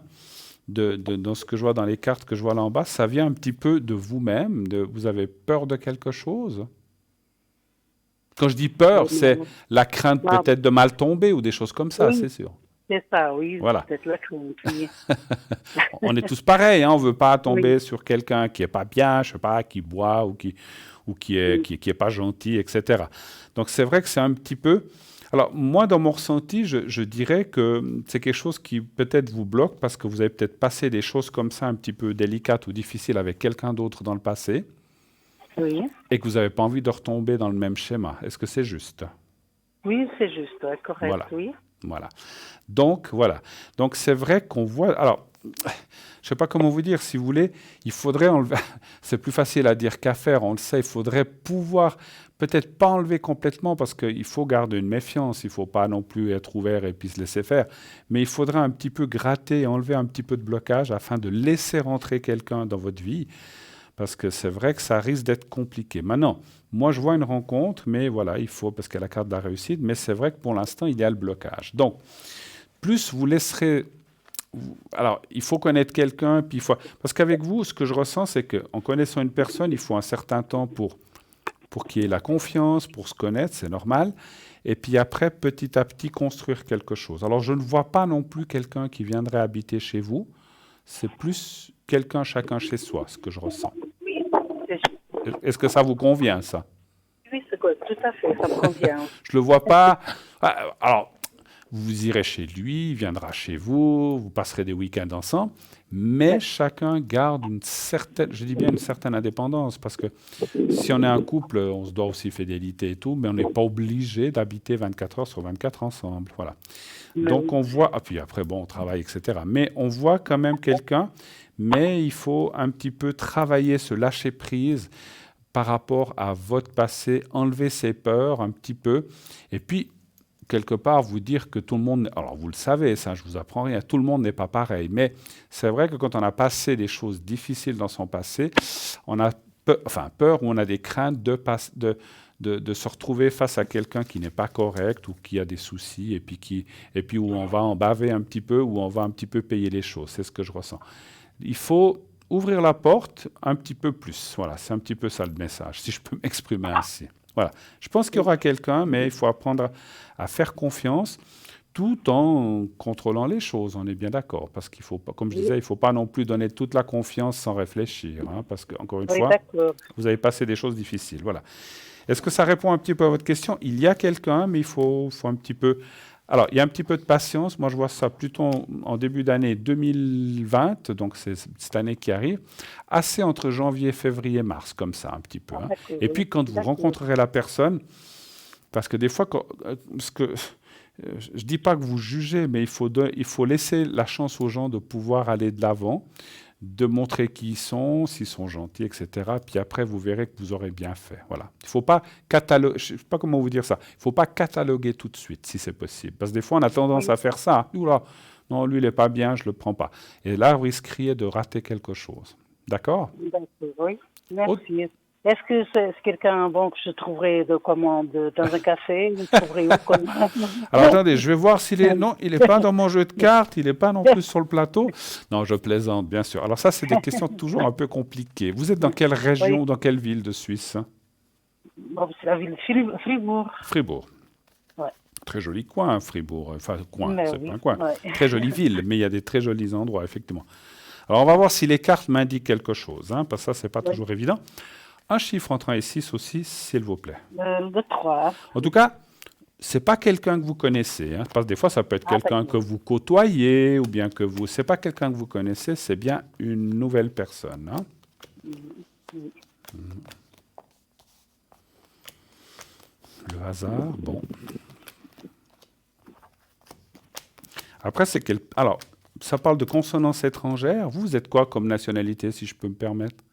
dans ce que je vois dans les cartes que je vois là en bas, ça vient un petit peu de vous-même, vous avez peur de quelque chose. Quand je dis peur, c'est la crainte peut-être de mal tomber ou des choses comme ça, c'est sûr. C'est ça, oui. Voilà. Peut-être la crainte, oui. On est tous pareils, hein, on ne veut pas tomber sur quelqu'un qui n'est pas bien, je sais pas, qui boit ou qui est pas gentil, etc. Donc c'est vrai que c'est un petit peu... Alors moi, dans mon ressenti, je dirais que c'est quelque chose qui peut-être vous bloque parce que vous avez peut-être passé des choses comme ça un petit peu délicates ou difficiles avec quelqu'un d'autre dans le passé. Oui. Et que vous n'avez pas envie de retomber dans le même schéma. Est-ce que c'est juste? Oui, c'est juste, correct, voilà. Oui. Voilà. Donc, voilà. Donc, c'est vrai qu'on voit... Alors, je ne sais pas comment vous dire. Si vous voulez, il faudrait enlever... C'est plus facile à dire qu'à faire, on le sait. Il faudrait pouvoir, peut-être pas enlever complètement, parce qu'il faut garder une méfiance. Il ne faut pas non plus être ouvert et puis se laisser faire. Mais il faudrait un petit peu gratter, enlever un petit peu de blocage afin de laisser rentrer quelqu'un dans votre vie. Parce que c'est vrai que ça risque d'être compliqué. Maintenant, moi, je vois une rencontre, mais voilà, il faut, parce qu'il y a la carte de la réussite, mais c'est vrai que pour l'instant, il y a le blocage. Donc, plus vous laisserez... Alors, il faut connaître quelqu'un, puis il faut... Parce qu'avec vous, ce que je ressens, c'est qu'en connaissant une personne, il faut un certain temps pour qu'il y ait la confiance, pour se connaître, c'est normal. Et puis après, petit à petit, construire quelque chose. Alors, je ne vois pas non plus quelqu'un qui viendrait habiter chez vous. C'est plus quelqu'un chacun chez soi, ce que je ressens. Est-ce que ça vous convient, ça? Oui, tout à fait, ça me convient. Je ne le vois pas. Alors, vous irez chez lui, il viendra chez vous, vous passerez des week-ends ensemble, mais chacun garde une certaine, je dis bien une certaine indépendance, parce que si on est un couple, on se doit aussi fidélité et tout, mais on n'est pas obligé d'habiter 24 heures sur 24 ensemble. Voilà. Donc on voit, puis après, bon, on travaille, etc. Mais on voit quand même quelqu'un, mais il faut un petit peu travailler ce lâcher-prise par rapport à votre passé, enlever ses peurs un petit peu, et puis quelque part vous dire que tout le monde, alors vous le savez, ça je vous apprends rien, tout le monde n'est pas pareil, mais c'est vrai que quand on a passé des choses difficiles dans son passé, on a peur ou on a des craintes de se retrouver face à quelqu'un qui n'est pas correct ou qui a des soucis et puis où on va en baver un petit peu, où on va un petit peu payer les choses, c'est ce que je ressens. Il faut ouvrir la porte un petit peu plus. Voilà, c'est un petit peu ça le message, si je peux m'exprimer ainsi. Voilà. Je pense qu'il y aura quelqu'un, mais il faut apprendre à faire confiance tout en contrôlant les choses, on est bien d'accord. Parce qu'il faut pas, comme je disais, il ne faut pas non plus donner toute la confiance sans réfléchir. Hein, parce qu'encore une fois, vous avez passé des choses difficiles. Voilà. Est-ce que ça répond un petit peu à votre question? Il y a quelqu'un, mais il faut un petit peu... Alors, il y a un petit peu de patience. Moi, je vois ça plutôt en début d'année 2020, donc c'est cette année qui arrive, assez entre janvier, février, mars, comme ça, un petit peu. Hein. Et puis, quand vous rencontrerez la personne, parce que des fois, je ne dis pas que vous jugez, mais il faut laisser la chance aux gens de pouvoir aller de l'avant, de montrer qui ils sont, s'ils sont gentils, etc. Puis après, vous verrez que vous aurez bien fait. Voilà. Il ne faut pas cataloguer, je ne sais pas comment vous dire ça, il ne faut pas cataloguer tout de suite, si c'est possible. Parce que des fois, on a tendance à faire ça. Oula, non, lui, il n'est pas bien, je ne le prends pas. Et là, vous risqueriez de rater quelque chose. D'accord? D'accord, oui. Merci. Est-ce que c'est quelqu'un que je trouverai de commande dans un café? Alors attendez, je vais voir s'il est... Non, il n'est pas dans mon jeu de cartes, il n'est pas non plus sur le plateau. Non, je plaisante, bien sûr. Alors ça, c'est des questions toujours un peu compliquées. Vous êtes dans quelle région, dans quelle ville de Suisse? C'est la ville de Fribourg. Fribourg. Ouais. Très joli coin, Fribourg. Enfin, coin, mais c'est pas un coin. Ouais. Très jolie ville, mais il y a des très jolis endroits, effectivement. Alors, on va voir si les cartes m'indiquent quelque chose, hein, parce que ça, c'est pas toujours évident. Un chiffre entre 1 et 6 aussi, s'il vous plaît. Le 3. En tout cas, ce n'est pas quelqu'un que vous connaissez. Hein, parce que des fois, ça peut être quelqu'un que vous côtoyez ou bien que vous... Ce n'est pas quelqu'un que vous connaissez, c'est bien une nouvelle personne. Hein. Le hasard, bon. Après, c'est quel... Alors, ça parle de consonance étrangère. Vous êtes quoi comme nationalité, si je peux me permettre?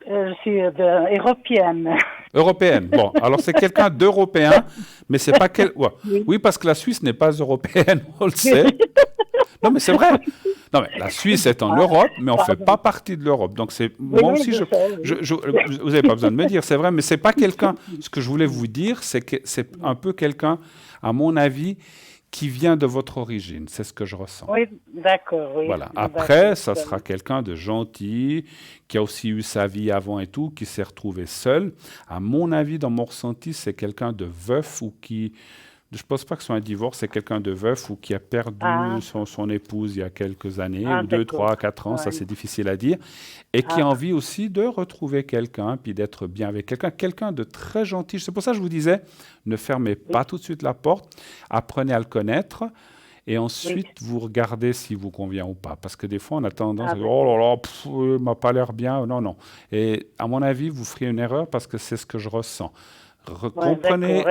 Je suis européenne. Européenne. Bon, alors c'est quelqu'un d'européen, mais c'est pas quel. Ouais. Oui, parce que la Suisse n'est pas européenne, on le sait. Non, mais c'est vrai. Non, mais la Suisse est en Europe, mais on ne fait pas partie de l'Europe. Donc, moi aussi, vous n'avez pas besoin de me dire, c'est vrai, mais ce n'est pas quelqu'un. Ce que je voulais vous dire, c'est que c'est un peu quelqu'un, à mon avis, qui vient de votre origine. C'est ce que je ressens. Oui, d'accord. Oui. Voilà. Après, ça sera quelqu'un de gentil, qui a aussi eu sa vie avant et tout, qui s'est retrouvé seul. À mon avis, dans mon ressenti, c'est quelqu'un de veuf ou qui. Je ne pense pas que ce soit un divorce, c'est quelqu'un de veuf ou qui a perdu son épouse il y a quelques années, ou 2, 3, 4 ans, ça c'est difficile à dire, et qui a envie aussi de retrouver quelqu'un, puis d'être bien avec quelqu'un de très gentil. C'est pour ça que je vous disais, ne fermez pas tout de suite la porte, apprenez à le connaître, et ensuite vous regardez s'il vous convient ou pas. Parce que des fois, on a tendance à dire « Oh là là, il m'a pas l'air bien ». Non, non. Et à mon avis, vous feriez une erreur parce que c'est ce que je ressens. Comprenez,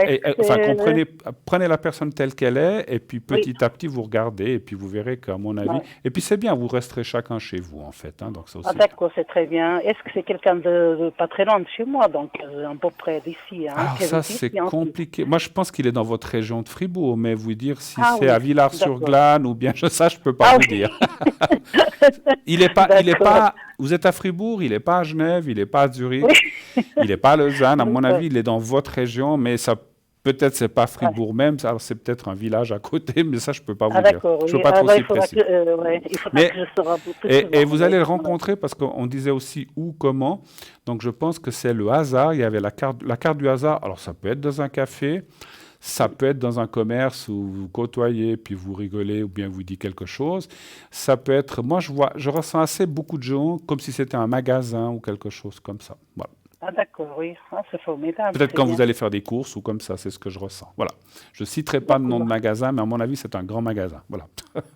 prenez la personne telle qu'elle est, et puis petit à petit, vous regardez, et puis vous verrez qu'à mon avis... Et puis c'est bien, vous resterez chacun chez vous, en fait. Hein, donc ça aussi d'accord, c'est très bien. Est-ce que c'est quelqu'un de pas très loin de chez moi, donc à peu près d'ici ça, c'est compliqué. Moi, je pense qu'il est dans votre région de Fribourg, mais vous dire si c'est à Villars-sur-Glane ou bien ça, je ne peux pas vous dire. Il est pas... Vous êtes à Fribourg, il n'est pas à Genève, il n'est pas à Zurich, il n'est pas à Lausanne. À mon avis, il est dans votre région, mais ça peut-être c'est pas Fribourg même, alors c'est peut-être un village à côté, mais ça je peux pas vous dire. Je peux pas trop si précis. Et vous allez le rencontrer parce qu'on disait aussi où, comment. Donc je pense que c'est le hasard. Il y avait la carte du hasard. Alors ça peut être dans un café. Ça peut être dans un commerce où vous côtoyez, puis vous rigolez, ou bien vous dites quelque chose. Ça peut être... Moi, je ressens assez beaucoup de gens comme si c'était un magasin ou quelque chose comme ça. Voilà. Ah d'accord, oui. C'est formidable. Peut-être quand vous allez faire des courses ou comme ça, c'est ce que je ressens. Voilà. Je ne citerai pas le nom de magasin, mais à mon avis, c'est un grand magasin. Voilà.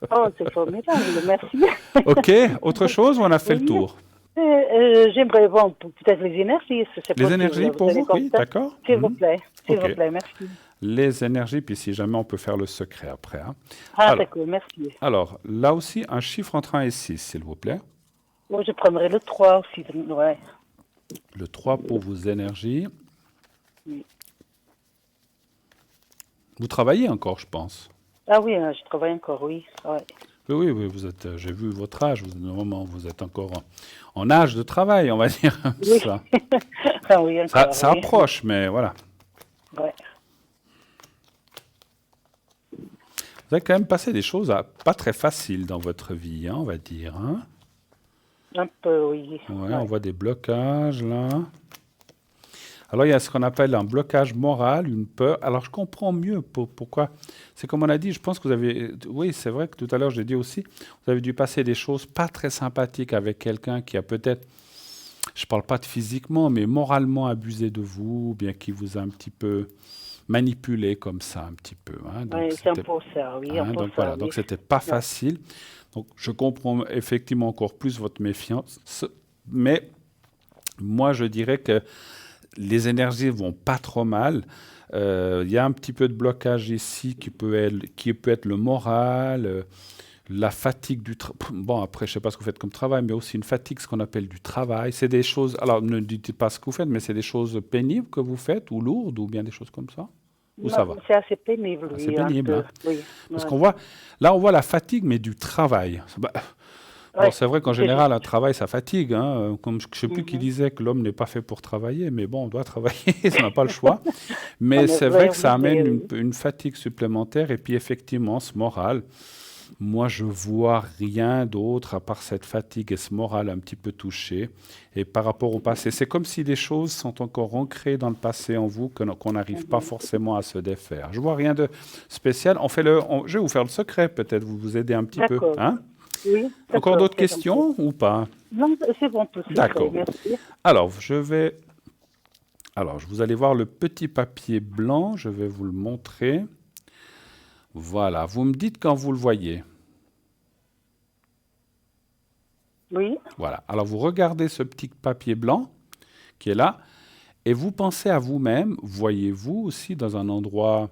Oh, c'est formidable, merci. OK. Autre chose ou on a fait le tour? J'aimerais voir peut-être les énergies. Les énergies pour vous, oui, d'accord. S'il vous plaît, s'il vous plaît, merci. Les énergies, puis si jamais on peut faire le secret après. Hein. D'accord, merci. Alors, là aussi, un chiffre entre 1 et 6, s'il vous plaît. Moi, je prendrais le 3 aussi. Ouais. Le 3 pour vos énergies. Oui. Vous travaillez encore, je pense. Ah oui, je travaille encore, oui. Ouais. Oui, vous êtes, j'ai vu votre âge, vous êtes encore en âge de travail, on va dire. Oui. Ça, oui, encore, ça approche, mais voilà. Ouais. Vous avez quand même passé des choses pas très faciles dans votre vie, hein, on va dire. Hein? Un peu, oui. Ouais, on voit des blocages, là. Alors, il y a ce qu'on appelle un blocage moral, une peur. Alors, je comprends mieux pourquoi. C'est comme on a dit, je pense que vous avez... Oui, c'est vrai que tout à l'heure, je l'ai dit aussi, vous avez dû passer des choses pas très sympathiques avec quelqu'un qui a peut-être, je ne parle pas de physiquement, mais moralement abusé de vous, ou bien qui vous a un petit peu manipulé comme ça, un petit peu. Hein. Oui, c'est un peu ça, oui. Hein, donc, voilà, donc, c'était pas facile. Donc, je comprends effectivement encore plus votre méfiance, mais moi, je dirais que les énergies vont pas trop mal. Il y a un petit peu de blocage ici qui peut être le moral, la fatigue du travail. Bon, après, je ne sais pas ce que vous faites comme travail, mais aussi une fatigue, ce qu'on appelle du travail. C'est des choses, alors ne dites pas ce que vous faites, mais c'est des choses pénibles que vous faites, ou lourdes, ou bien des choses comme ça? Ou ça va? C'est assez pénible, oui. C'est pénible, hein. Oui. Parce qu'on voit, là, on voit la fatigue, mais du travail. Alors, c'est vrai qu'en général, un travail, ça fatigue. Hein. Comme je ne sais plus qui disait que l'homme n'est pas fait pour travailler, mais bon, on doit travailler, on n'a pas le choix. Mais c'est vrai que ça amène une fatigue supplémentaire. Et puis, effectivement, ce moral, moi, je ne vois rien d'autre à part cette fatigue et ce moral un petit peu touché. Et par rapport au passé, c'est comme si des choses sont encore ancrées dans le passé en vous, qu'on n'arrive pas forcément à se défaire. Je ne vois rien de spécial. Je vais vous faire le secret, peut-être, vous aider un petit peu. Hein? Oui, encore d'autres questions ou pas? Non, c'est bon. D'accord. Alors, vous allez voir le petit papier blanc. Je vais vous le montrer. Voilà. Vous me dites quand vous le voyez. Oui. Voilà. Alors, vous regardez ce petit papier blanc qui est là et vous pensez à vous-même. Voyez-vous aussi dans un endroit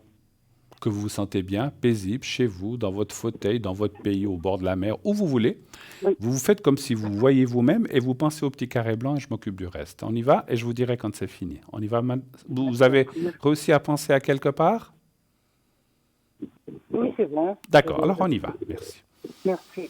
que vous vous sentez bien, paisible, chez vous, dans votre fauteuil, dans votre pays, au bord de la mer, où vous voulez. Oui. Vous vous faites comme si vous voyez vous-même et vous pensez au petit carré blanc et je m'occupe du reste. On y va et je vous dirai quand c'est fini. On y va. Vous avez réussi à penser à quelque part? Oui, c'est bon. D'accord, alors on y va. Merci. Merci.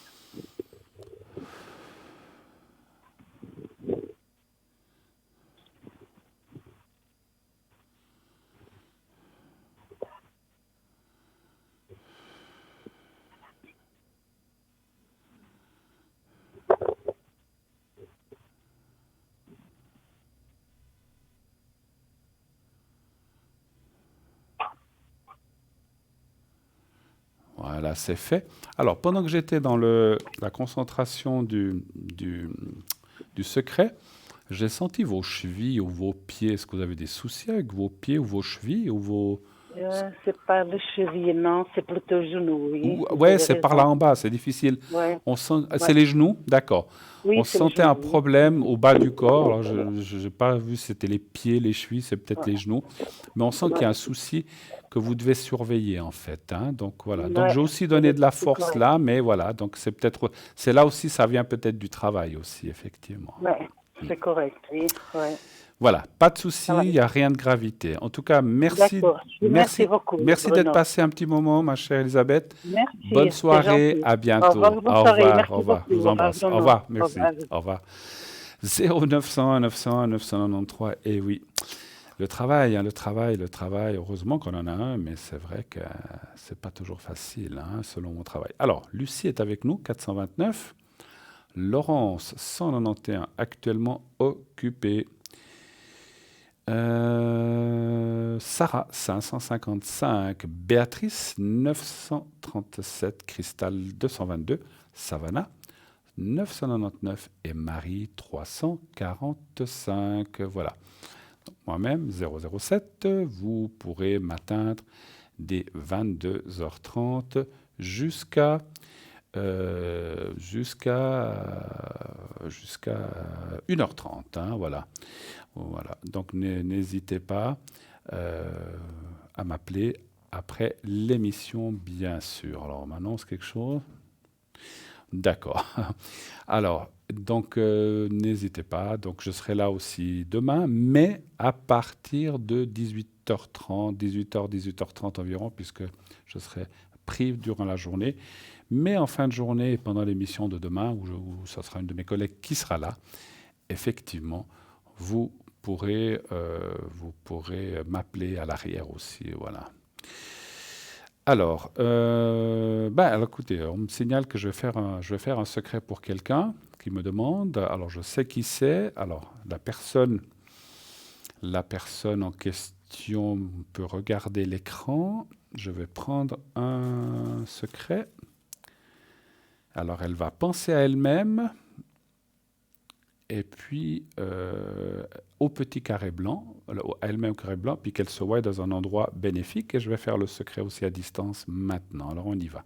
Voilà, c'est fait. Alors, pendant que j'étais dans la concentration du secret, j'ai senti vos chevilles ou vos pieds. Est-ce que vous avez des soucis avec vos pieds ou vos chevilles ou vos... C'est pas le cheville, non, c'est plutôt le genou, oui. Ouais, c'est par là en bas, c'est difficile. Ouais. On sent... C'est Ouais. les genoux? D'accord. Oui, On c'est le sentait genou, un oui. problème au bas du corps. Alors, je n'ai pas vu si c'était les pieds, les chevilles, c'est peut-être les genoux. Mais on sent qu'il y a un souci que vous devez surveiller, en fait. Hein. Donc, voilà. Donc, j'ai aussi donné de la force là, mais voilà. Donc, c'est peut-être... C'est là aussi, ça vient peut-être du travail aussi, effectivement. Ouais, c'est correct, oui. Ouais. Voilà, pas de souci, il n'y a rien de gravité. En tout cas, merci, Merci beaucoup. merci d'être passé un petit moment, ma chère Elisabeth. Merci. Bonne soirée, à bientôt. Au revoir, Au revoir, je vous embrasse. Au revoir, merci. Au revoir. 0901 901 993, et oui, le travail, heureusement qu'on en a un, mais c'est vrai que c'est pas toujours facile, hein, selon mon travail. Alors, Lucie est avec nous, 429. Laurence, 191, actuellement occupée. Sarah, 555. Béatrice, 937. Cristal, 222. Savannah, 999. Et Marie, 345. Voilà. Moi-même, 007. Vous pourrez m'atteindre dès 22h30 jusqu'à 1h30. Hein, voilà. Voilà, donc n'hésitez pas à m'appeler après l'émission, bien sûr. Alors, on m'annonce quelque chose. D'accord. Alors, donc, n'hésitez pas. Donc, je serai là aussi demain, mais à partir de 18h30, 18h30 environ, puisque je serai pris durant la journée. Mais en fin de journée, pendant l'émission de demain, où ça sera une de mes collègues qui sera là, effectivement, vous pourrez m'appeler à l'arrière aussi, voilà. Alors, alors, écoutez, on me signale que je vais faire un secret pour quelqu'un qui me demande. Alors, je sais qui c'est. Alors, la personne en question peut regarder l'écran. Je vais prendre un secret. Alors, elle va penser à elle-même. Et puis, au petit carré blanc, elle-même carré blanc, puis qu'elle se voie dans un endroit bénéfique. Et je vais faire le secret aussi à distance maintenant. Alors, on y va.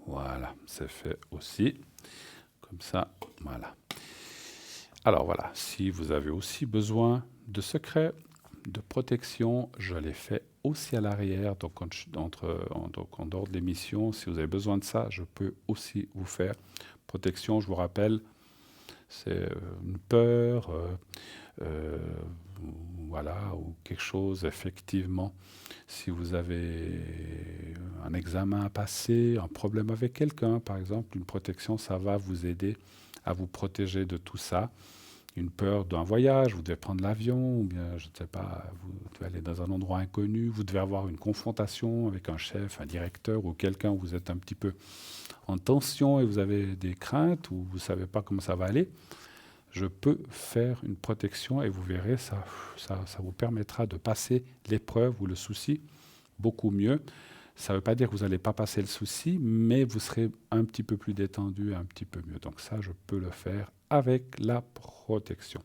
Voilà, c'est fait aussi. Comme ça, voilà. Alors voilà, si vous avez aussi besoin de secrets, de protection, je les fais aussi à l'arrière. Donc, en dehors de l'émission, si vous avez besoin de ça, je peux aussi vous faire protection. Je vous rappelle, c'est une peur, voilà, ou quelque chose, effectivement. Si vous avez un examen à passer, un problème avec quelqu'un, par exemple, une protection, ça va vous aider à vous protéger de tout ça. une peur d'un voyage, vous devez prendre l'avion, ou bien, je ne sais pas, vous devez aller dans un endroit inconnu, vous devez avoir une confrontation avec un chef, un directeur ou quelqu'un où vous êtes un petit peu en tension et vous avez des craintes ou vous ne savez pas comment ça va aller, je peux faire une protection et vous verrez, ça vous permettra de passer l'épreuve ou le souci beaucoup mieux. Ça ne veut pas dire que vous n'allez pas passer le souci, mais vous serez un petit peu plus détendu, un petit peu mieux. Donc ça, je peux le faire avec la protection.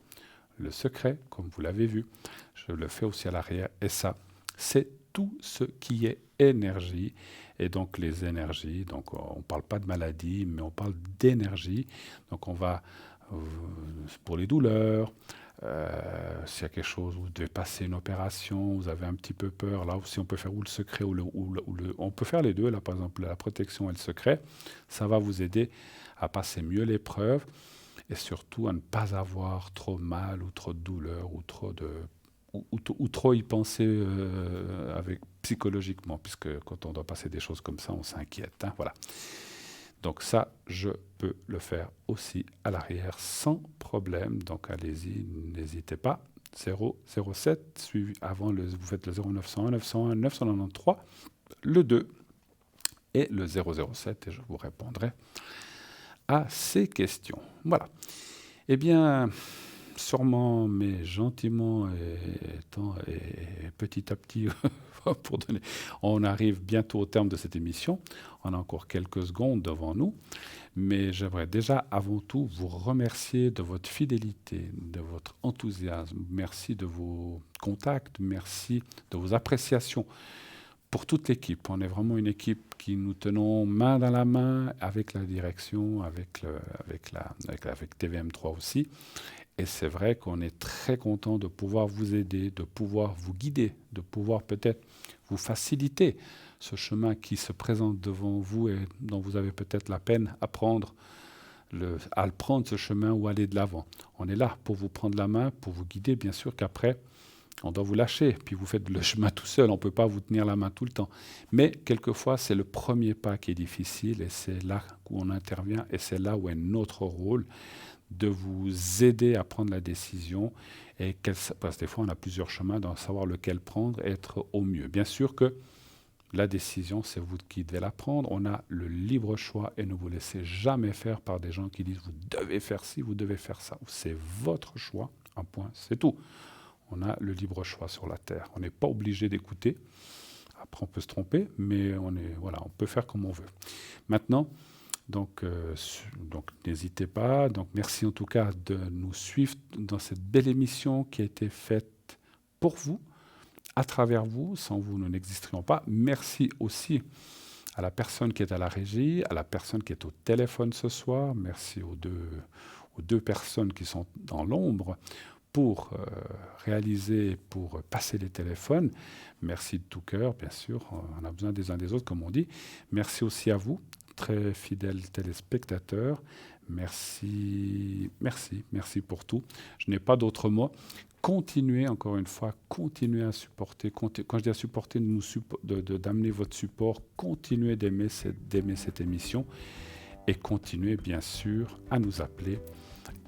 Le secret, comme vous l'avez vu, je le fais aussi à l'arrière. Et ça, c'est tout ce qui est énergie. Et donc les énergies, donc on ne parle pas de maladie, mais on parle d'énergie. Donc on va, pour les douleurs, s'il y a quelque chose, vous devez passer une opération, vous avez un petit peu peur, là aussi on peut faire ou le secret on peut faire les deux, là par exemple la protection et le secret, ça va vous aider à passer mieux l'épreuve et surtout à ne pas avoir trop mal ou trop de douleur ou trop y penser psychologiquement, puisque quand on doit passer des choses comme ça, on s'inquiète. Voilà. Donc ça, je peux le faire aussi à l'arrière sans problème. Donc allez-y, n'hésitez pas. 007, suivi avant, vous faites le 0901, 901, 993, le 2 et le 007, et je vous répondrai à ces questions. Voilà. Eh bien, sûrement, mais gentiment et petit à petit, on arrive bientôt au terme de cette émission. On a encore quelques secondes devant nous, mais j'aimerais déjà avant tout vous remercier de votre fidélité, de votre enthousiasme. Merci de vos contacts, merci de vos appréciations. Pour toute l'équipe, on est vraiment une équipe qui nous tenons main dans la main avec la direction, avec TVM3 aussi. Et c'est vrai qu'on est très content de pouvoir vous aider, de pouvoir vous guider, de pouvoir peut-être vous faciliter ce chemin qui se présente devant vous et dont vous avez peut-être la peine à prendre ce chemin ou aller de l'avant. On est là pour vous prendre la main, pour vous guider. Bien sûr qu'après, on doit vous lâcher, puis vous faites le chemin tout seul, on ne peut pas vous tenir la main tout le temps. Mais quelquefois, c'est le premier pas qui est difficile et c'est là où on intervient et c'est là où est notre rôle de vous aider à prendre la décision et parce que des fois on a plusieurs chemins, d'en savoir lequel prendre et être au mieux. Bien sûr que la décision, c'est vous qui devez la prendre. On a le libre choix et ne vous laissez jamais faire par des gens qui disent vous devez faire ci, vous devez faire ça. C'est votre choix, un point, c'est tout. On a le libre choix sur la terre. On n'est pas obligé d'écouter. Après, on peut se tromper, mais on peut faire comme on veut. Maintenant, donc n'hésitez pas. Donc, merci en tout cas de nous suivre dans cette belle émission qui a été faite pour vous, à travers vous. Sans vous, nous n'existerions pas. Merci aussi à la personne qui est à la régie, à la personne qui est au téléphone ce soir. Merci aux deux personnes qui sont dans l'ombre pour réaliser, pour passer les téléphones. Merci de tout cœur, bien sûr. On a besoin des uns des autres, comme on dit. Merci aussi à vous, très fidèles téléspectateurs. Merci pour tout. Je n'ai pas d'autres mots. Continuez, encore une fois, continuez à supporter. Quand je dis à supporter, d'amener votre support, continuez d'aimer cette émission et continuez, bien sûr, à nous appeler.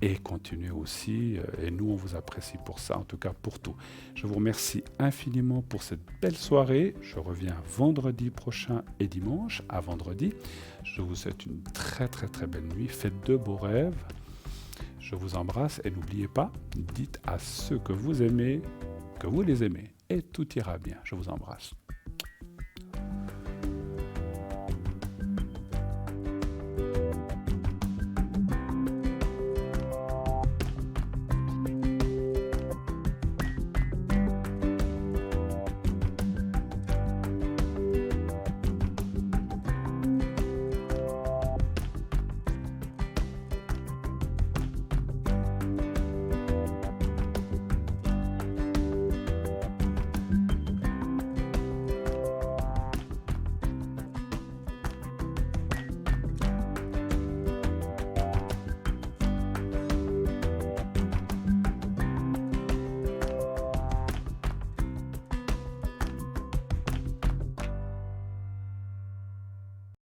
Et continuez aussi, et nous on vous apprécie pour ça, en tout cas pour tout. Je vous remercie infiniment pour cette belle soirée. Je reviens vendredi prochain et dimanche, à vendredi. Je vous souhaite une très très très belle nuit. Faites de beaux rêves. Je vous embrasse et n'oubliez pas, dites à ceux que vous aimez, que vous les aimez. Et tout ira bien. Je vous embrasse.